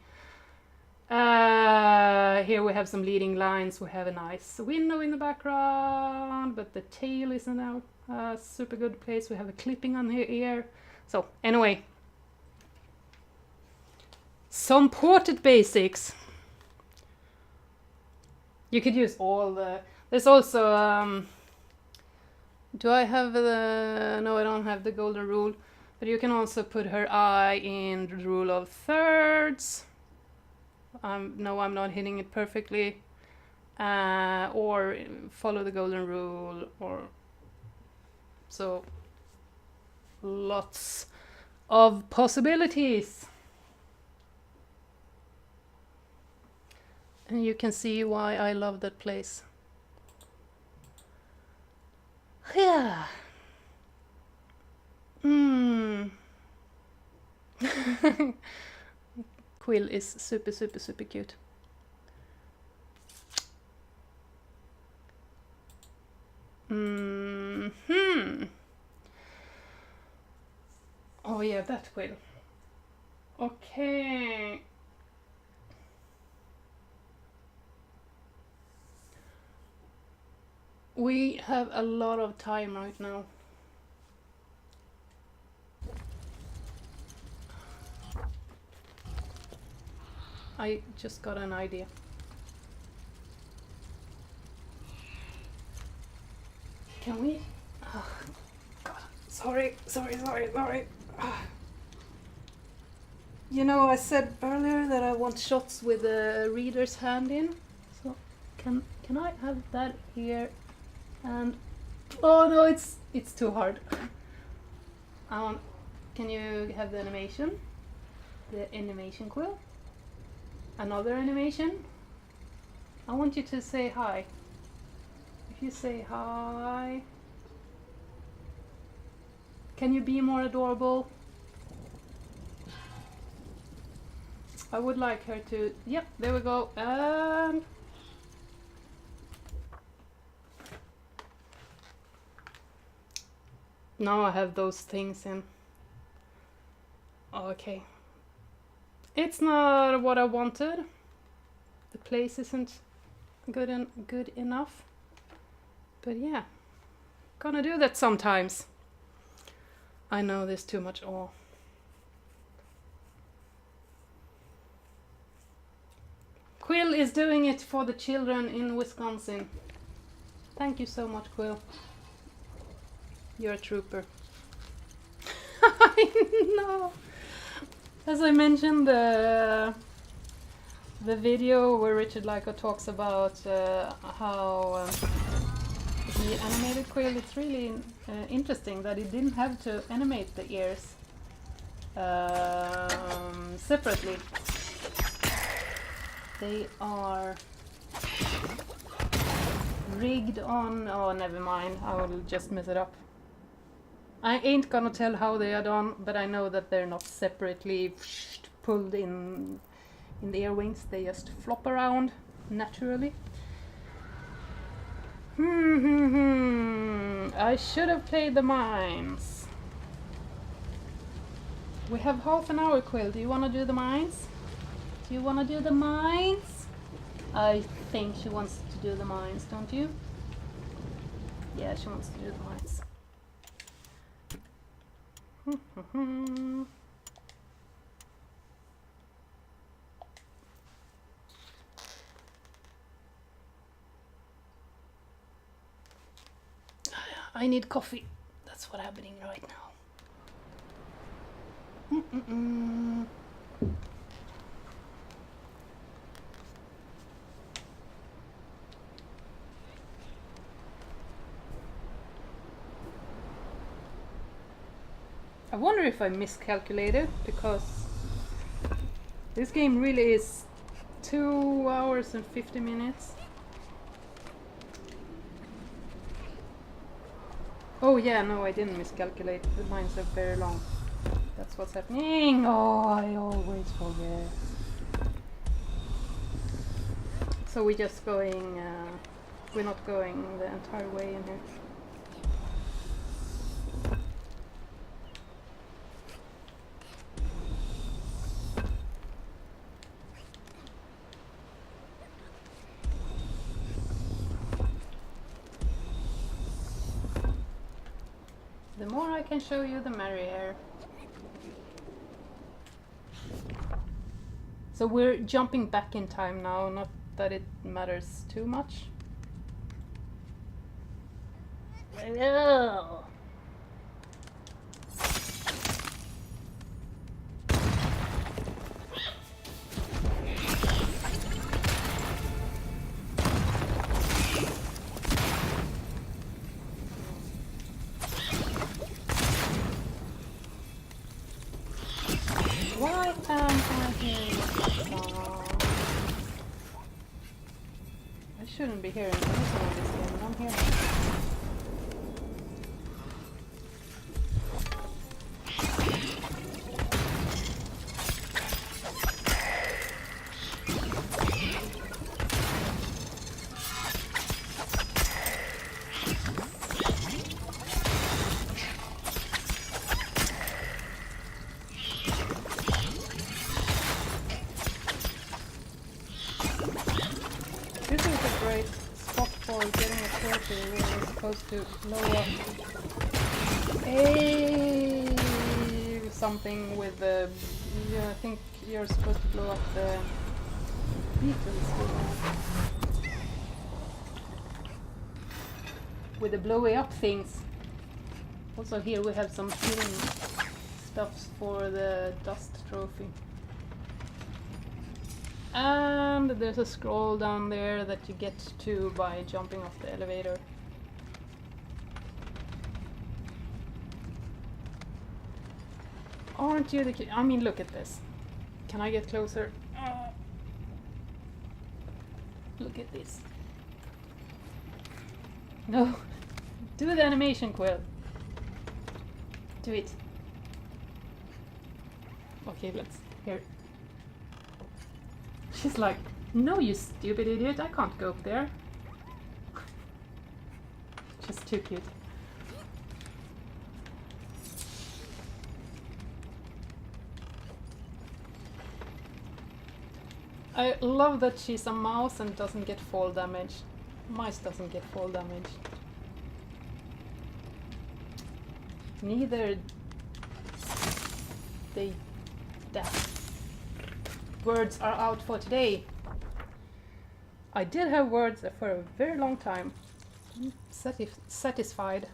S2: Here we have some leading lines. We have a nice window in the background, but the tail isn't out. Super good place. We have a clipping on here. So anyway, some portrait basics. You could use all the... There's also... do I have the... No, I don't have the golden rule. But you can also put her eye in the rule of thirds. No, I'm not hitting it perfectly. Or follow the golden rule. Or so lots of possibilities. And you can see why I love that place. Yeah. Quill is super, super, super cute. Oh yeah, that Quill. Okay. We have a lot of time right now. I just got an idea. Can we? Oh, God. Sorry. You know, I said earlier that I want shots with the reader's hand in. So can I have that here? And oh no, it's too hard. Can you have the animation? The animation quill? Another animation? I want you to say hi. If you say hi... Can you be more adorable? I would like her to... Yep, there we go. And... Now I have those things in. Okay. It's not what I wanted. The place isn't good enough. But yeah, gonna do that sometimes. I know there's too much awe. Quill is doing it for the children in Wisconsin. Thank you so much, Quill. You're a trooper. I know. As I mentioned, the video where Richard Lyko talks about how he animated Quill, it's really interesting that he didn't have to animate the ears separately. They are rigged on... Oh, never mind, I will just mess it up. I ain't gonna tell how they are done, but I know that they're not separately pulled in the ear wings. They just flop around naturally. I should have played the mines. We have half an hour, Quill. Do you want to do the mines? Do you want to do the mines? I think she wants to do the mines, don't you? Yeah, she wants to do the mines. I need coffee. That's what's happening right now. I wonder if I miscalculated, because this game really is 2 hours and 50 minutes. Oh yeah, no, I didn't miscalculate. The mines are very long. That's what's happening. Oh, I always forget. So we're just going, we're not going the entire way in here. The more I can show you, the merrier. So we're jumping back in time now, not that it matters too much. Oh. Why am I hearing sound? I shouldn't be hearing anything on this game, but I'm hearing it. This is a great spot for getting a trophy where you're supposed to blow up something with the... Yeah, I think you're supposed to blow up the beetles with the blowy up things. Also here we have some hidden stuffs for the dust trophy. And there's a scroll down there that you get to by jumping off the elevator. Aren't you the kid? I mean, look at this. Can I get closer? Look at this. No. Do the animation, Quill. Do it. Okay, let's here. She's like, no, you stupid idiot, I can't go up there. Just too cute. I love that she's a mouse and doesn't get fall damage. Mice doesn't get fall damage. Neither they... that. Words are out for today. I did have words for a very long time. I'm satisfied.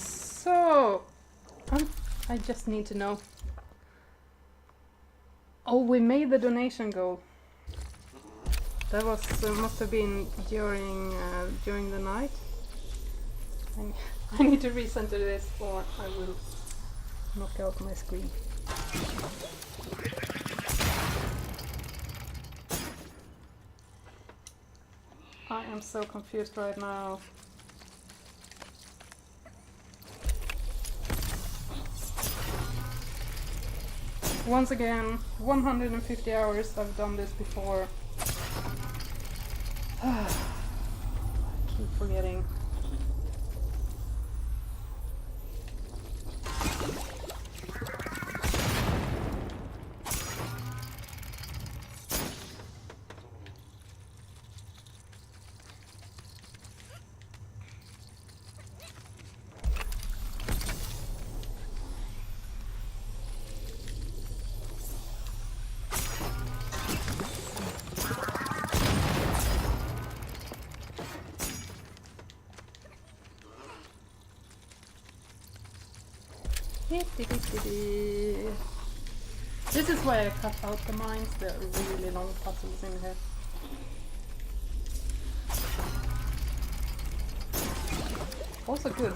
S2: So, I just need to know. Oh, we made the donation goal. That was must have been during the night. I need to recenter this, or I will knock out my screen. I am so confused right now. Once again, 150 hours. I've done this before. I keep forgetting. This is why I cut out the mines. There are really long puzzles in here. Also good.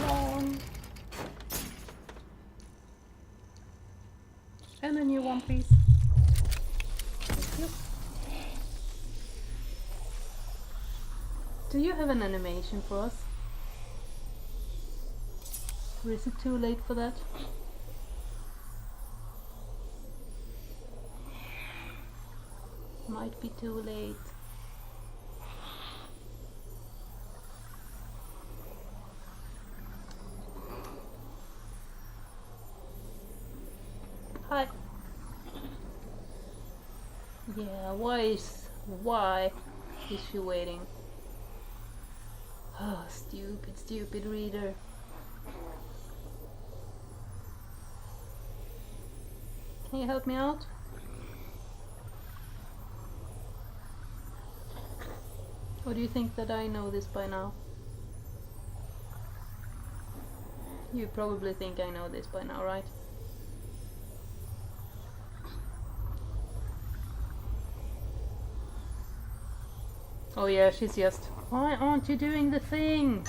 S2: Long. And a new one, please. Thank you. Do you have an animation for us? Or is it too late for that? Might be too late. Yeah, why is she waiting? Oh, stupid reader. Can you help me out? Or do you think that I know this by now? You probably think I know this by now, right? Oh yeah, she's just... Why aren't you doing the thing?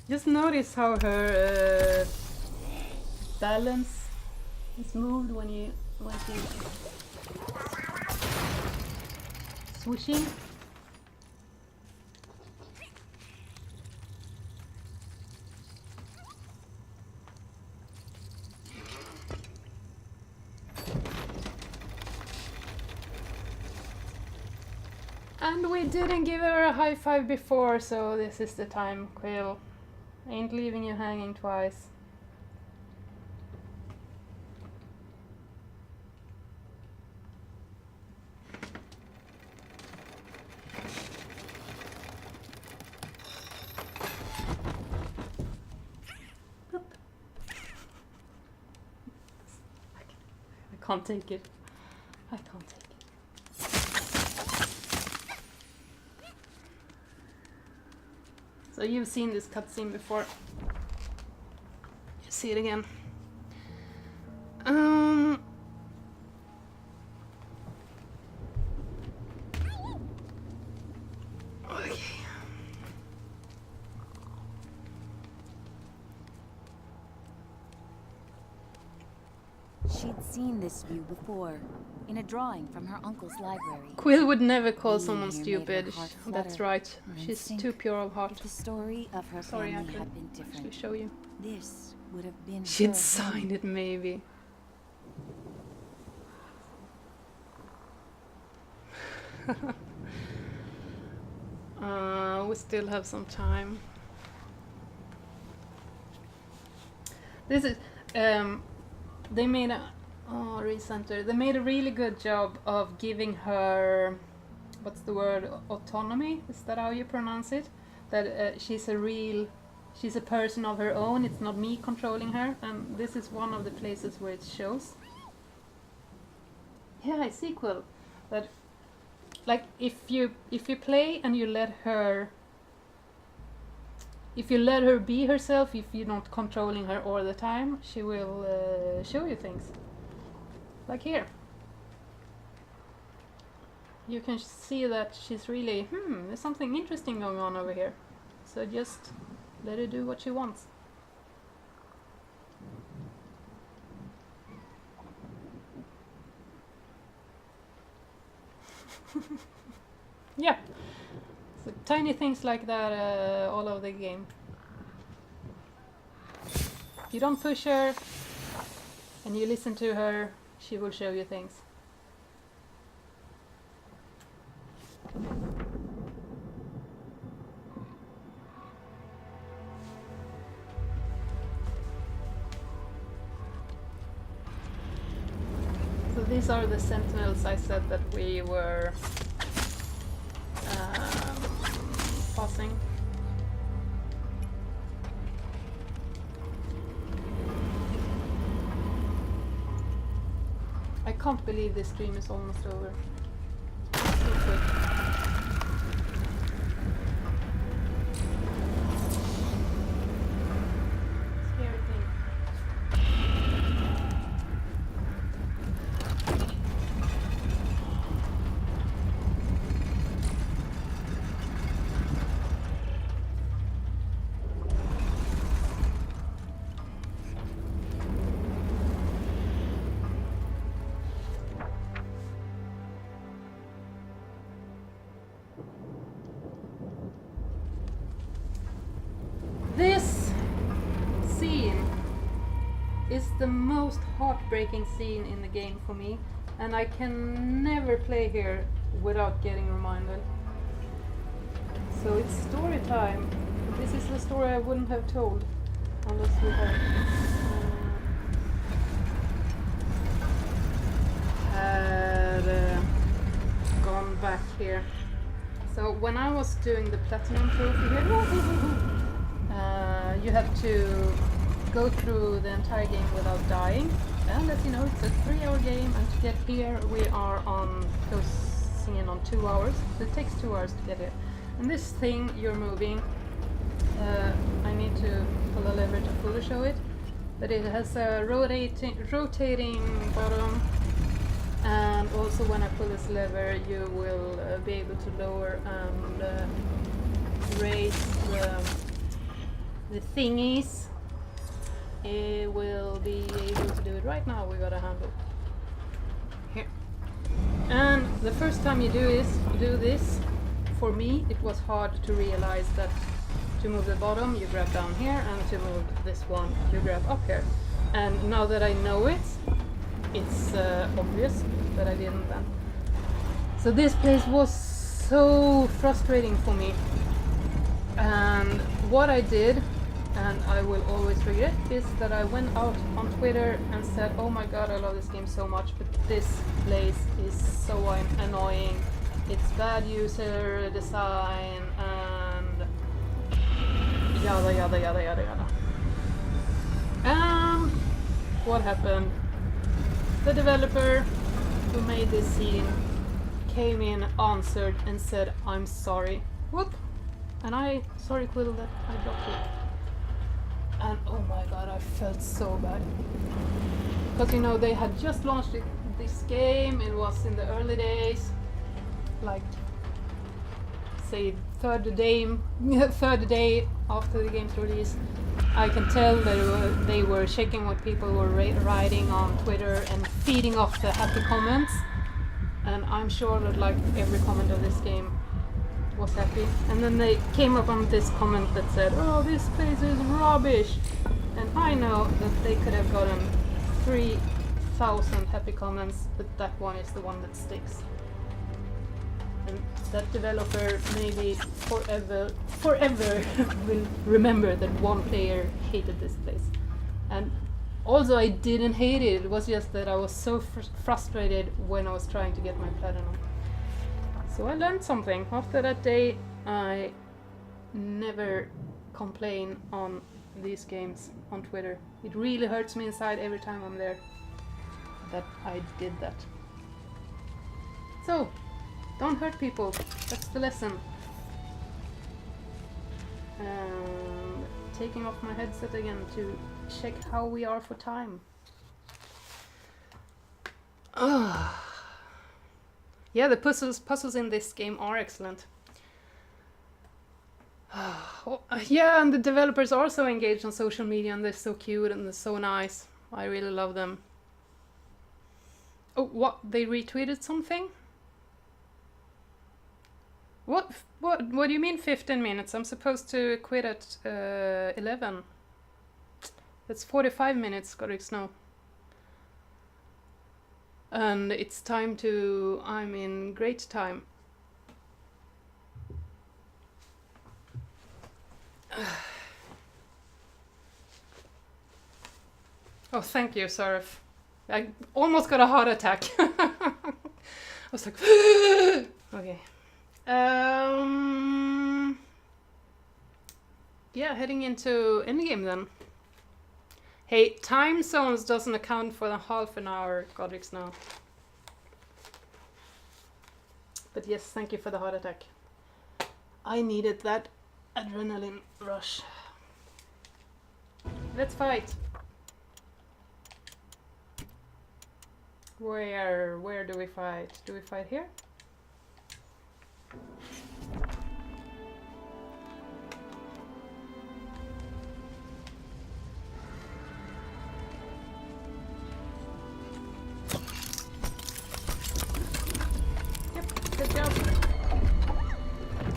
S2: Just notice how her balance is moved when she's swishing. And we didn't give her a high five before, so this is the time, Quill. Ain't leaving you hanging twice. Oop. I can't take it. I can't take it. So you've seen this cutscene before. You see it again. Okay.
S1: She'd seen this view before, in a drawing from her uncle's library.
S2: Quill would never call
S1: Being
S2: someone
S1: here made her
S2: stupid.
S1: heart
S2: That's
S1: flutter
S2: right.
S1: and
S2: She's
S1: sink.
S2: too pure of heart.
S1: If the story of her
S2: Sorry, I
S1: family
S2: could
S1: had been
S2: actually
S1: different,
S2: show you.
S1: this would have been
S2: She'd
S1: her
S2: sign
S1: home.
S2: it, maybe. We still have some time. This is they made a recenter. They made a really good job of giving her, what's the word, autonomy? Is that how you pronounce it? That she's a person of her own. It's not me controlling her, and this is one of the places where it shows. Yeah, it's equal. But like if you play and you let her be herself, if you're not controlling her all the time, she will show you things. Like here. You can see that she's really, there's something interesting going on over here. So just let her do what she wants. Yeah. So tiny things like that all over the game. If you don't push her and you listen to her, she will show you things. So these are the sentinels I said that we were passing. I can't believe this stream is almost over. So quick. Scary thing. This scene is the most heartbreaking scene in the game for me, and I can never play here without getting reminded. So it's story time. This is the story I wouldn't have told unless we had gone back here. So when I was doing the platinum trophy here, you have to go through the entire game without dying. And as you know, it's a 3-hour game, and to get here we are on closing in on 2 hours. So it takes 2 hours to get here. And this thing you're moving, I need to pull a lever to fully show it, but it has a rotating bottom, and also when I pull this lever you will be able to lower and raise the thingies. It will be able to do it right now. We got a handle here, and the first time you do this, for me it was hard to realize that to move the bottom you grab down here, and to move this one you grab up here. And now that I know it, it's obvious, but I didn't then. So this place was so frustrating for me, and what I did, and I will always regret, is that I went out on Twitter and said, oh my god, I love this game so much, but this place is so annoying. It's bad user design and yada yada yada yada yada. What happened? The developer who made this scene came in, answered and said, I'm sorry. Whoop! And I, sorry Quill that I dropped it. And oh my god, I felt so bad. Because you know, they had just launched this game, it was in the early days, like say third day after the game's release. I can tell that they were checking what people were writing on Twitter and feeding off the happy comments. And I'm sure that like every comment of this game was happy. And then they came up on this comment that said, oh, this place is rubbish. And I know that they could have gotten 3,000 happy comments, but that one is the one that sticks. And that developer maybe forever will remember that one player hated this place. And also I didn't hate it, it was just that I was so frustrated when I was trying to get my platinum. So I learned something. After that day I never complain on these games on Twitter. It really hurts me inside every time I'm there that I did that. So don't hurt people, that's the lesson. Taking off my headset again to check how we are for time. Yeah, the puzzles in this game are excellent. Yeah, and the developers are so engaged on social media, and they're so cute and they're so nice. I really love them. Oh, what? They retweeted something? What do you mean 15 minutes? I'm supposed to quit at 11. That's 45 minutes, Godric Snow. And it's time to... I'm in great time. Oh, thank you, Surf. I almost got a heart attack. I was like... Okay. Yeah, heading into endgame then. Hey, time zones doesn't account for the half an hour, Godric Snow. But yes, thank you for the heart attack. I needed that adrenaline rush. Let's fight. Where do we fight? Do we fight here? Good job.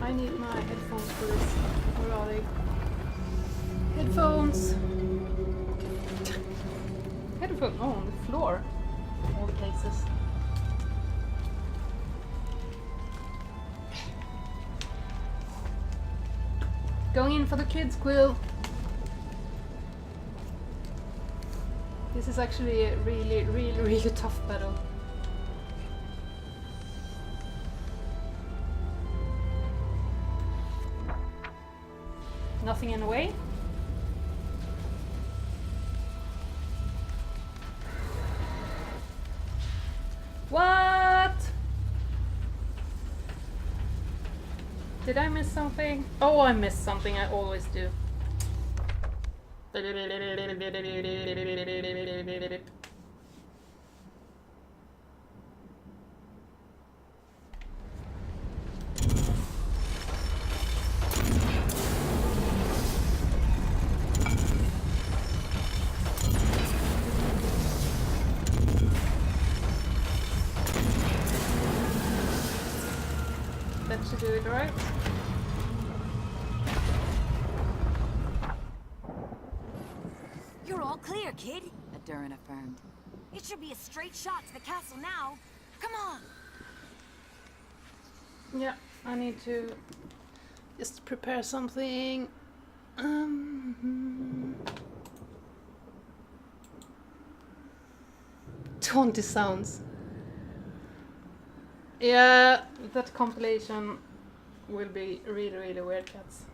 S2: I need my headphones for this. Where are they? Headphones! Headphones? Oh, on the floor. All places. Going in for the kids, Quill. This is actually a really tough battle. Nothing in the way. What? Did I miss something? Oh, I missed something. I always do. That should do it, right?
S1: You're all clear, kid, Adurin affirmed. It should be a straight shot to the castle now. Come on!
S2: Yeah, I need to just prepare something. Taunty sounds. Yeah, that compilation will be really weird, cats.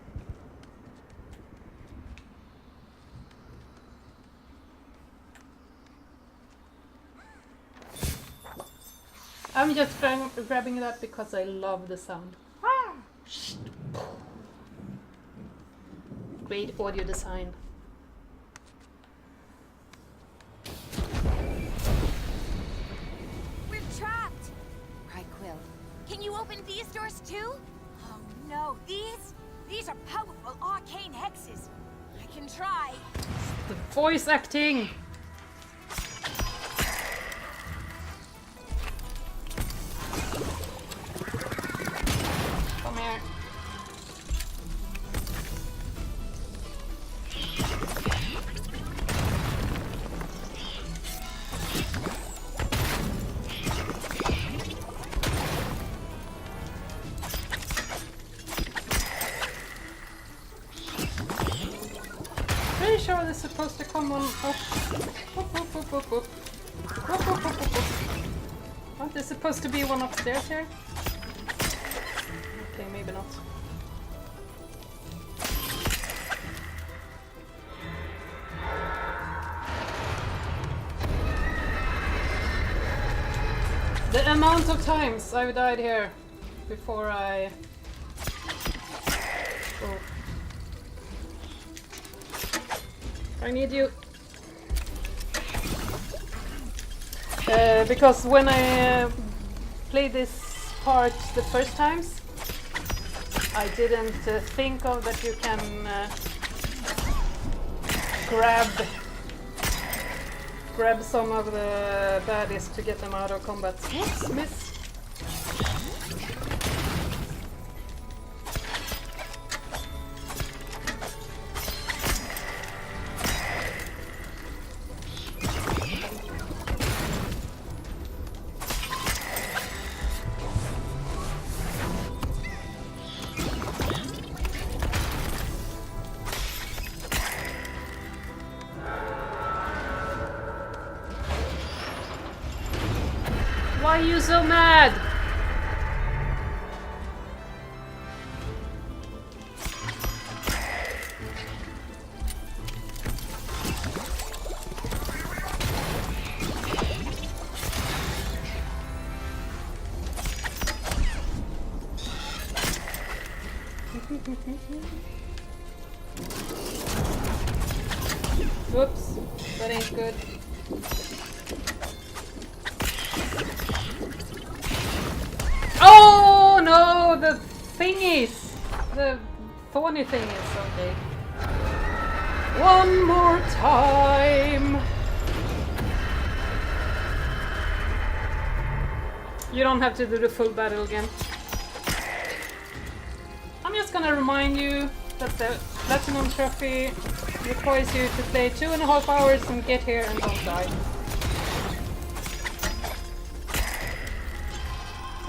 S2: I'm just grabbing that because I love the sound. Great audio design.
S1: We're trapped! cried Quill. Can you open these doors too? Oh no, these are powerful arcane hexes. I can try.
S2: The voice acting! Come here. Pretty sure this is supposed to come on up. Aren't there supposed to be one upstairs here? Okay, maybe not. The amount of times I've died here before I... Oh. I need you. Because when I played this part the first times, I didn't think of that you can grab some of the baddies to get them out of combat. Whoops, miss. Why are you so mad? Whoops, that ain't good. Oh no, the thingies! The thorny thingies, okay. One more time! You don't have to do the full battle again. I'm just gonna remind you that the Platinum Trophy requires you to play 2.5 hours and get here and don't die.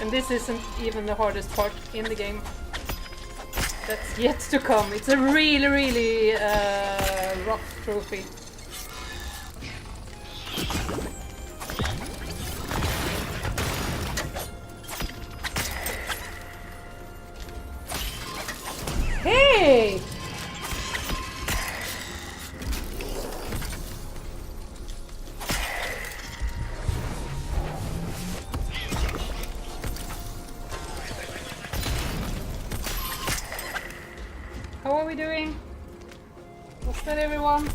S2: And this isn't even the hardest part in the game. That's yet to come. It's a really, really rough trophy. Hey! How are we doing? What's that, everyone?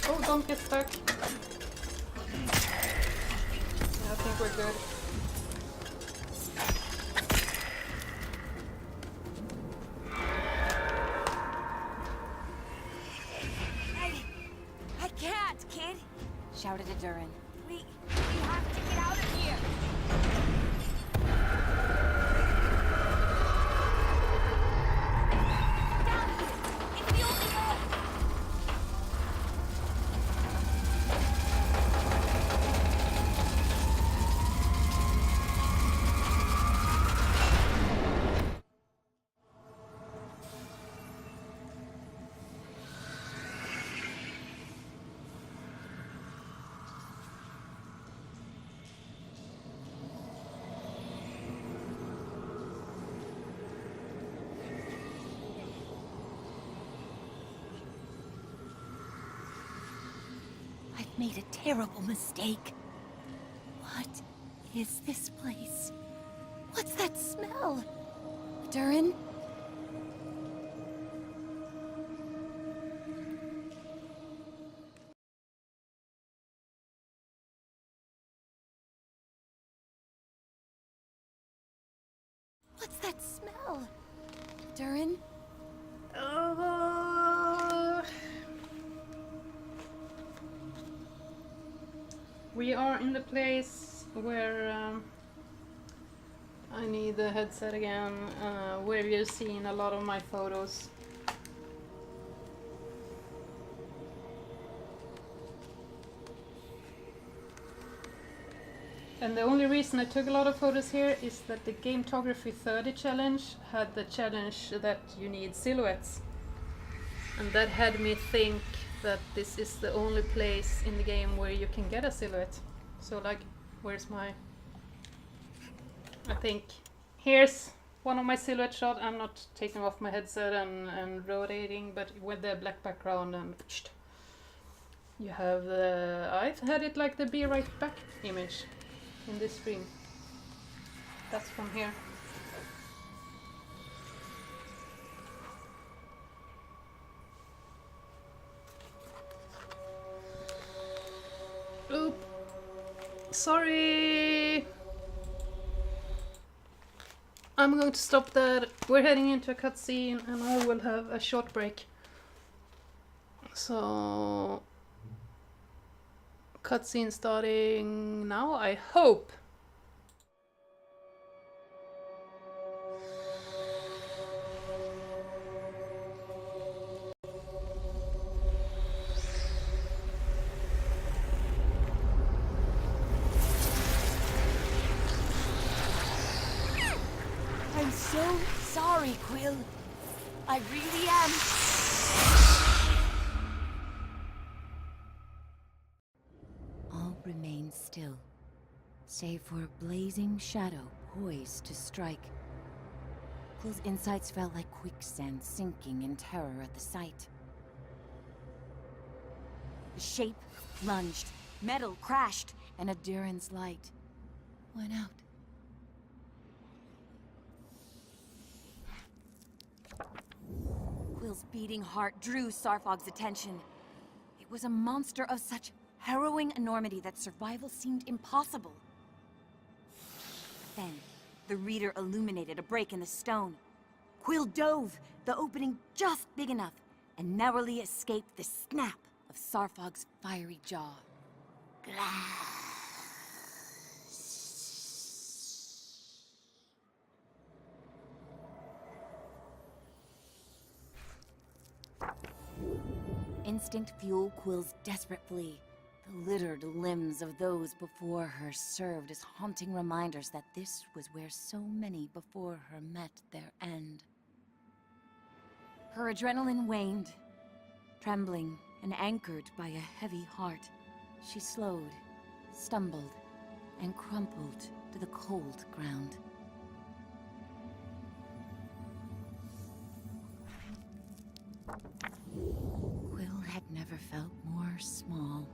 S2: Oh, don't get stuck. I think we're good.
S1: I can't, kid! Shouted at Durin. We have to get out of here! Down here! It's the only way! I've made a terrible mistake. What is this place? What's that smell? Durin? What's that smell? Durin?
S2: We are in the place where I need the headset again, where you've seen a lot of my photos. And the only reason I took a lot of photos here is that the Gametography 30 challenge had the challenge that you need silhouettes. And that had me think that this is the only place in the game where you can get a silhouette. So like, where's my... I think here's one of my silhouette shots. I'm not taking off my headset and rotating, but with the black background and you have the... I've had it like the be right back image in this stream. That's from here. Oop. Sorry. I'm going to stop that. We're heading into a cutscene and I will have a short break. So... cutscene starting now, I hope.
S1: I'm so sorry, Quill. I really am. All remained still, save for a blazing shadow poised to strike. Quill's insides felt like quicksand sinking in terror at the sight. The shape lunged, metal crashed, and a Durin's light went out. Quill's beating heart drew Sarfog's attention. It was a monster of such harrowing enormity that survival seemed impossible. Then, the reader illuminated a break in the stone. Quill dove, the opening just big enough, and narrowly escaped the snap of Sarfog's fiery jaw. Instinct fueled Quill's desperate flee. The littered limbs of those before her served as haunting reminders that this was where so many before her met their end. Her adrenaline waned. Trembling and anchored by a heavy heart, she slowed, stumbled, and crumpled to the cold ground. Quill had never felt more small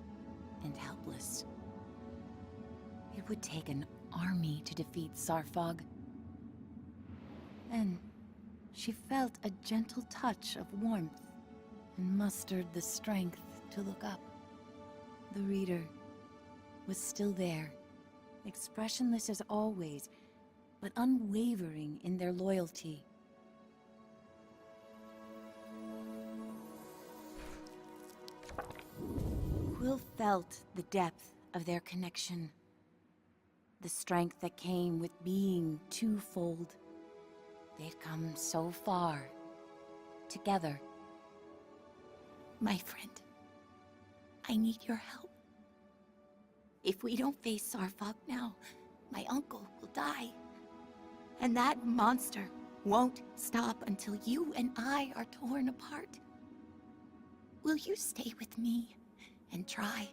S1: and helpless. It would take an army to defeat Sarfog. Then, she felt a gentle touch of warmth and mustered the strength to look up. The reader was still there, expressionless as always, but unwavering in their loyalty. Quill felt the depth of their connection, the strength that came with being twofold. They'd come so far, together. My friend, I need your help. If we don't face Sarfog now, my uncle will die. And that monster won't stop until you and I are torn apart. Will you stay with me and try?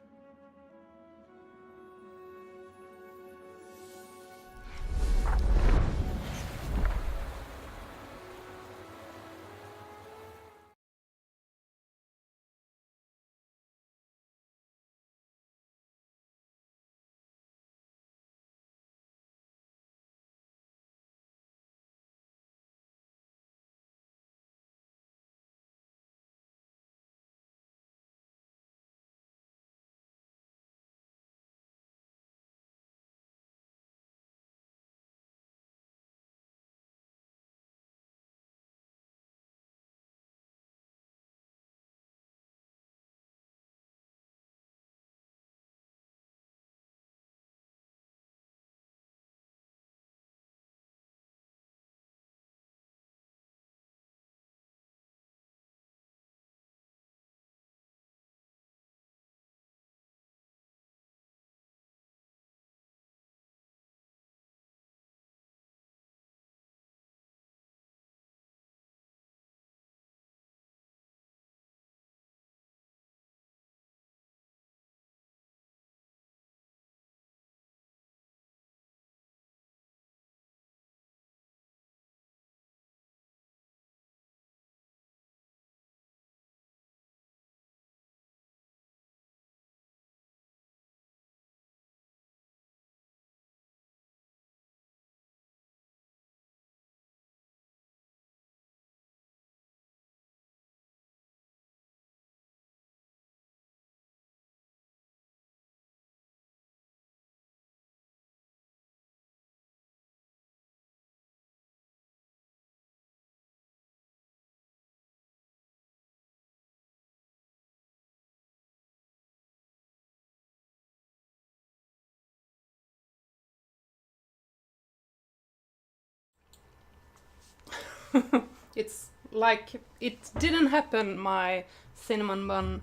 S2: It's like it didn't happen, my cinnamon bun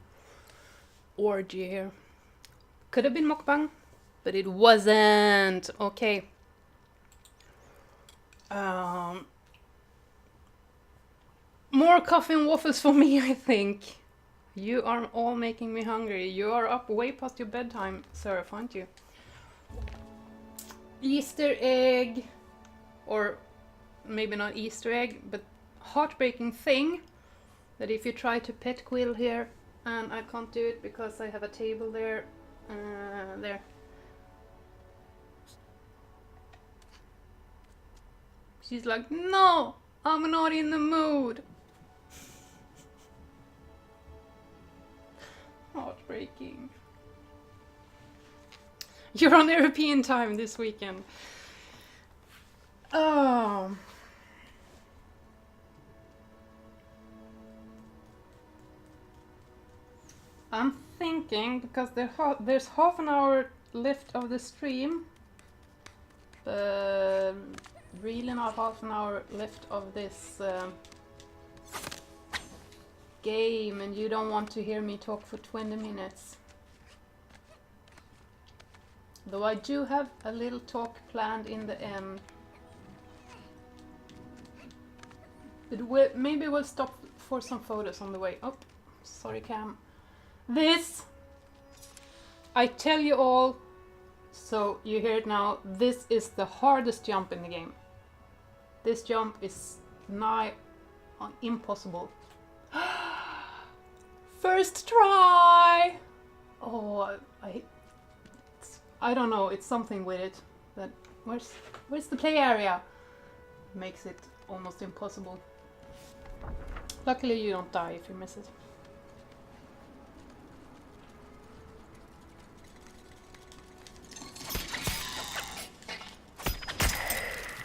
S2: orgy here. Could have been mukbang, but it wasn't. Okay. More coffee and waffles for me, I think. You are all making me hungry. You are up way past your bedtime, sir, aren't you? Easter egg, or maybe not Easter egg, but heartbreaking thing that if you try to pet Quill here, and I can't do it because I have a table there, there. She's like, no, I'm not in the mood. Heartbreaking. You're on European time this weekend. Oh. I'm thinking, because there's half an hour left of the stream, really not half an hour left of this game, and you don't want to hear me talk for 20 minutes. Though I do have a little talk planned in the end. But maybe we'll stop for some photos on the way. Oh, sorry Cam. This, I tell you all, so you hear it now, this is the hardest jump in the game. This jump is nigh on impossible. First try! Oh, I don't know, it's something with it. That where's the play area? Makes it almost impossible. Luckily you don't die if you miss it.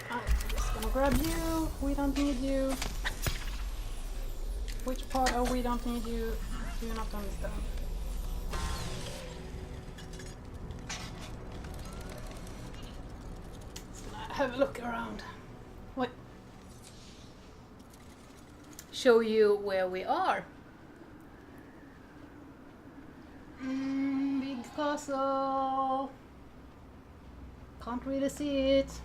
S2: I'm just gonna grab you. We don't need you. Which part of we don't need you do you not understand? Just gonna have a look around. What? Show you where we are. Big castle. Can't really see it.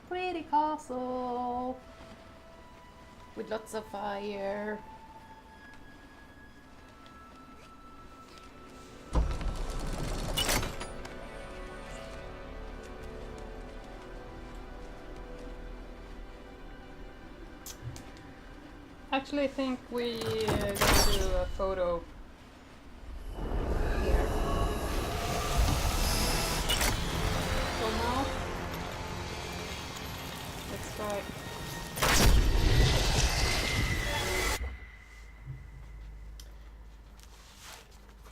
S2: Pretty castle with lots of fire. Actually, I think we gonna do a photo here. So now, let's try.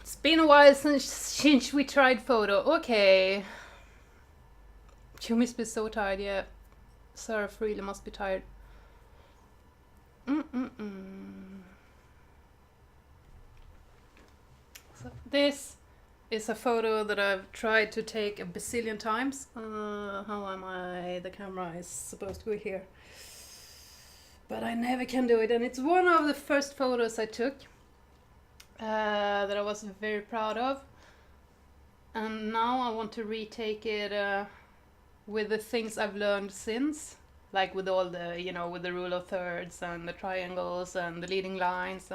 S2: It's been a while since we tried photo. Okay. You must be so tired, yeah. Sarah really must be tired. So this is a photo that I've tried to take a bazillion times. How am I? The camera is supposed to go here. But I never can do it, and it's one of the first photos I took that I was very proud of. And now I want to retake it with the things I've learned since. Like with all the, you know, with the rule of thirds and the triangles and the leading lines,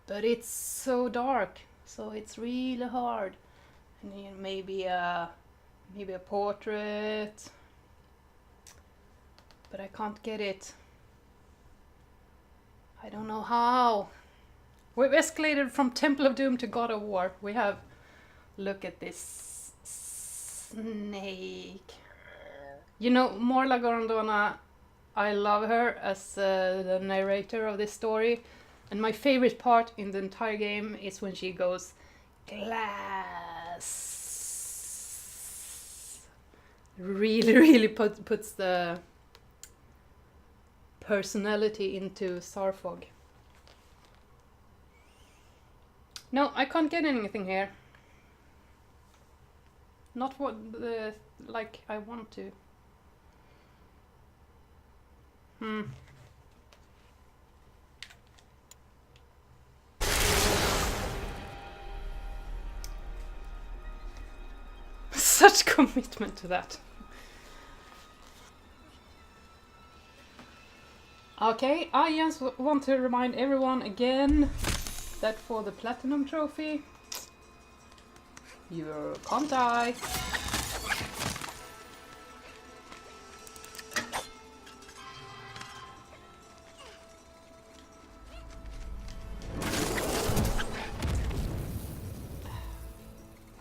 S2: but it's so dark, so it's really hard. And you know, maybe a portrait, but I can't get it. I don't know how. We've escalated from Temple of Doom to God of War. We have, look at this snake. You know, Morla Gorondona, I love her as the narrator of this story. And my favorite part in the entire game is when she goes, glass. Really puts the personality into Sarfog. No, I can't get anything here. Not what like I want to. Such commitment to that. Okay, I just want to remind everyone again that for the Platinum Trophy, you can't die.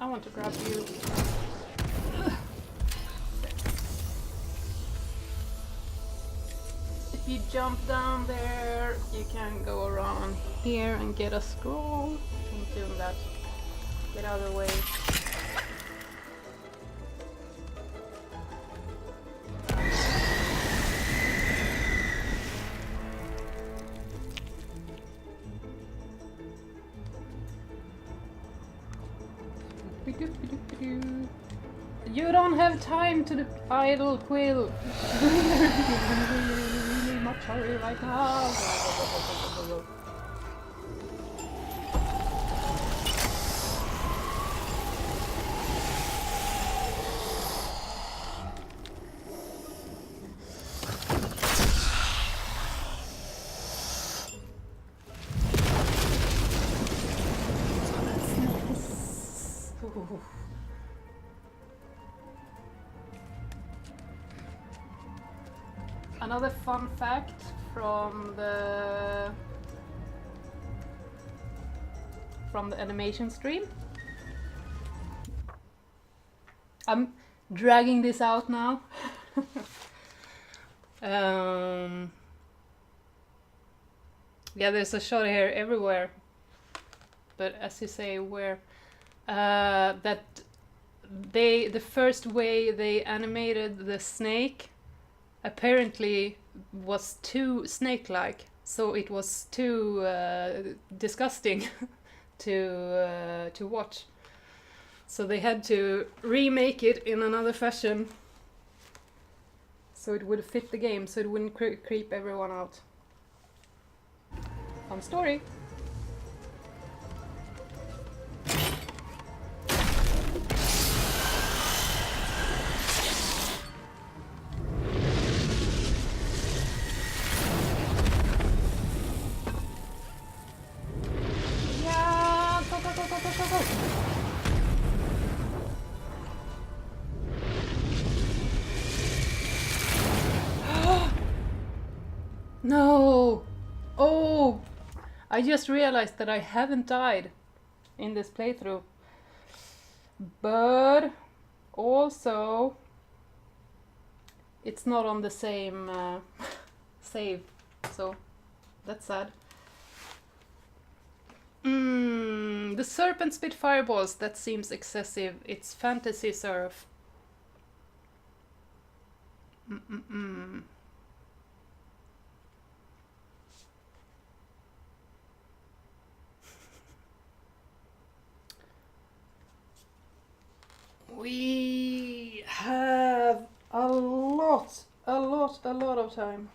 S2: I want to grab you. If you jump down there, you can go around here and get a scroll. Keep doing that. Get out of the way. You don't have time to idle, Quill. Really much hurry right now. Another fun fact from the animation stream. I'm dragging this out now. Yeah, there's a shot here everywhere, but as you say, where that the first way they animated the snake apparently was too snake-like, so it was too disgusting to watch. So they had to remake it in another fashion, so it would fit the game, so it wouldn't creep everyone out. Fun story. No! Oh! I just realized that I haven't died in this playthrough. But also it's not on the same save, so that's sad. The serpent spit fireballs, that seems excessive. It's fantasy surf. We have a lot of time.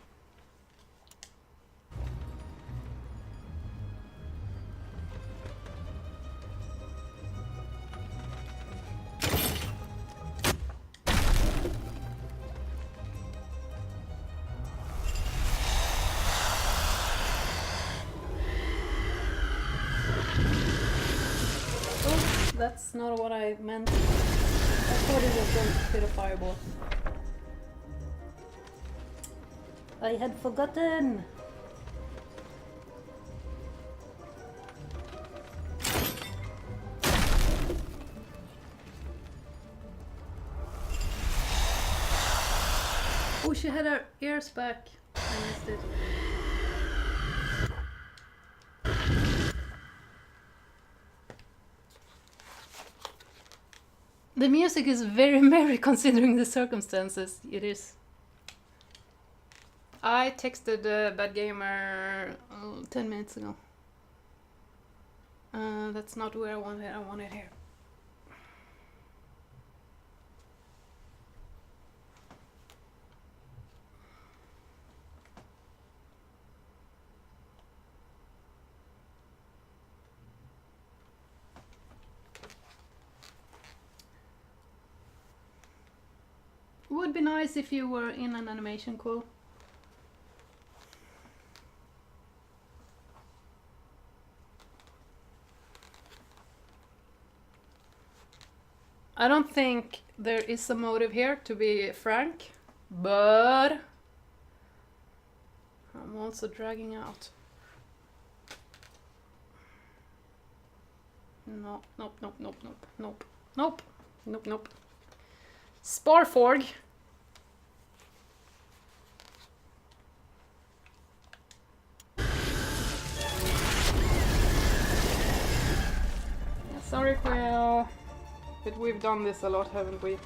S2: Oops, that's not what I meant. I thought it was going to spit a fireball. I had forgotten! Oh, she had her ears back. I missed it. The music is very merry considering the circumstances. It is. I texted Bad Gamer 10 minutes ago. That's not where I wanted. I want it here. Would be nice if you were in an animation, cool. I don't think there is a motive here, to be frank, but I'm also dragging out. No, nope, nope, nope, nope, nope, nope, nope, nope. Sparforg. Sorry, Quill, but we've done this a lot, haven't we?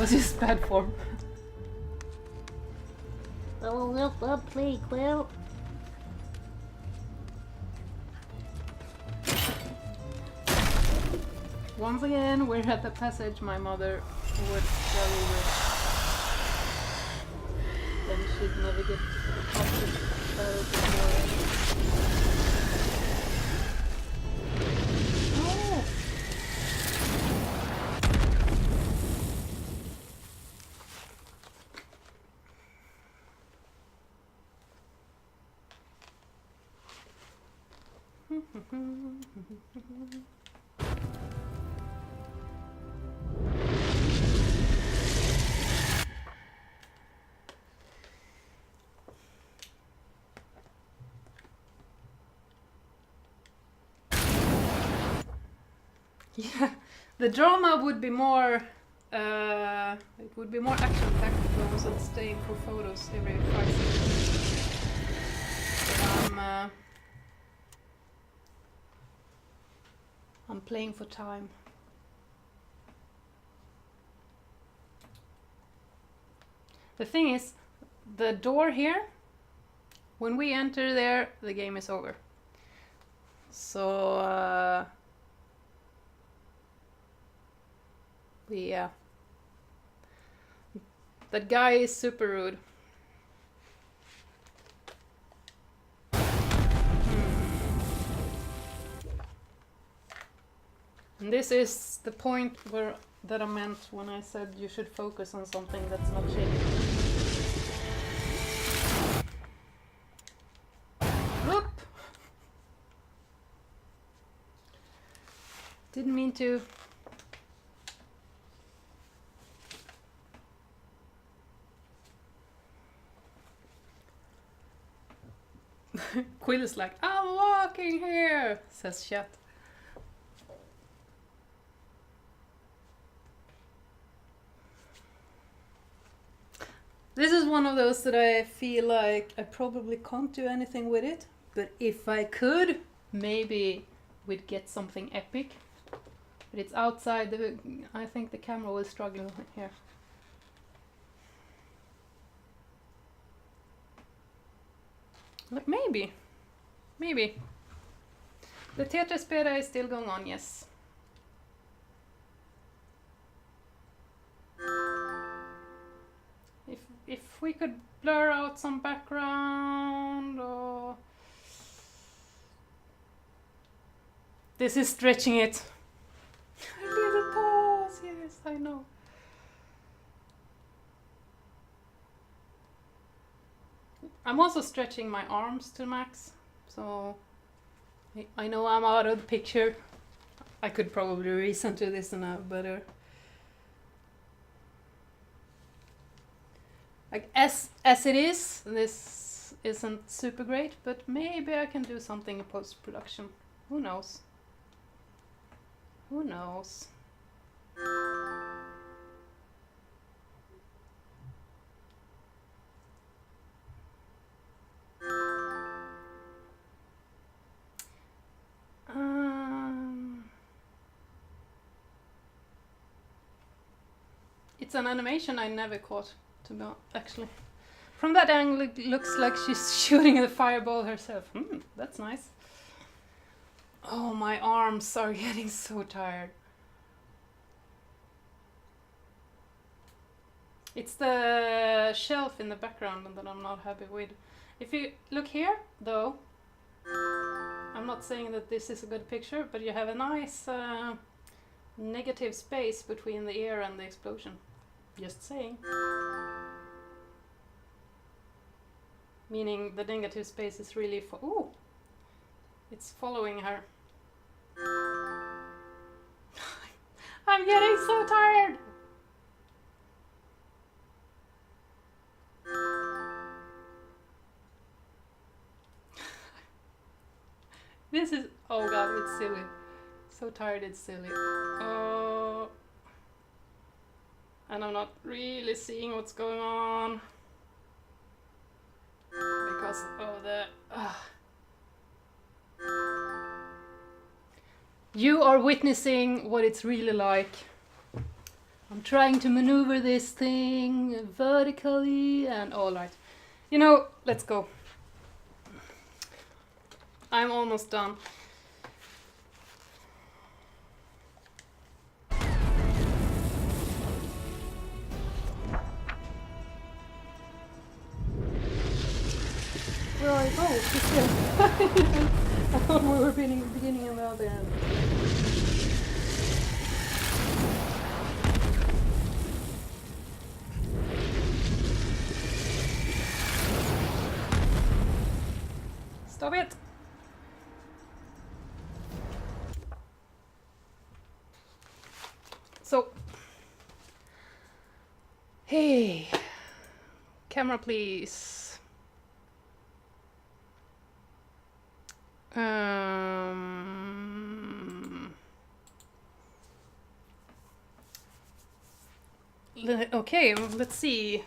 S2: That's just bad form.
S4: Oh, well played, Quill.
S2: Once again, we're at the passage my mother would struggle with. Then she'd navigate to the passage better before. Oh! Yeah, the drama would be more. It would be more action-packed if I wasn't staying for photos every 5 seconds. But I'm playing for time. The thing is, the door here. When we enter there, the game is over. So. Yeah. That guy is super rude. And this is the point that I meant when I said you should focus on something that's not shaking. Whoop! Didn't mean to. Quill is like, I'm walking here, says Chat. This is one of those that I feel like I probably can't do anything with it, but if I could, maybe we'd get something epic. But it's outside, I think the camera will struggle here. Like maybe. The Tetris beta is still going on, yes. If we could blur out some background or... This is stretching it. A little pause, yes, I know. I'm also stretching my arms to max, so I know I'm out of the picture. I could probably recenter this and have better. Like as it is, this isn't super great, but maybe I can do something in post-production. Who knows? Who knows? It's an animation I never caught, to be honest, actually. From that angle, it looks like she's shooting the fireball herself. That's nice. Oh, my arms are getting so tired. It's the shelf in the background that I'm not happy with. If you look here, though, I'm not saying that this is a good picture, but you have a nice negative space between the ear and the explosion. Just saying. Meaning the negative space is really ooh! It's following her. I'm getting so tired! This is, oh god, it's silly. So tired it's silly. Oh. And I'm not really seeing what's going on. Because of the... You are witnessing what it's really like I'm trying to maneuver this thing vertically and all right. You know, let's go. I'm almost done. Where are you? Oh, she's still. I thought we were beginning and the other end. Stop it! So, hey, camera please. Okay, let's see.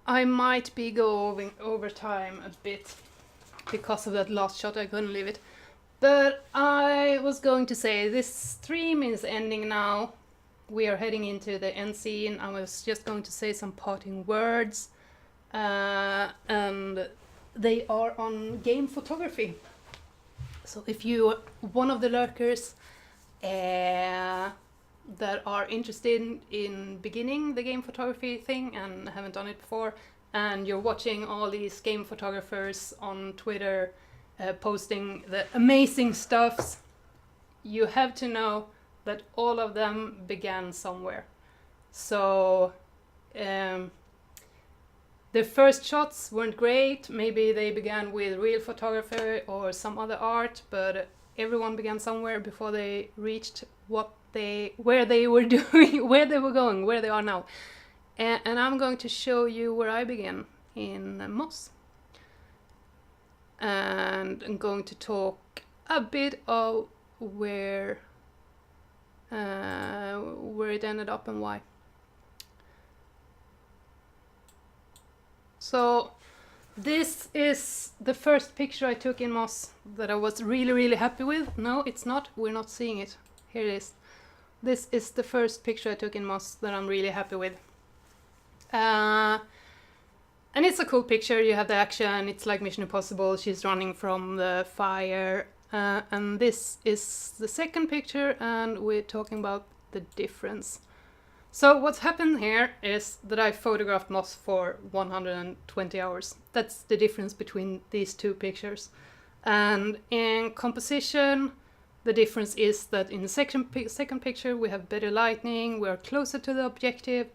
S2: I might be going over time a bit because of that last shot. I couldn't leave it. But I was going to say this stream is ending now. We are heading into the end scene. I was just going to say some parting words. And they are on Gametography. So if you one of the lurkers that are interested in beginning the game photography thing and haven't done it before, and you're watching all these game photographers on Twitter posting the amazing stuffs, you have to know that all of them began somewhere. So the first shots weren't great. Maybe they began with real photography or some other art, but everyone began somewhere before they reached where they were doing, where they were going, where they are now. And I'm going to show you where I began in Moss. And I'm going to talk a bit of where it ended up and why. So this is the first picture I took in Moss that I was really happy with. No, it's not. We're not seeing it. Here it is. This is the first picture I took in Moss that I'm really happy with. And it's a cool picture. You have the action. It's like Mission Impossible. She's running from the fire. And this is the second picture, and we're talking about the difference. So what's happened here is that I photographed Moss for 120 hours. That's the difference between these two pictures. And in composition, the difference is that in the second picture we have better lighting, we are closer to the objective,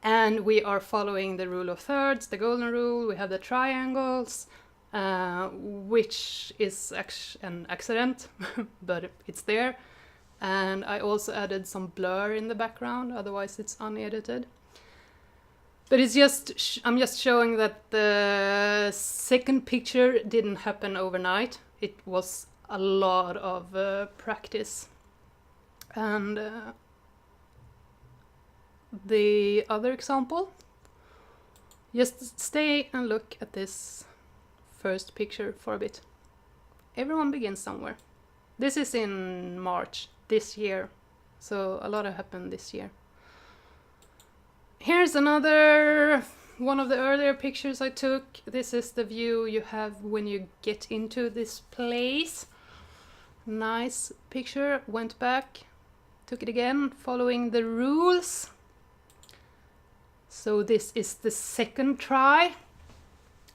S2: and we are following the rule of thirds, the golden rule. We have the triangles, which is an accident, but it's there. And I also added some blur in the background, otherwise it's unedited. But it's just I'm just showing that the second picture didn't happen overnight. It was a lot of practice. And the other example, just stay and look at this first picture for a bit. Everyone begins somewhere. This is in March this year, so a lot has happened this year. Here's another one of the earlier pictures I took. This is the view you have when you get into this place. Nice picture. Went back, took it again, following the rules. So this is the second try.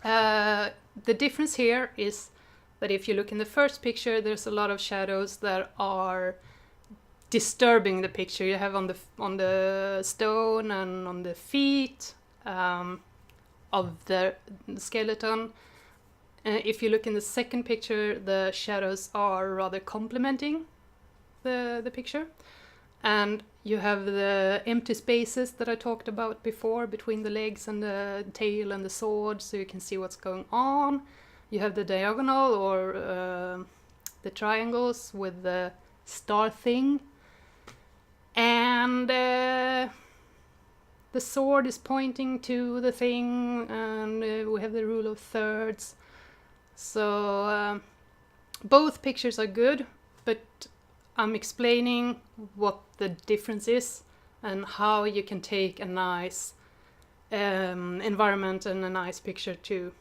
S2: The difference here is that if you look in the first picture, there's a lot of shadows that are disturbing the picture. You have on the stone and on the feet of the skeleton. If you look in the second picture, the shadows are rather complementing the picture. And you have the empty spaces that I talked about before between the legs and the tail and the sword, so you can see what's going on. You have the diagonal or the triangles with the star thing. And the sword is pointing to the thing, and we have the rule of thirds. So both pictures are good, but I'm explaining what the difference is and how you can take a nice environment and a nice picture to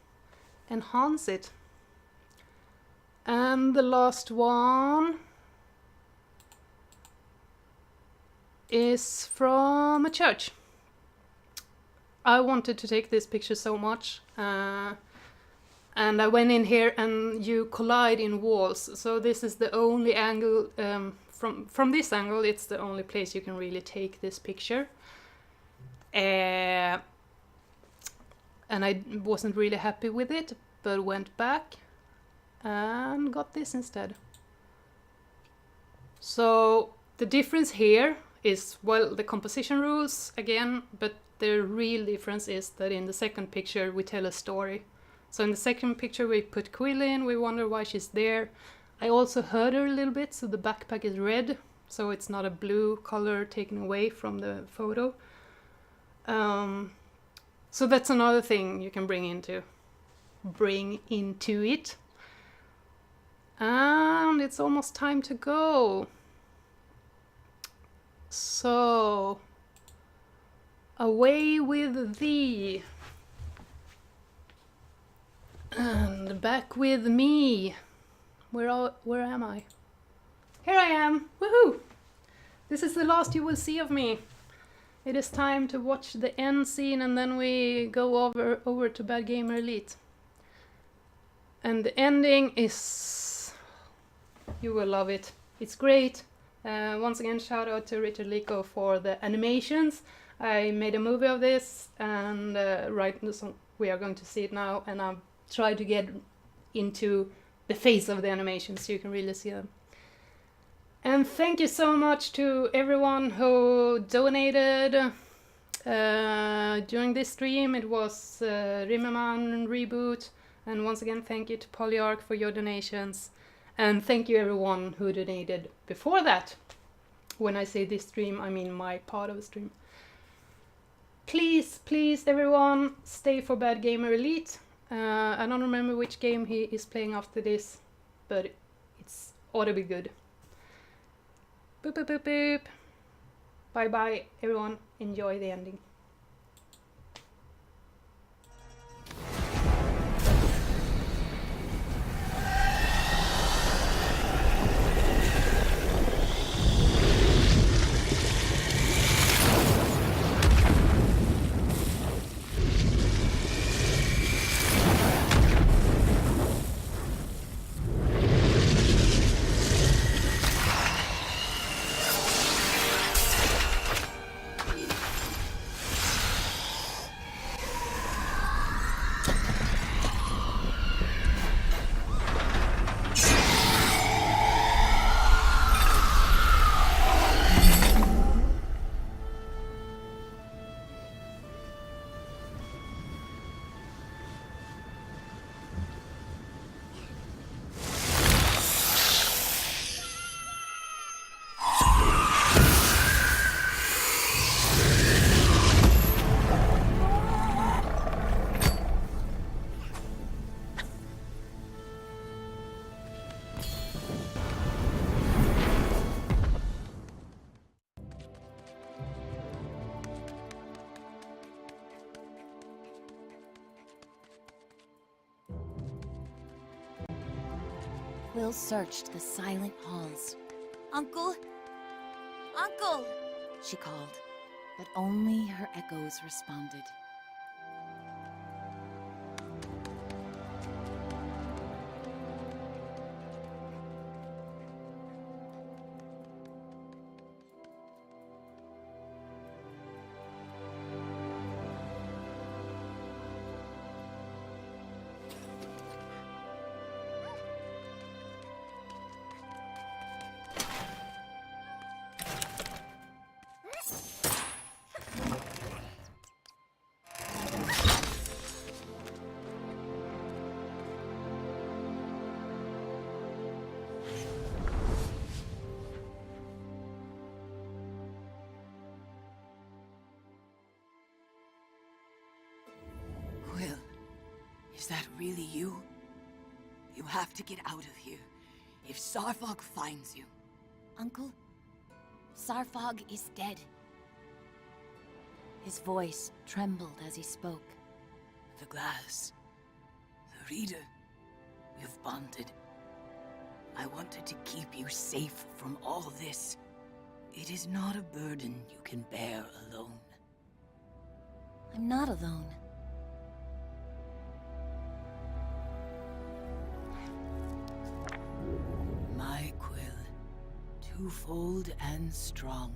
S2: enhance it. And the last one is from a church. I wanted to take this picture so much, and I went in here and you collide in walls. So this is the only angle, from this angle, it's the only place you can really take this picture. And I wasn't really happy with it, but went back and got this instead. So the difference here is, well, the composition rules again, but the real difference is that in the second picture we tell a story. So in the second picture we put Quill in, we wonder why she's there. I also hurt her a little bit, so the backpack is red, so it's not a blue color taken away from the photo. So that's another thing you can bring into it. And it's almost time to go. So, away with thee. And back with me. Where am I? Here I am! Woohoo! This is the last you will see of me. It is time to watch the end scene and then we go over to Bad Gamer Elite. And the ending is... you will love it. It's great. Once again, shout out to Richard Lico for the animations. I made a movie of this and we are going to see it now, and I've tried to get into the face of the animations so you can really see them. And thank you so much to everyone who donated during this stream. It was Rimmerman Reboot, and once again thank you to Polyarch for your donations. And thank you everyone who donated before that. When I say this stream, I mean my part of the stream. Please, please everyone, stay for Bad Gamer Elite. I don't remember which game he is playing after this, but it's ought to be good. Boop boop boop boop. Bye bye everyone, enjoy the ending.
S1: Quill searched the silent halls. "Uncle? Uncle!" she called, but only her echoes responded.
S3: Quill, is that really you? You have to get out of here. If Sarfog finds you...
S1: Uncle, Sarfog is dead. His voice trembled as he spoke.
S3: The glass. The reader. You've bonded. I wanted to keep you safe from all this. It is not a burden you can bear alone.
S1: I'm not alone.
S3: My quill. Twofold and strong.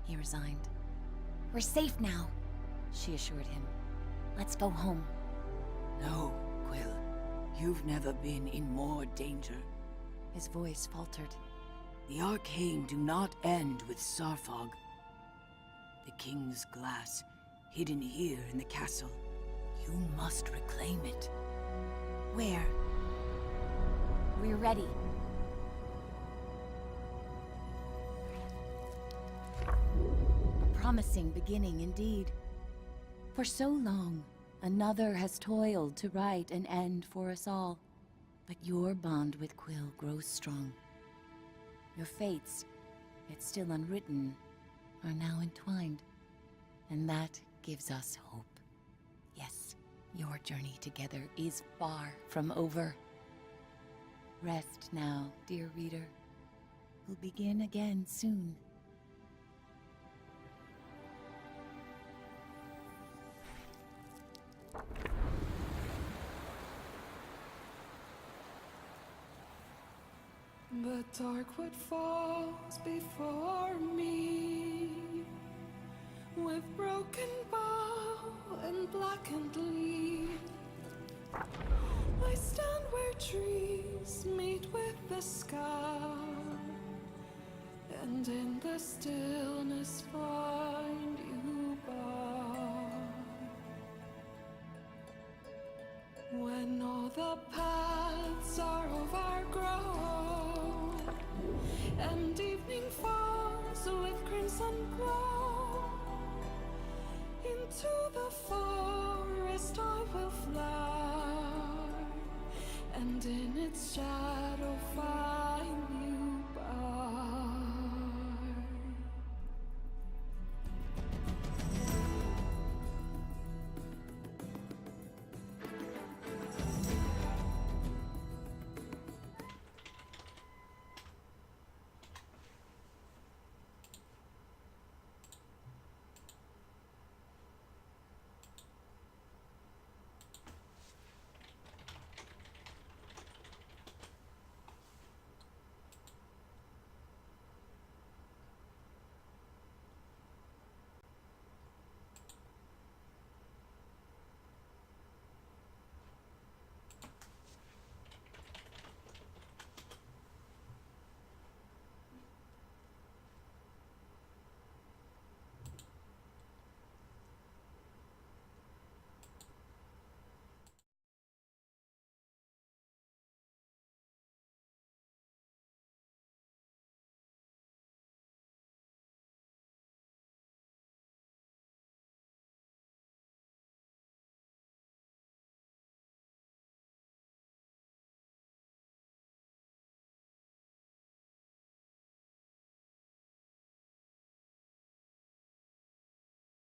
S1: He resigned. We're safe now, she assured him. Let's go home.
S3: No, Quill. You've never been in more danger.
S1: His voice faltered.
S3: The arcane do not end with Sarfog. The king's glass, hidden here in the castle. You must reclaim it.
S1: Where? We're ready. A promising beginning indeed. For so long, another has toiled to write an end for us all. But your bond with Quill grows strong. Your fates, yet still unwritten, are now entwined. And that gives us hope. Yes, your journey together is far from over. Rest now, dear reader. We'll begin again soon.
S5: The darkwood falls before me, with broken bough and blackened leaf. I stand where trees meet with the sky, and in the stillness find you by. When all the paths are overgrown, and evening falls with crimson glow, into the forest I will fly, and in its shadow find you.